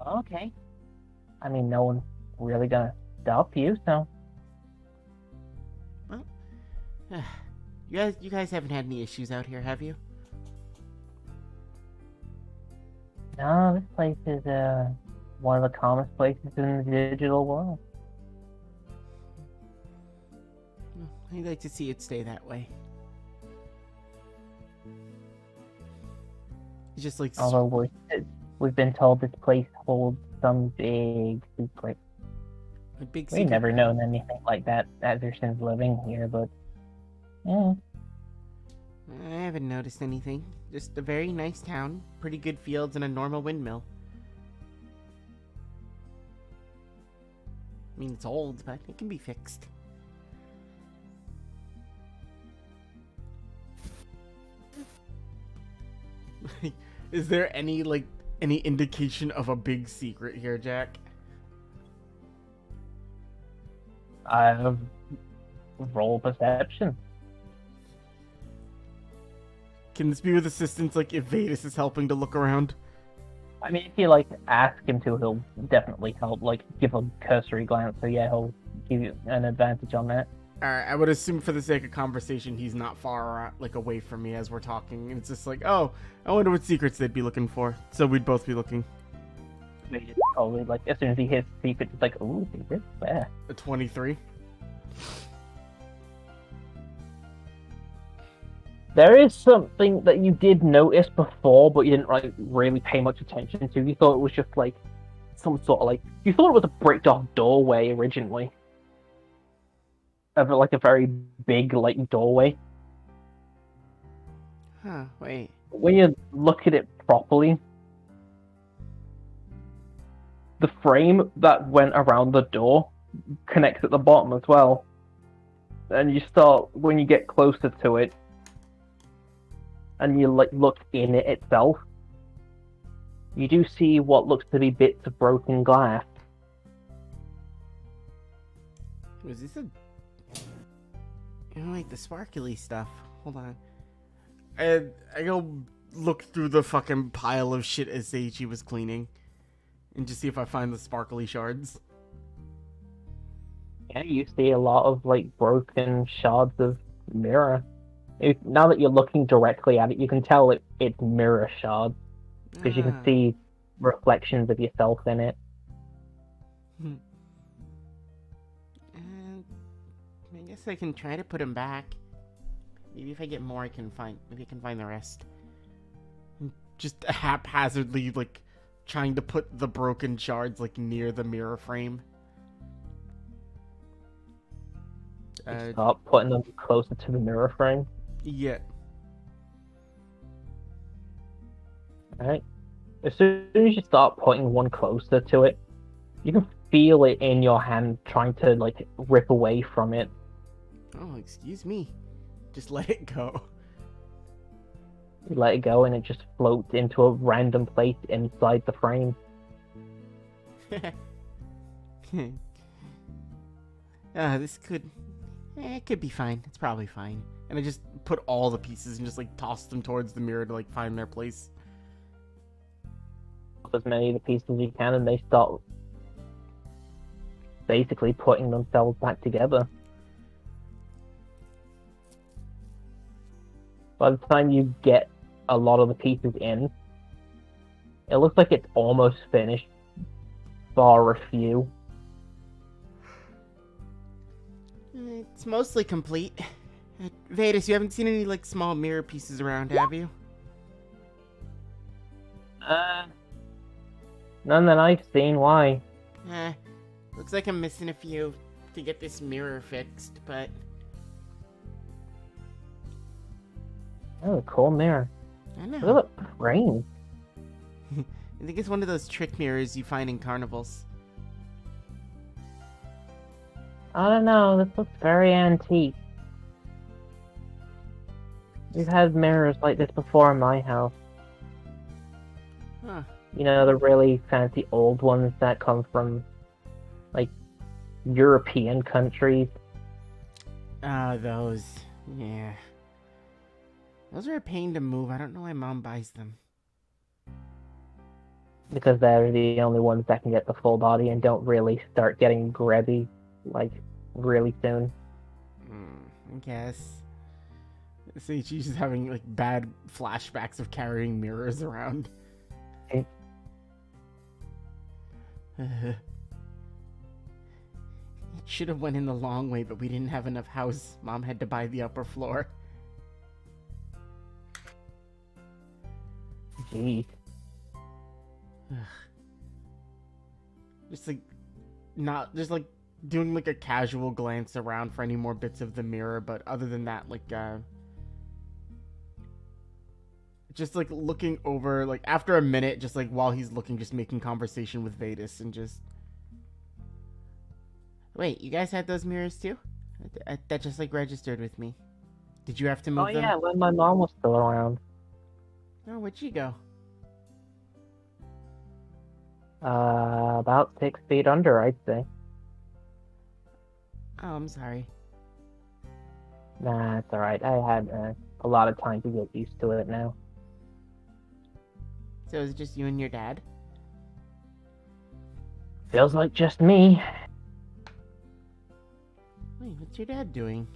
Okay. I mean, no one's really gonna stop you, so. Well, you guys haven't had any issues out here, have you? No, this place is one of the calmest places in the digital world. Well, I'd like to see it stay that way. It's just like... Although we've been told this place holds some big secret. A big We've never known anything like that ever since living here, but yeah. I haven't noticed anything. Just a very nice town, pretty good fields, and a normal windmill. I mean, it's old, but it can be fixed. Is there any indication of a big secret here, Jack? Roll perception. Can this be with assistance, like if Vedas is helping to look around? I mean, if you like ask him to, he'll definitely help. Like give a cursory glance. So yeah, he'll give you an advantage on that. Alright, I would assume for the sake of conversation, he's not far, like, away from me as we're talking. And it's just like, oh, I wonder what secrets they'd be looking for. So we'd both be looking. Probably, like, as soon as he hits secret, it's like, ooh, secret, where? A 23. There is something that you did notice before, but you didn't like really pay much attention to. You thought it was just like some sort of like you thought it was a bricked off doorway originally, of like a very big like doorway. Huh, wait. When you look at it properly, the frame that went around the door connects at the bottom as well. And you start when you get closer to it. And you like look in it itself, you do see what looks to be bits of broken glass. Was this a... like the sparkly stuff. Hold on. I go look through the fucking pile of shit as Seiichi was cleaning. And just see if I find the sparkly shards. Yeah, you see a lot of like broken shards of mirror. Now that you're looking directly at it, you can tell it's mirror shards because you can see reflections of yourself in it. I guess I can try to put them back. Maybe if I get more, maybe I can find the rest. Just haphazardly, like, trying to put the broken shards, like, near the mirror frame. Start putting them closer to the mirror frame. Yeah. Alright. As soon as you start putting one closer to it, you can feel it in your hand trying to, like, rip away from it. Oh, excuse me. Just let it go. You let it go and it just floats into a random place inside the frame. This could... it could be fine. It's probably fine. And I just put all the pieces and just, like, toss them towards the mirror to, like, find their place. As many of the pieces as you can, and they start basically putting themselves back together. By the time you get a lot of the pieces in, it looks like it's almost finished, bar a few. It's mostly complete. Vadis, you haven't seen any, like, small mirror pieces around, have you? None that I've seen. Why? Looks like I'm missing a few to get this mirror fixed, but... Oh, cool mirror. I know. Look at the frame. I think it's one of those trick mirrors you find in carnivals. I don't know, this looks very antique. We've had mirrors like this before in my house. Huh. You know, the really fancy old ones that come from, like, European countries. Those. Yeah. Those are a pain to move. I don't know why Mom buys them. Because they're the only ones that can get the full body and don't really start getting grabby, like, really soon. I guess. See, she's just having, like, bad flashbacks of carrying mirrors around. Okay. It should have went in the long way, but we didn't have enough house. Mom had to buy the upper floor. Gee. Just like, not just like doing like a casual glance around for any more bits of the mirror, but other than that, like, just like looking over, like after a minute, just like while he's looking, just making conversation with Vadis and just. Wait, you guys had those mirrors too? That just like registered with me. Did you have to move them? Oh yeah, when my mom was still around. Oh, where'd she go? About 6 feet under, I'd say. Oh, I'm sorry. Nah, it's alright. I had a lot of time to get used to it now. So is it just you and your dad? Feels like just me. Wait, what's your dad doing?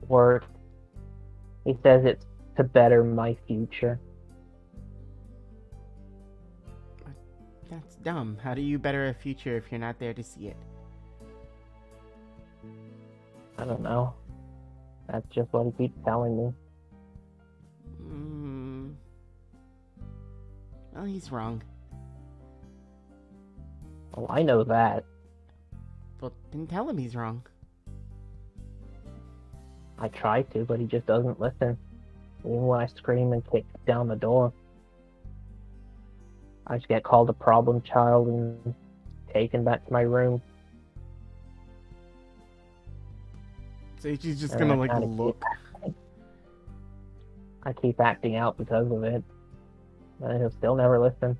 Work. He says it's to better my future. That's dumb. How do you better a future if you're not there to see it? I don't know. That's just what he keeps telling me. Well, he's wrong. Oh, I know that. Well, then tell him he's wrong. I try to, but he just doesn't listen. Even when I scream and kick down the door. I just get called a problem child and taken back to my room. So he's just And gonna, I like, kinda look. I keep acting out because of it. And he'll still never listen.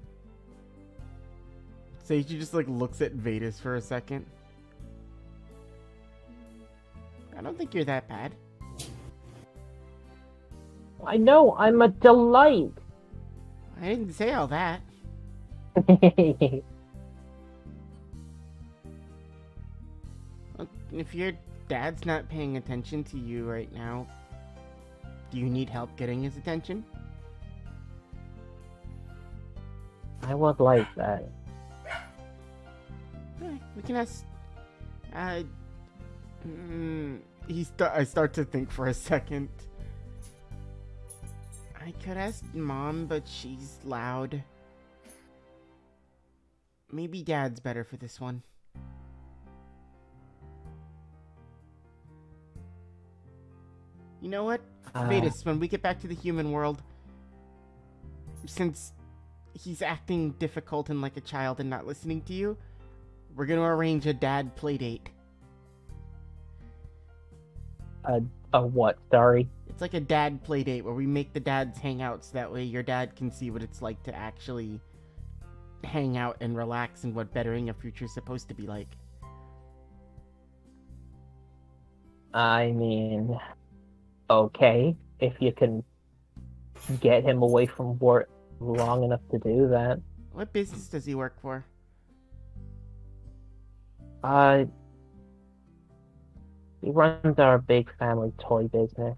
Seiichi just, like, looks at Vetus for a second. I don't think you're that bad. I know, I'm a delight! I didn't say all that. If your dad's not paying attention to you right now, do you need help getting his attention? I would like that. We can ask... I start to think for a second. I could ask Mom, but she's loud. Maybe Dad's better for this one. You know what? Vetus, when we get back to the human world, since he's acting difficult and like a child and not listening to you, we're gonna arrange a dad playdate. A what? Sorry? It's like a dad playdate where we make the dads hang out so that way your dad can see what it's like to actually hang out and relax and what bettering a future is supposed to be like. I mean... Okay, if you can get him away from work long enough to do that. What business does he work for? He runs our big family toy business.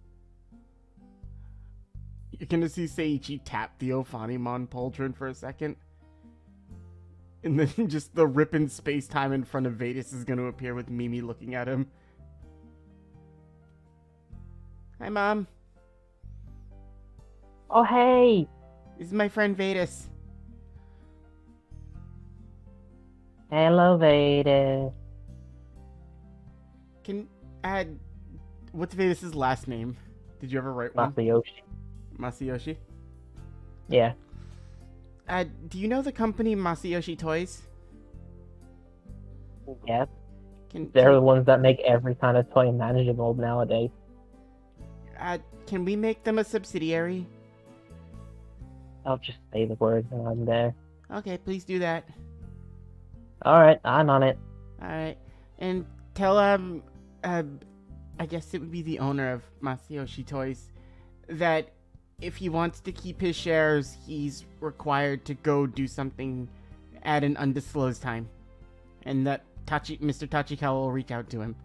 You're gonna see Seiichi tap the Ophanimon pauldron for a second. And then just the rip in space-time in front of Vetus is gonna appear with Mimi looking at him. Hi, Mom. Oh, hey! This is my friend Vetus. Hello, Vader. What's Vetus' last name? Did you ever write one? Masayoshi. Masayoshi? Yeah. Do you know the company Masayoshi Toys? Yes. They're the ones that make every kind of toy manageable nowadays. Can we make them a subsidiary? I'll just say the word and I'm there. Okay, please do that. Alright, I'm on it. Alright. And tell, I guess it would be the owner of Masayoshi Toys, that if he wants to keep his shares, he's required to go do something at an undisclosed time. And that Mr. Tachikawa will reach out to him.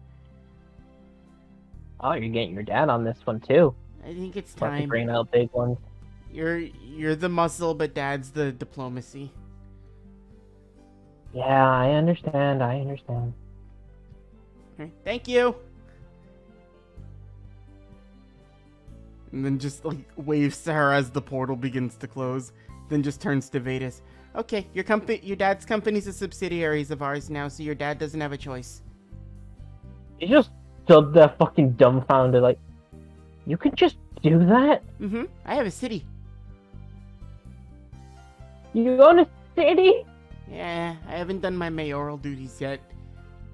Oh, you're getting your dad on this one too. I think it's About to time. bring out big ones. You're the muscle, but Dad's the diplomacy. Yeah, I understand. Okay, thank you. And then just like waves to her as the portal begins to close. Then just turns to Vetus. Okay, your dad's company's a subsidiary of ours now, so your dad doesn't have a choice. You just stood there fucking dumbfounded, like, you could just do that? Mm-hmm. I have a city. You own a city? Yeah, I haven't done my mayoral duties yet,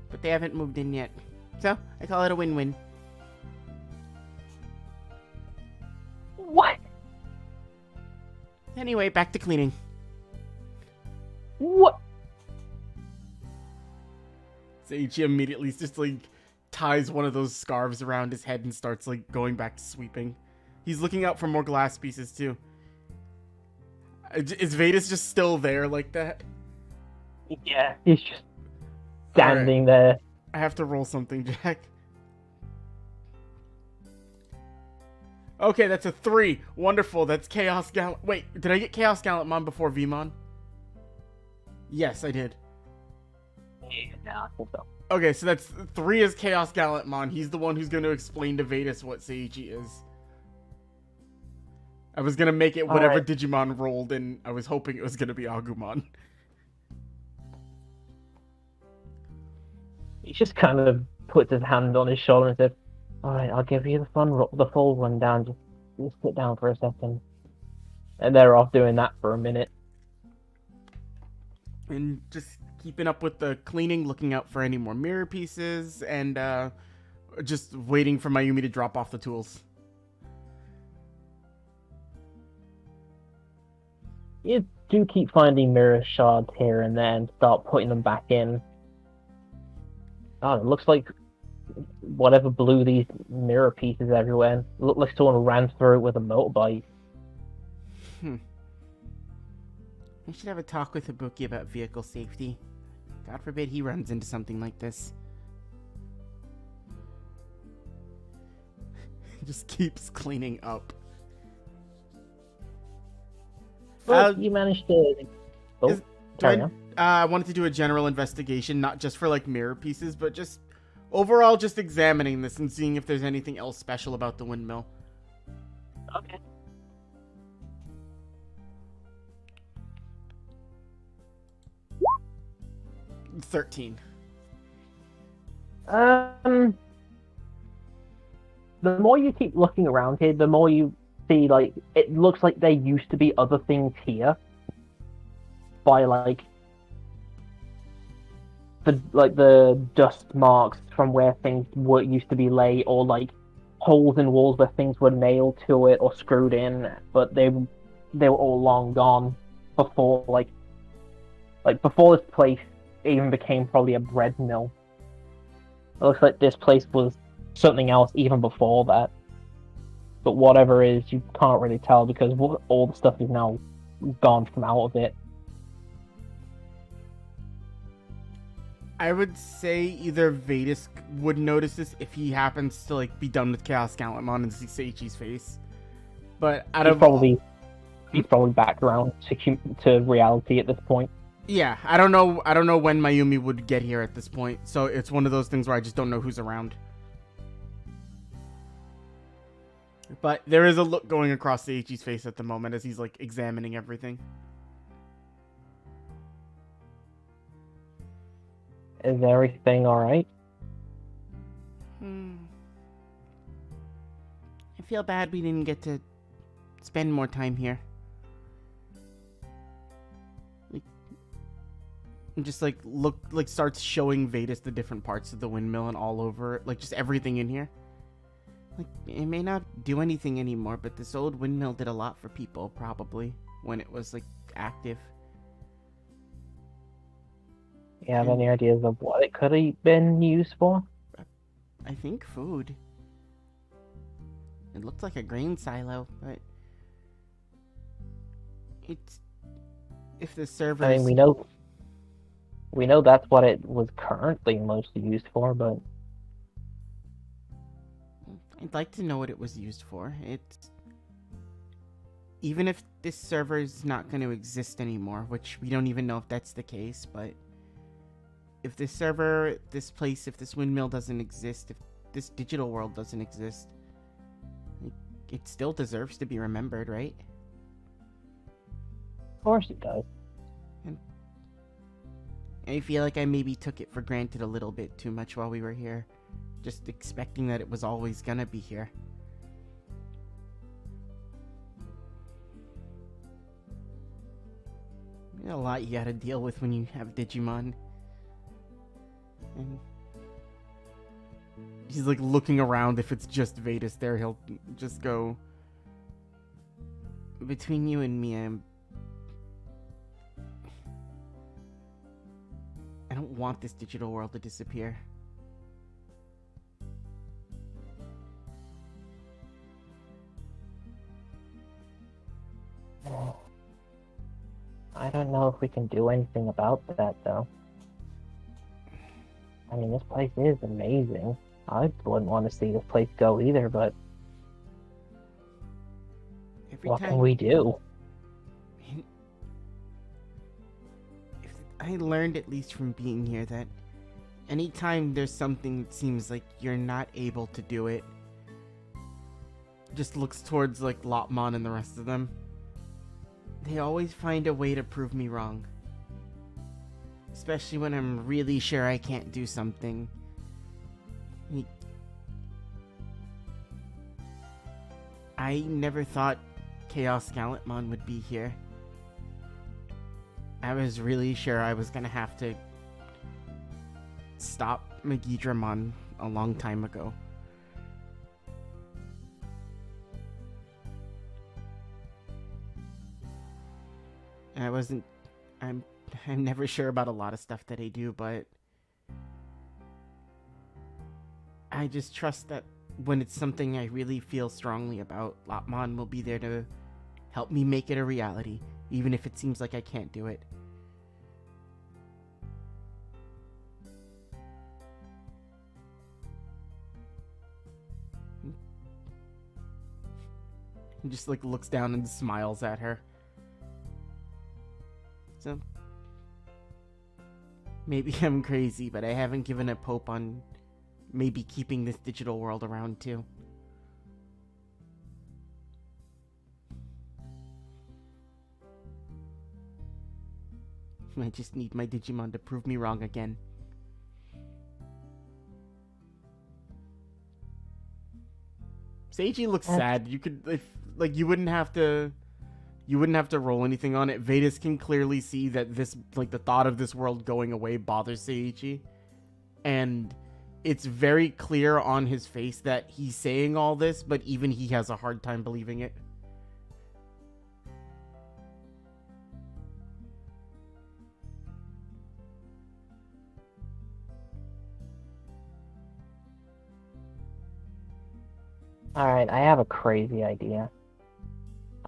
but they haven't moved in yet. So, I call it a win-win. What? Anyway, back to cleaning. What? Seiichi immediately just like ties one of those scarves around his head and starts like going back to sweeping. He's looking out for more glass pieces too. Is Vetus just still there like that? Yeah, he's just standing there, I have to roll something, Jack. Okay, that's a 3. Wonderful. That's Chaos Gallant. Wait, did I get Chaos Gallantmon before Vmon? Yes, I did. Yeah, I think so. Okay, so that's 3 is Chaos Gallantmon. He's the one who's going to explain to Vetus what Seiichi is. I was going to make it whatever Alright. Digimon rolled, and I was hoping it was going to be Agumon. He just kind of puts his hand on his shoulder and says, "Alright, I'll give you the full rundown. Just sit down for a second." And they're off doing that for a minute. And just keeping up with the cleaning, looking out for any more mirror pieces, and just waiting for Mayumi to drop off the tools. You do keep finding mirror shards here and there and start putting them back in. Oh, it looks like whatever blew these mirror pieces everywhere. Looked like someone ran through it with a motorbike. I should have a talk with Ibuki about vehicle safety. God forbid he runs into something like this. Just keeps cleaning up. But you managed to... Oh, carry on. I wanted to do a general investigation, not just for like mirror pieces, but just overall just examining this and seeing if there's anything else special about the windmill. Okay. $13. The more you keep looking around here, the more you see, like, it looks like there used to be other things here. By, like the dust marks from where things used to be laid, or, like, holes in walls where things were nailed to it or screwed in, but they were all long gone before, before this place even became probably a bread mill. It looks like this place was something else even before that. But whatever it is, you can't really tell because all the stuff is now gone from out of it. I would say either Vetus would notice this if he happens to like be done with Chaos Gallantmon and see Seiichi's face. But He's probably back around to reality at this point. Yeah, I don't know when Mayumi would get here at this point. So it's one of those things where I just don't know who's around. But there is a look going across Seiichi's face at the moment as he's like examining everything. Is everything alright? I feel bad we didn't get to spend more time here. And just starts showing Vetus the different parts of the windmill and all over it, like just everything in here. Like, it may not do anything anymore, but this old windmill did a lot for people, probably, when it was, like, active. You have any ideas of what it could have been used for? I think food. It looked like a grain silo, but it's... If the servers... I mean, we know that's what it was currently mostly used for, but... I'd like to know what it was used for. It's... Even if this server is not going to exist anymore, which we don't even know if that's the case, but... If this server, this place, if this windmill doesn't exist, if this digital world doesn't exist, it still deserves to be remembered, right? Of course it does. And I feel like I maybe took it for granted a little bit too much while we were here. Just expecting that it was always gonna be here. There's a lot you gotta deal with when you have Digimon. And he's like looking around. If it's just Vetus there, he'll just go, between you and me, I don't want this digital world to disappear. I don't know if we can do anything about that, though. I mean, this place is amazing. I wouldn't want to see this place go either, but what can we do? I learned, at least from being here, that anytime there's something that seems like you're not able to do it, just looks towards like Lotmon and the rest of them, they always find a way to prove me wrong. Especially when I'm really sure I can't do something. I never thought Chaos Gallantmon would be here. I was really sure I was gonna have to stop Megidramon a long time ago. I'm never sure about a lot of stuff that I do, but I just trust that when it's something I really feel strongly about, Lotmon will be there to help me make it a reality, even if it seems like I can't do it. He just like looks down and smiles at her. So maybe I'm crazy, but I haven't given up hope on maybe keeping this digital world around too. I just need my Digimon to prove me wrong again. Seiji looks sad. You could, if like, you wouldn't have to roll anything on it. Vedas can clearly see that this, like, the thought of this world going away bothers Seiji, and it's very clear on his face that he's saying all this, but even he has a hard time believing it. Alright, I have a crazy idea.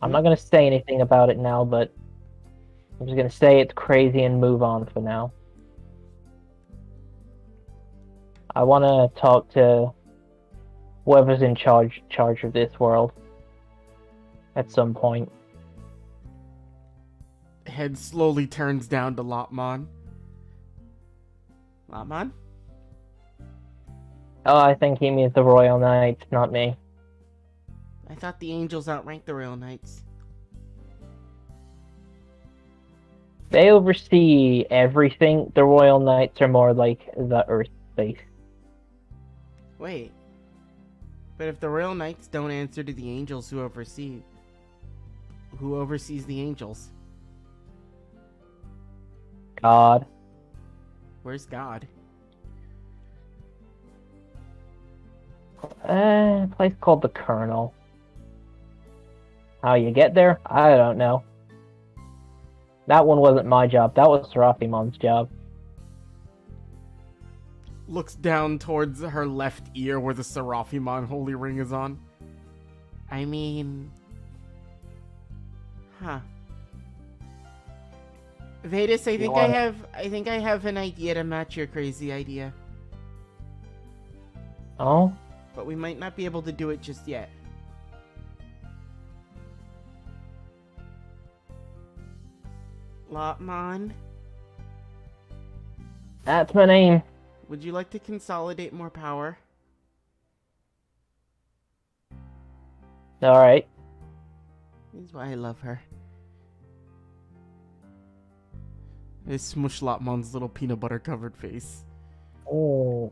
I'm not gonna say anything about it now, but I'm just gonna say it's crazy and move on for now. I wanna talk to whoever's in charge of this world at some point. Head slowly turns down to Lotmon. Lotmon? Oh, I think he means the Royal Knights, not me. I thought the angels outranked the Royal Knights. They oversee everything. The Royal Knights are more like the Earth space. Wait. But if the Royal Knights don't answer to the angels who oversees the angels? God. Where's God? A place called the Colonel. How you get there? I don't know. That one wasn't my job. That was Seraphimon's job. Looks down towards her left ear where the Seraphimon holy ring is on. I mean... Huh. Vedas, I think I have an idea to match your crazy idea. Oh? But we might not be able to do it just yet. Lotmon, That's my name. would you like to consolidate more power? Alright. This is why I love her. I smush Lotmon's little peanut butter covered face. Oh.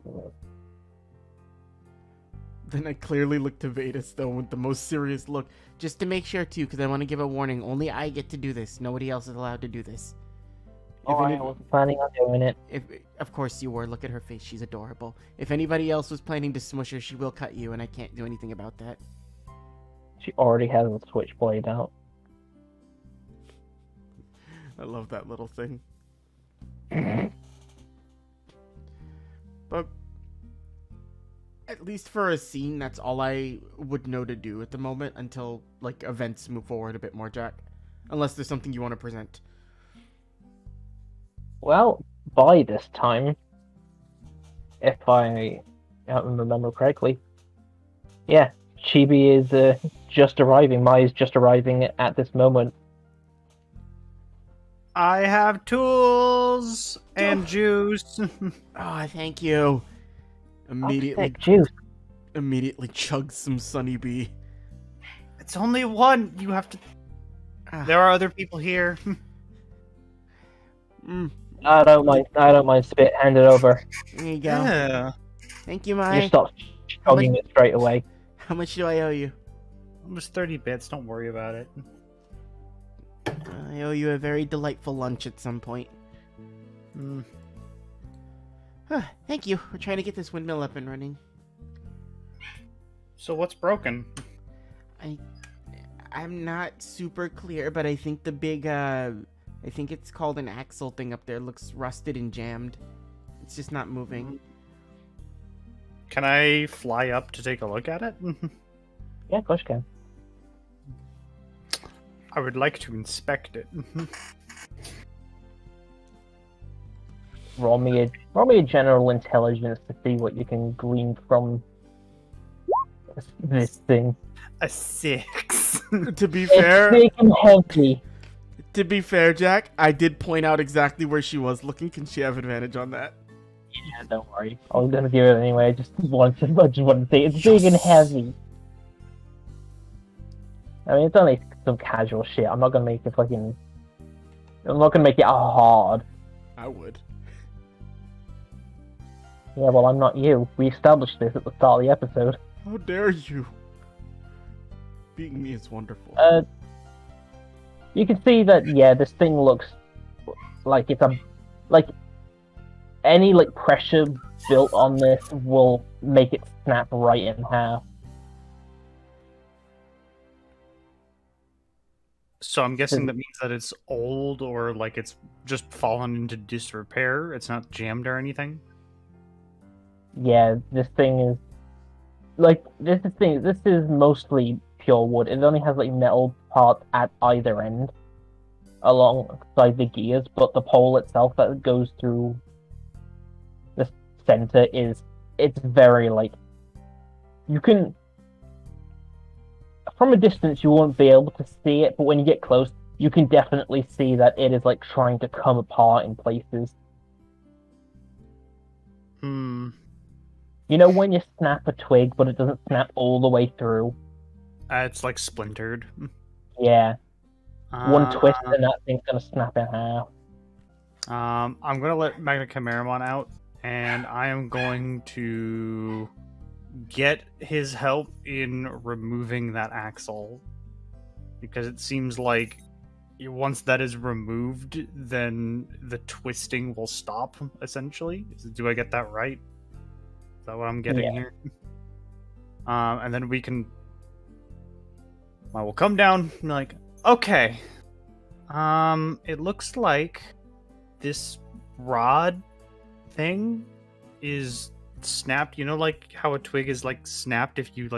Then I clearly look to Vedas, though, with the most serious look. Just to make sure, too, because I want to give a warning. Only I get to do this. Nobody else is allowed to do this. Oh, I wasn't planning on doing it. Of course you were. Look at her face. She's adorable. If anybody else was planning to smush her, she will cut you, and I can't do anything about that. She already has a switchblade out. I love that little thing. But at least for a scene, that's all I would know to do at the moment until, like, events move forward a bit more, Jack. Unless there's something you want to present. Well, by this time, if I remember correctly. Yeah, Chibi is just arriving. Mai is just arriving at this moment. I have tools and juice. Oh, thank you. Sick juice. Immediately chug some Sunny Bee. It's only one. You have to. Ah. There are other people here. I don't mind spit. Hand it over. There you go. Yeah. Thank you, You Mai. stop chugging it straight away. How much do I owe you? Almost 30 bits. Don't worry about it. I owe you a very delightful lunch at some point. Thank you. We're trying to get this windmill up and running. So what's broken? I'm not super clear, but I think the big, I think it's called an axle thing up there looks rusted and jammed. It's just not moving. Can I fly up to take a look at it? Yeah, of course you can. I would like to inspect it. Roll me a general intelligence to see what you can glean from this thing. A 6. To be fair, It's big and heavy. to be fair, Jack, I did point out exactly where she was looking. Can she have advantage on that? Yeah, don't worry. I was gonna give it anyway. I just want to say it's big and heavy. I mean, it's only some casual shit. I'm not gonna make it fucking. I'm not gonna make it hard. I would. Yeah, well, I'm not you. We established this at the start of the episode. How dare you? Being me is wonderful. You can see that, yeah, this thing looks like it's any pressure built on this will make it snap right in half. So I'm guessing that means that it's old or it's just fallen into disrepair. It's not jammed or anything. Yeah, this thing is this is mostly pure wood. It only has metal parts at either end alongside the gears, but the pole itself that goes through the center it's very you can from a distance you won't be able to see it, but when you get close you can definitely see that it is trying to come apart in places. You know when you snap a twig but it doesn't snap all the way through? It's splintered. Yeah. One twist and that thing's gonna snap in half. I'm gonna let Magna Chimeramon out, and I am going to get his help in removing that axle, because it seems like once that is removed, then the twisting will stop. Essentially, do I get that right? Is that what I'm getting here? And then we can. I will come down and be okay. It looks like this rod thing is snapped. You know, how a twig is snapped if you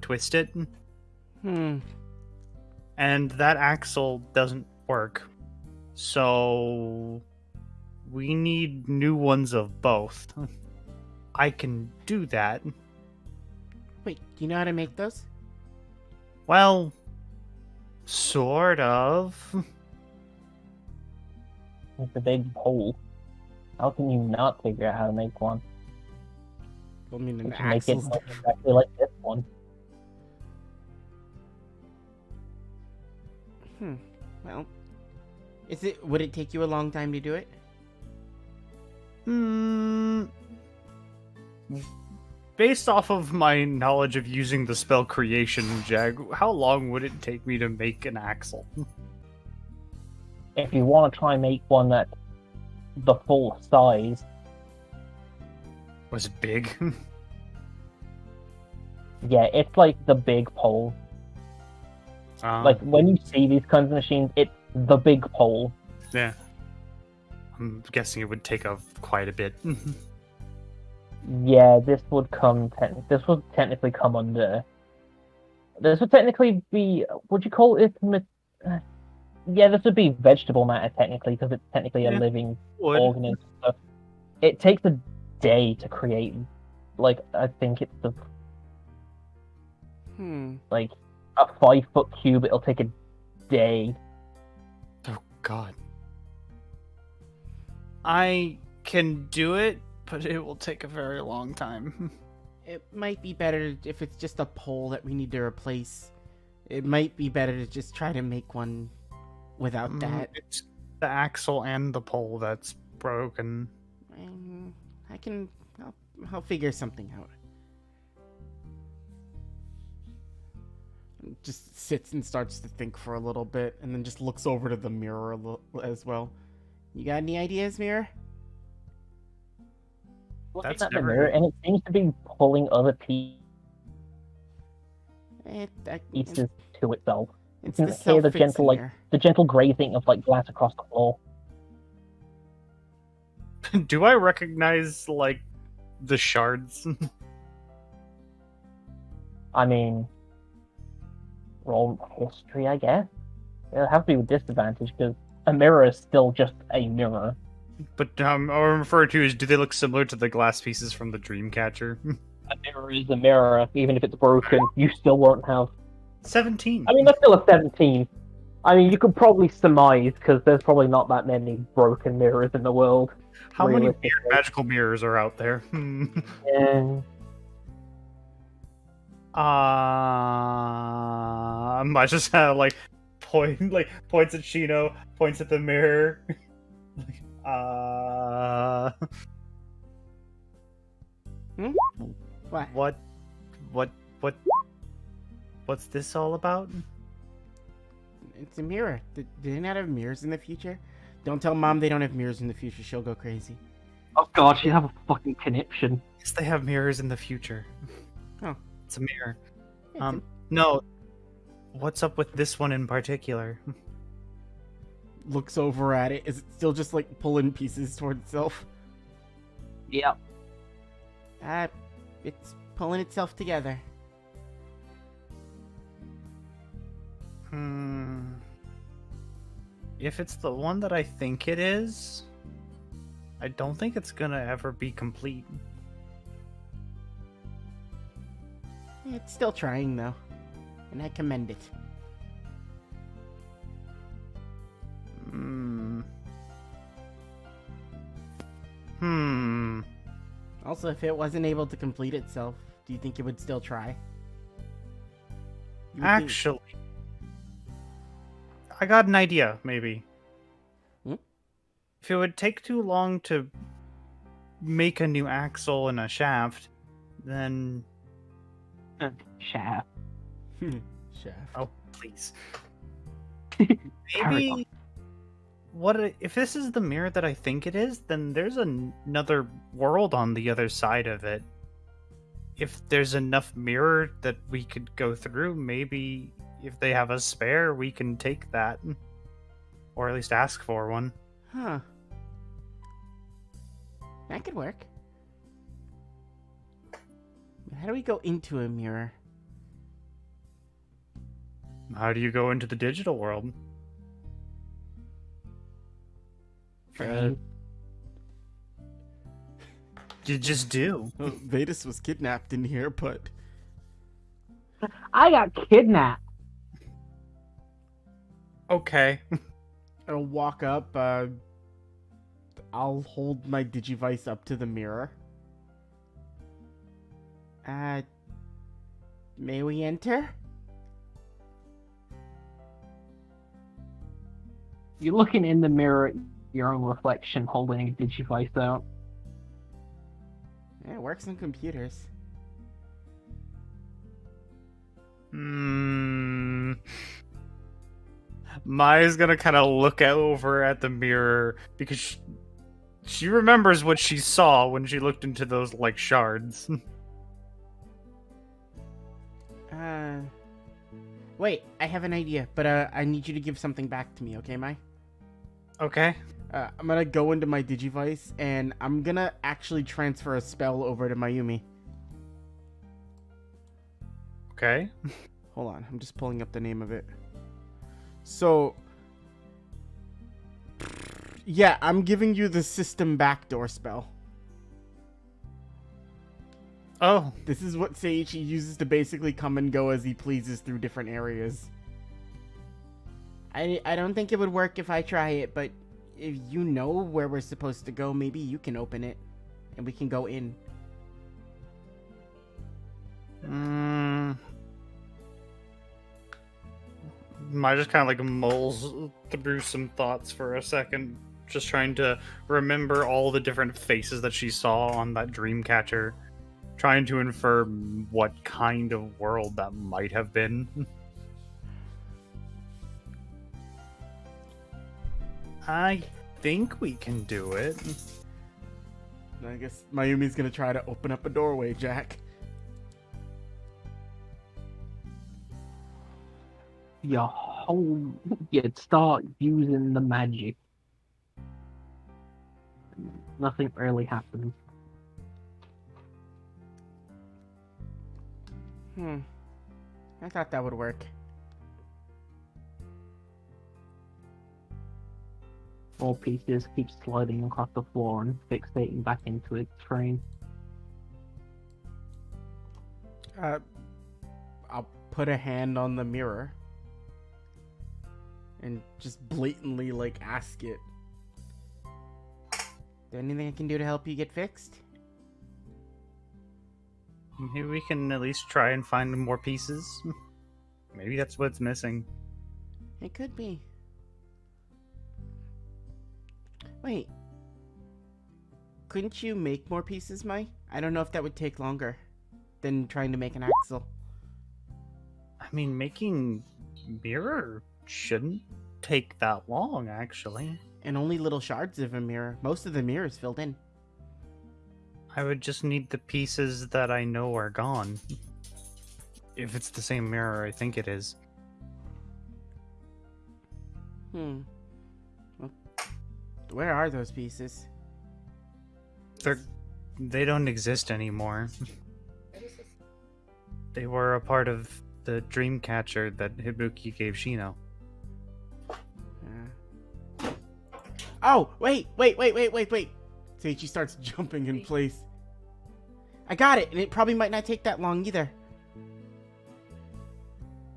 twist it. And that axle doesn't work. So we need new ones of both. I can do that. Wait, do you know how to make those? Well, sort of. It's a big hole. How can you not figure out how to make one? I mean, You an can make it axle's exactly like this one. Well, would it take you a long time to do it? Based off of my knowledge of using the spell creation, Jag, how long would it take me to make an axle? If you want to try and make one that's the full size, Was it big? yeah, it's the big pole. When you see these kinds of machines, it's the big pole. Yeah. I'm guessing it would take quite a bit. Yeah, this would technically come under. This would technically be. Would you call it? Yeah, this would be vegetable matter technically, because it's technically a living Would. organism. So it takes a day to create. Like, I think it's like a 5-foot cube. It'll take a day. Oh God. I can do it, but it will take a very long time. It might be better if it's just a pole that we need to replace. It might be better to just try to make one without that. It's the axle and the pole that's broken. I'll figure something out. Just sits and starts to think for a little bit, and then just looks over to the mirror as well. You got any ideas, mirror? Looking That's at the never mirror, good. and it seems to be pulling other pieces It's to itself. You the can hear the self-fixing gentle, mirror. the gentle grazing of like glass across the floor. Do I recognize like the shards? I mean, roll history, I guess. It'll have to be with disadvantage because a mirror is still just a mirror. But what I'm referring to is, do they look similar to the glass pieces from the Dreamcatcher? A mirror is a mirror. Even if it's broken, you still won't have. 17. I mean, that's still a 17. I mean, you could probably surmise because there's probably not that many broken mirrors in the world. How many realistically. weird magical mirrors are out there? Yeah. I just like points at Shino, points at the mirror. What? What's this all about? It's a mirror. Do they not have mirrors in the future? Don't tell Mom they don't have mirrors in the future. She'll go crazy. Oh god, she'd have a fucking conniption. Yes, they have mirrors in the future. Oh. It's a mirror. It's No. What's up with this one in particular? looks over at it. Is it still just like pulling pieces toward itself? Yep. It's pulling itself together. If it's the one that I think it is, I don't think it's gonna ever be complete. It's still trying though, and I commend it. Also, if it wasn't able to complete itself, do you think it would still try? You would think- Actually, I got an idea, maybe. If it would take too long to make a new axle and a shaft, then... Shaft. Shaft. Oh, please. Carry on. Maybe... if this is the mirror that I think it is, then there's another world on the other side of it. If there's enough mirror that we could go through, maybe if they have a spare, we can take that. Or at least ask for one. Huh. That could work. How do we go into a mirror? How do you go into the digital world? You just do. Oh, Vetus was kidnapped in here, but... I got kidnapped. Okay. I'll walk up, I'll hold my Digivice up to the mirror. May we enter? You're looking in the mirror at your own reflection, holding a Digivice out. Yeah, it works on computers. Maya's gonna kind of look over at the mirror because she remembers what she saw when she looked into those, like, shards. Wait, I have an idea, but I need you to give something back to me, okay, Mai? Okay. I'm gonna go into my Digivice, and I'm gonna actually transfer a spell over to Mayumi. Okay. Hold on, I'm just pulling up the name of it. So... yeah, I'm giving you the system backdoor spell. Oh, This is what Seiichi uses to basically come and go as he pleases through different areas. I don't think it would work if I try it, but if you know where we're supposed to go, maybe you can open it and we can go in. I just kind of like mulls through some thoughts for a second, just trying to remember all the different faces that she saw on that dream catcher, trying to infer what kind of world that might have been. I think we can do it. I guess Mayumi's gonna try to open up a doorway, Jack. You'd start using the magic. Nothing really happens. I thought that would work. More pieces keep sliding across the floor and fixating back into its frame. I'll put a hand on the mirror and just blatantly, like, ask it. Is there anything I can do to help you get fixed? Maybe we can at least try and find more pieces. Maybe that's what's missing. It could be. Wait. Couldn't you make more pieces, Mai? I don't know if that would take longer than trying to make an axle. I mean, making mirror shouldn't take that long, actually. And only little shards of a mirror. Most of the mirror is filled in. I would just need the pieces that I know are gone. If it's the same mirror, I think it is. Well, where are those pieces? They don't exist anymore. They were a part of the dream catcher that Hibuki gave Shino. Oh, wait. Seiichi starts jumping in place. I got it, and it probably might not take that long either.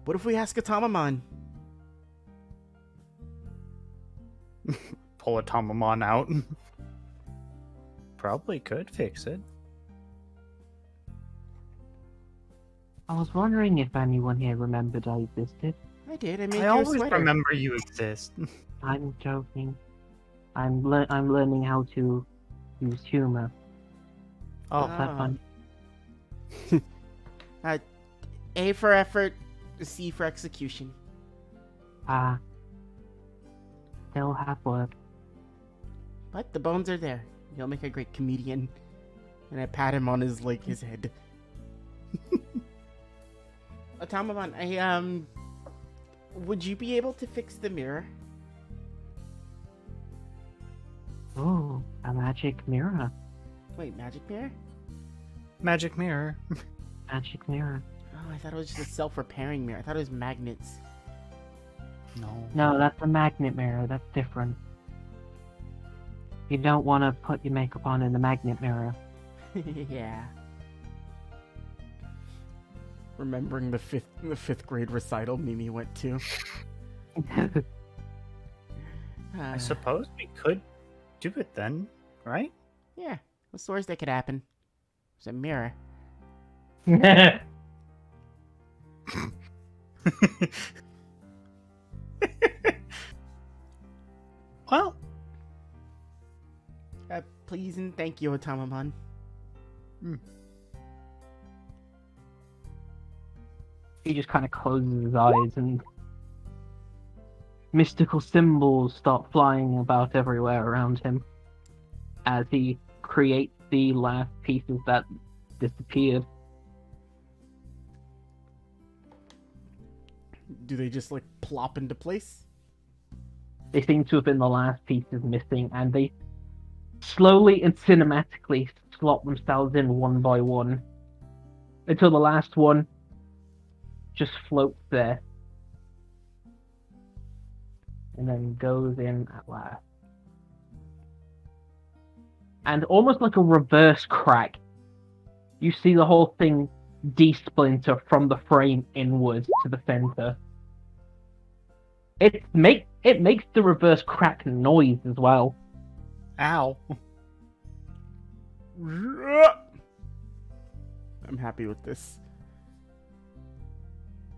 What if we ask a Tamamon? Pull a Tamamon out. Probably could fix it. I was wondering if anyone here remembered I existed. I did. I made I you a always sweater. remember you exist. I'm joking. I'm learning how to use humor. Oh, Is that fun? A for effort, C for execution. Still have work. But the bones are there. You'll make a great comedian. And I pat him on his head. Tamamon, would you be able to fix the mirror? Oh, a magic mirror. Wait, magic mirror? magic mirror. Magic mirror. Oh, I thought it was just a self-repairing mirror. I thought it was magnets. No. No, that's a magnet mirror. That's different. You don't want to put your makeup on in the magnet mirror. Yeah. Remembering the fifth grade recital Mimi went to. I suppose we could do it then, right? Yeah. What's the worst that could happen? It's a mirror. Well, Please and thank you, Otamamon. He just kind of closes his eyes and mystical symbols start flying about everywhere around him as he creates the last pieces that disappeared. Do they just like plop into place? They seem to have been the last pieces missing, and they slowly and cinematically slot themselves in one by one until the last one just floats there and then goes in at last. And almost like a reverse crack, You see the whole thing de-splinter from the frame inwards to the center. It makes the reverse crack noise as well. Ow. I'm happy with this.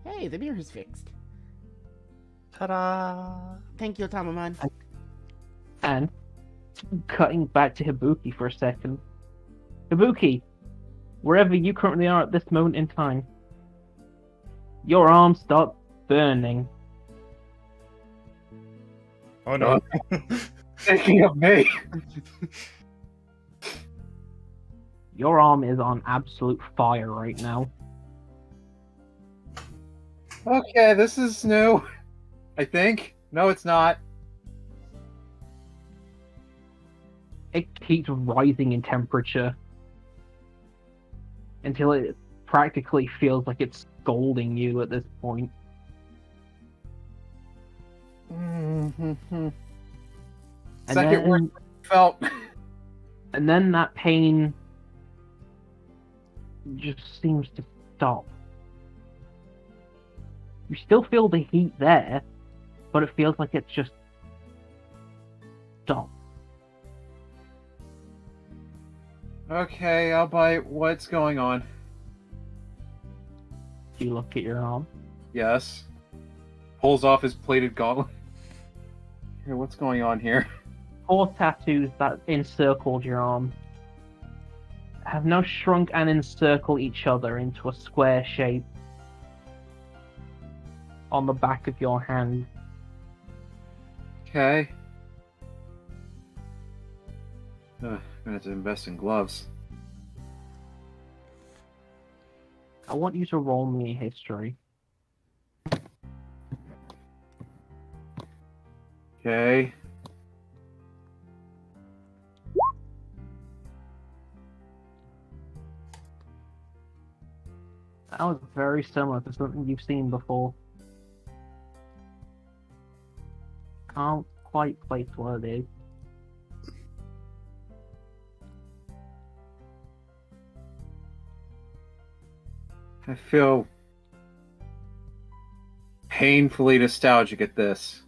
Hey, the mirror's fixed. Ta-da! Thank you, Tamaman. And cutting back to Hibuki for a second. Hibuki, wherever you currently are at this moment in time, your arm starts burning. Oh no. Thinking of me. Your arm is on absolute fire right now. Okay, this is new. I think. No, it's not. It keeps rising in temperature until it practically feels like it's scalding you at this point. Mm-hmm. And Second word felt. And then that pain just seems to stop. You still feel the heat there, but it feels like it's just stopped. Okay, I'll bite. What's going on? You look at your arm. Yes. Pulls off his plated gauntlet. Here, what's going on here? 4 tattoos that encircled your arm have now shrunk and encircle each other into a square shape on the back of your hand. Okay. I'm gonna have to invest in gloves. I want you to roll me a history. Okay. That was very similar to something you've seen before. Can't quite place what it is. I feel painfully nostalgic at this.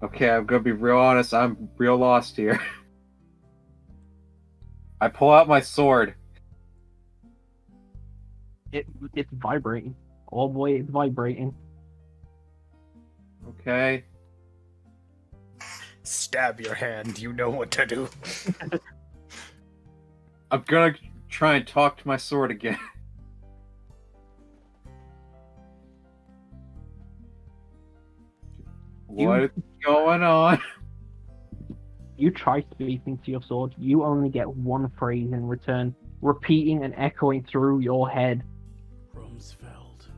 Okay, I'm gonna be real honest. I'm real lost here. I pull out my sword. It's vibrating. Oh boy, it's vibrating. Okay. Stab your hand, you know what to do. I'm gonna try and talk to my sword again. What is going on? You try speaking to your sword, you only get one phrase in return, repeating and echoing through your head. Rumsfeld.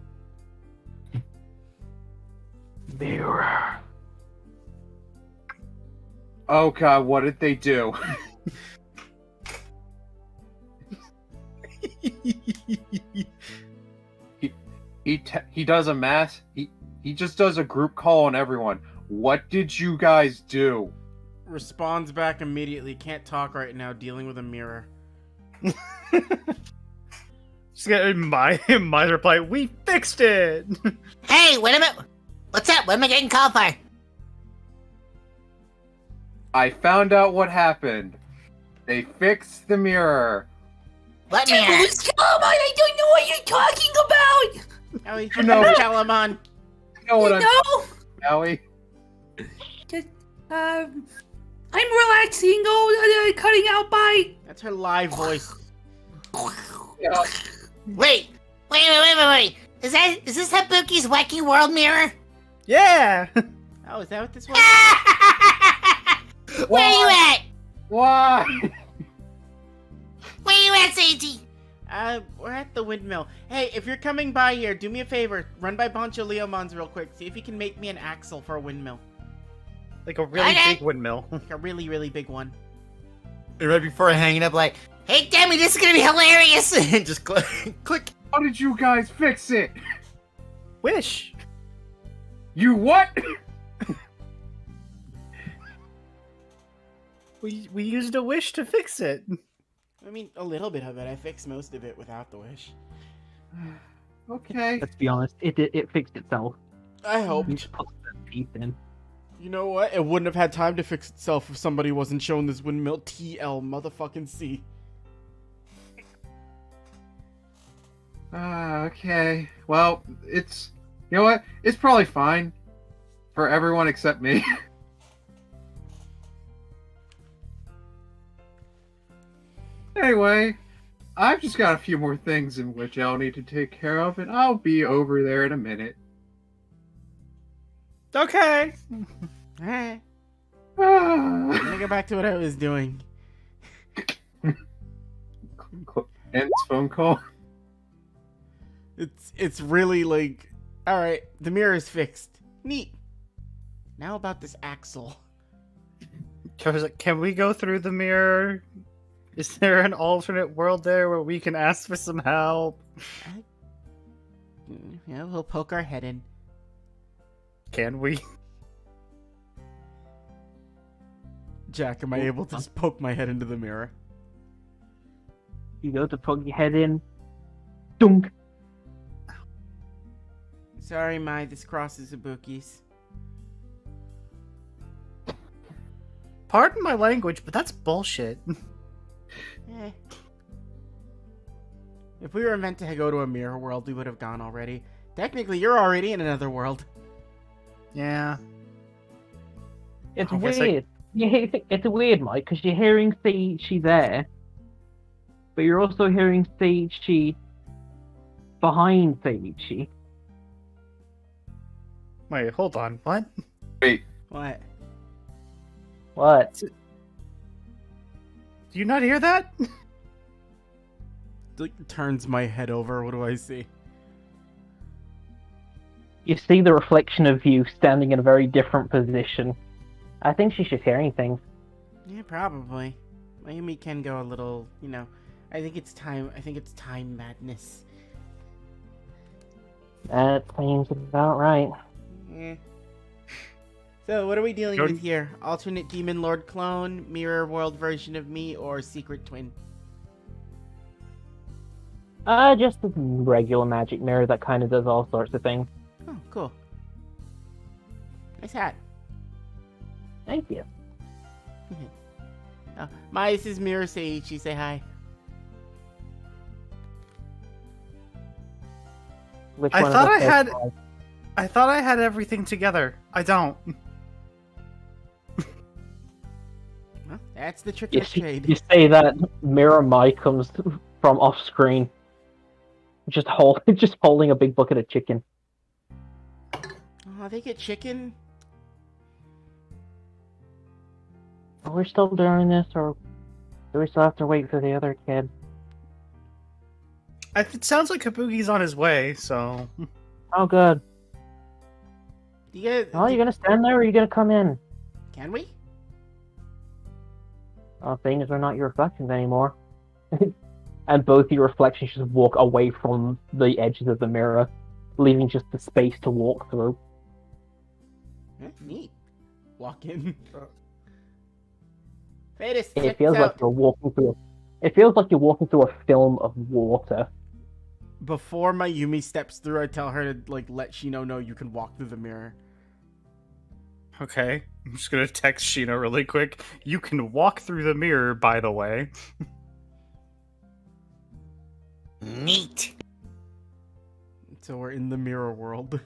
Mirror. Oh god, what did they do? He does a mass. He just does a group call on everyone. What did you guys do? Responds back immediately. Can't talk right now. Dealing with a mirror. My reply, we fixed it! Hey, wait a minute. What's up? What am I getting called for? I found out what happened. They fixed the mirror. What mirror? Come on, I don't know what you're talking about! Oh, you You know- Calamon. You know what You I'm know? Howie? I'm relaxing. Oh, cutting out by. That's her live voice. Yeah. Wait. Is this Habuki's Wacky World mirror? Yeah! Oh, is that what this was? Where are you at? Why? Where you at, Seiji? We're at the windmill. Hey, if you're coming by here, do me a favor. Run by Boncho Leomons real quick. See if you can make me an axle for a windmill. Like a really Okay. big windmill. Like a really, really big one. Right before hanging up, like, Hey, Demi, this is gonna be hilarious! just click. How did you guys fix it? Wish. You what? We used a wish to fix it. I mean, a little bit of it. I fixed most of it without the wish. Okay. Let's be honest, it fixed itself. I You hoped. just put the piece in. You know what? It wouldn't have had time to fix itself if somebody wasn't showing this windmill TL motherfucking C. Okay. Well, it's... You know what? It's probably fine. For everyone except me. Anyway, I've just got a few more things in which I'll need to take care of, and I'll be over there in a minute. Okay. Alright. Ah. Let me go back to what I was doing. Ends phone call. It's really like, alright, the mirror is fixed. Neat. Now about this axle. Can we go through the mirror? Is there an alternate world there where we can ask for some help? Yeah, we'll poke our head in. Can we? Jack, am I able to just poke my head into the mirror? You go to plug your head in. Dunk. Sorry, Mai, this crosses the bookies. Pardon my language, but that's bullshit. Eh. If we were meant to go to a mirror world, we would have gone already. Technically, you're already in another world. Yeah. It's I guess weird. It's weird, Mike, because you're hearing Seiichi there, but you're also hearing Seiichi behind Seiichi. Wait, hold on. What? Wait, What? What? Do you not hear that? Like, turns my head over. What do I see? You see the reflection of you standing in a very different position. I think she's just hearing things. Yeah, probably. Mayumi can go a little, I think it's time madness. That seems about right. Yeah. So, what are we dealing Jordan? with here? Alternate Demon Lord clone, mirror world version of me, or secret twin? Just a regular magic mirror that kind of does all sorts of things. Oh, cool. Nice hat. Thank you. Mai, this is Mirror Seiichi. Say hi. Which I one of thought us I does had- what? I thought I had everything together. I don't. Well, that's the trick You, of the trade. you say that Mirror Mai comes from off screen, just holding a big bucket of chicken. Oh, they get chicken? Are we still doing this, or do we still have to wait for the other kid? It sounds like Kabuki's on his way, so. Oh, good. You guys, Oh, you gonna stand there, or are you gonna come in? Can we? Oh, thing is, we're not your reflections anymore. And both your reflections just walk away from the edges of the mirror, leaving just the space to walk through. Neat. Walk in. Fadis, It check feels this like out. you're walking through. It feels like you're walking through a film of water. Before Mayumi steps through, I tell her to let Shino know you can walk through the mirror. Okay. I'm just gonna text Shino really quick. You can walk through the mirror, by the way. Neat. So we're in the mirror world.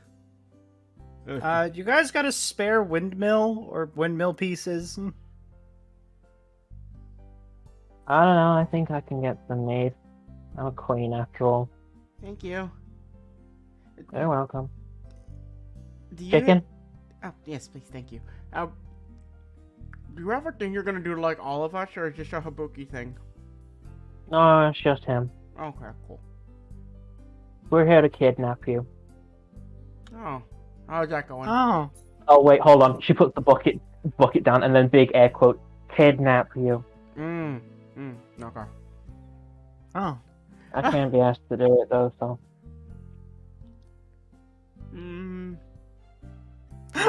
You guys got a spare windmill or windmill pieces? I don't know, I think I can get some made. I'm a queen after all. Thank you. You're welcome. Do you Chicken? Oh, yes, please, thank you. Do you ever think you're gonna do all of us, or is it just a Habuki thing? No, it's just him. Okay, cool. We're here to kidnap you. Oh, how's that going? Oh. Oh wait, hold on. She puts the bucket down and then big air quote, kidnap you. Okay. Oh. I can't be asked to do it though, so.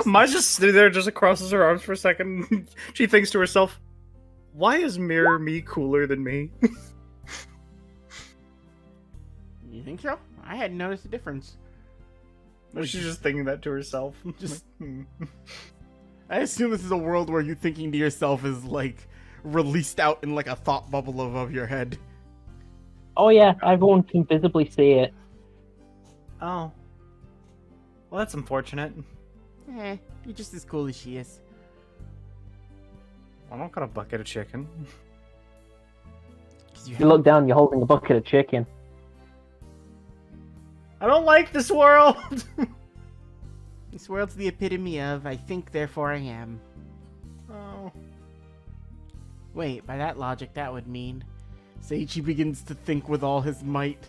Mai's just sitting there, just crosses her arms for a second. She thinks to herself, "Why is Mirror Me cooler than me?" You think so? I hadn't noticed a difference. Or she's just thinking that to herself. Just- I assume this is a world where you thinking to yourself is like released out in like a thought bubble above your head. Oh yeah, everyone can visibly see it. Oh. Well, that's unfortunate. You're just as cool as she is. I don't got a bucket of chicken. You look down, you're holding a bucket of chicken. I don't like this world! This world's the epitome of I think, therefore I am. Oh. Wait, by that logic, that would mean Seiichi begins to think with all his might.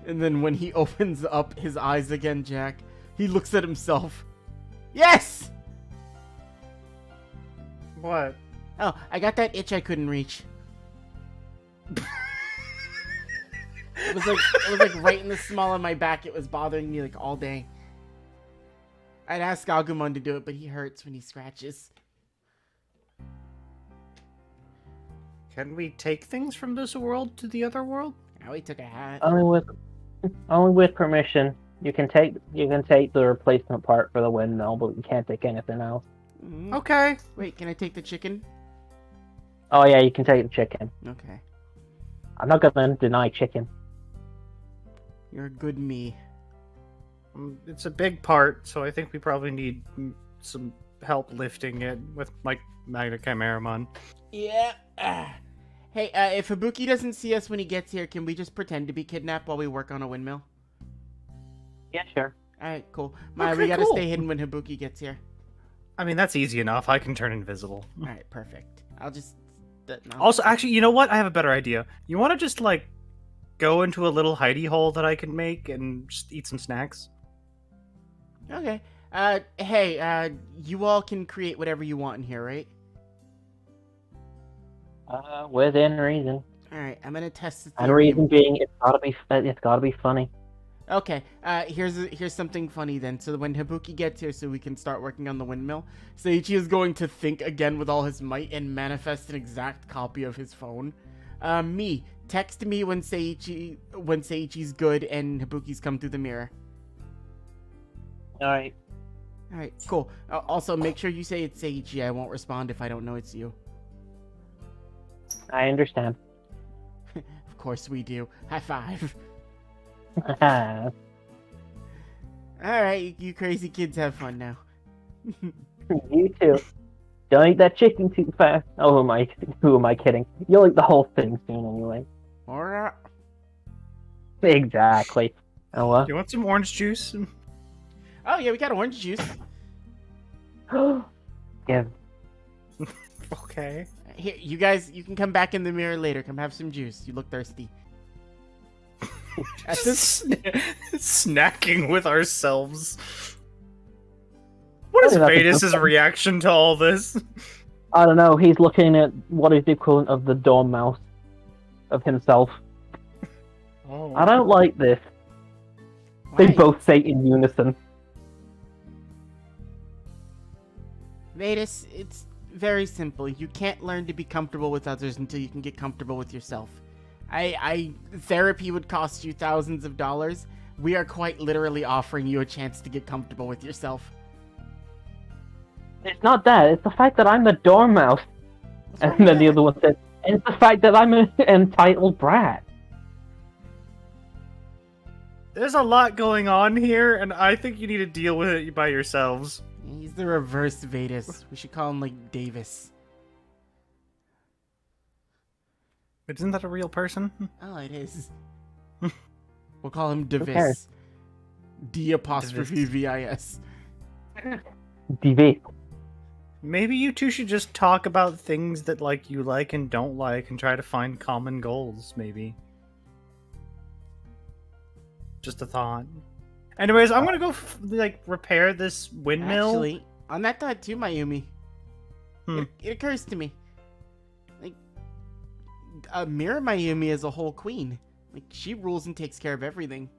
And then when he opens up his eyes again, Jack, he looks at himself. Yes! What? Oh, I got that itch I couldn't reach. It was like right in the small of my back. It was bothering me like all day. I'd ask Agumon to do it, but he hurts when he scratches. Can we take things from this world to the other world? Now he took a hat. Only with permission. You can take the replacement part for the windmill, but you can't take anything else. Mhm. Okay. Wait, can I take the chicken? Oh yeah, you can take the chicken. Okay. I'm not gonna deny chicken. You're a good me. It's a big part, so I think we probably need some help lifting it with like Magna Chimeramon. Yeah. Hey, if Ibuki doesn't see us when he gets here, can we just pretend to be kidnapped while we work on a windmill? Yeah, sure. Alright, cool. Maya, we Okay, gotta cool. stay hidden when Ibuki gets here. I mean, that's easy enough. I can turn invisible. Alright, perfect. I'll just... no. Also, actually, you know what? I have a better idea. You want to just, like, go into a little hidey hole that I can make and just eat some snacks? Okay. Hey, you all can create whatever you want in here, right? Within reason. Alright, I'm gonna test the And theory. reason being, it's gotta be funny. Okay, here's something funny then. So when Ibuki gets here so we can start working on the windmill, Seiichi is going to think again with all his might and manifest an exact copy of his phone. Text me when Seiichi's good and Ibuki's come through the mirror. Alright. Alright, cool. Also, make sure you say it's Seiichi. I won't respond if I don't know it's you. I understand. Of course we do. High five. Alright, you crazy kids have fun now. You too. Don't eat that chicken too fast. Oh, who am I kidding? You'll eat the whole thing soon anyway. Alright. Exactly. Oh well. Do you want some orange juice? Oh yeah, we got orange juice. Yeah. Okay. Here, you guys, you can come back in the mirror later. Come have some juice. You look thirsty. At this, Snacking with ourselves. What is I think that's Vadis' reaction to all this? I don't know. He's looking at what is the equivalent of the Dormouse of himself. Oh. I don't like this. They Why? both say in unison. Vadis, it's very simple. You can't learn to be comfortable with others until you can get comfortable with yourself. Therapy would cost you thousands of dollars. We are quite literally offering you a chance to get comfortable with yourself. It's not that. It's the fact that I'm a Dormouse. What's wrong And with then the that? other one said, and it's the fact that I'm an entitled brat. There's a lot going on here, and I think you need to deal with it by yourselves. He's the reverse Vadis. We should call him like Davis. But isn't that a real person? Oh, it is. We'll call him cares? Davis. D''VIS. DV. Maybe you two should just talk about things that like you like and don't like and try to find common goals, maybe. Just a thought. Anyways, I'm gonna go repair this windmill. Actually, on that thought too, Mayumi. Hmm. It occurs to me. Like, Mirror Mayumi is a whole queen. Like, she rules and takes care of everything.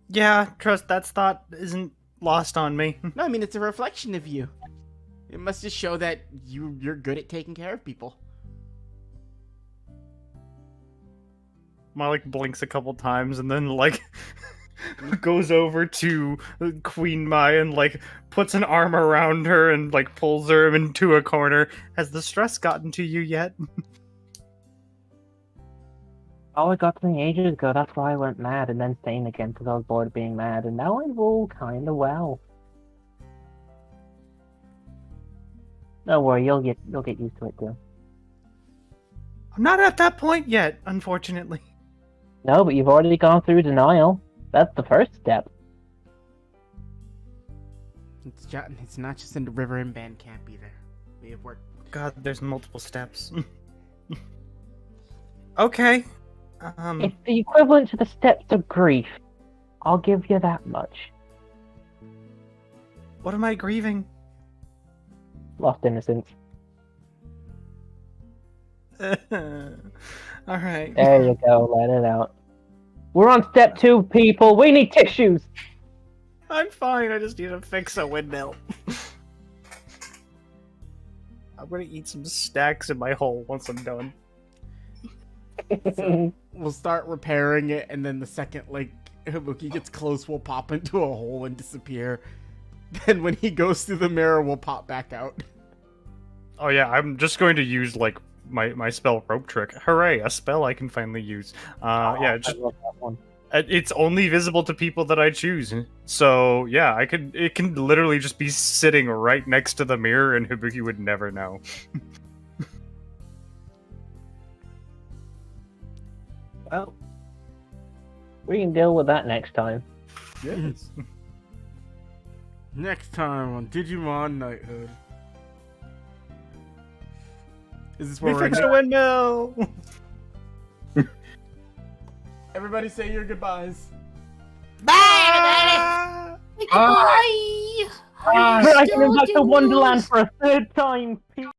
Yeah, trust that thought isn't lost on me. No, I mean it's a reflection of you. It must just show that you're good at taking care of people. Malik blinks a couple times and then, like, goes over to Queen Mai and, like, puts an arm around her and, like, pulls her into a corner. Has the stress gotten to you yet? Oh, it got to me ages ago. That's why I went mad and then sane again because I was bored of being mad. And now I roll kind of well. Don't worry, you'll get used to it too. I'm not at that point yet, unfortunately. No, but you've already gone through denial. That's the first step. It's not just in the river and band camp either. We have worked. God, there's multiple steps. Okay. It's the equivalent to the steps of grief. I'll give you that much. What am I grieving? Lost innocence. Alright. There you go, let it out. We're on step 2, people! We need tissues! I'm fine, I just need to fix a windmill. I'm gonna eat some stacks in my hole once I'm done. So we'll start repairing it, and then the second, like, Hibuki gets close, we'll pop into a hole and disappear. Then when he goes through the mirror, we'll pop back out. Oh yeah, I'm just going to use, like, my spell rope trick. Hooray, a spell I can finally use. Yeah, just, I love that one. it's only visible to people that I choose. So yeah, it can literally just be sitting right next to the mirror, and Hibuki would never know. Well, we can deal with that next time. Yes. Next time on Digimon Knighthood. Is this where We we're fixed a windmill! Everybody say your goodbyes. Bye! Goodbye! I can back to Wonderland for a third time!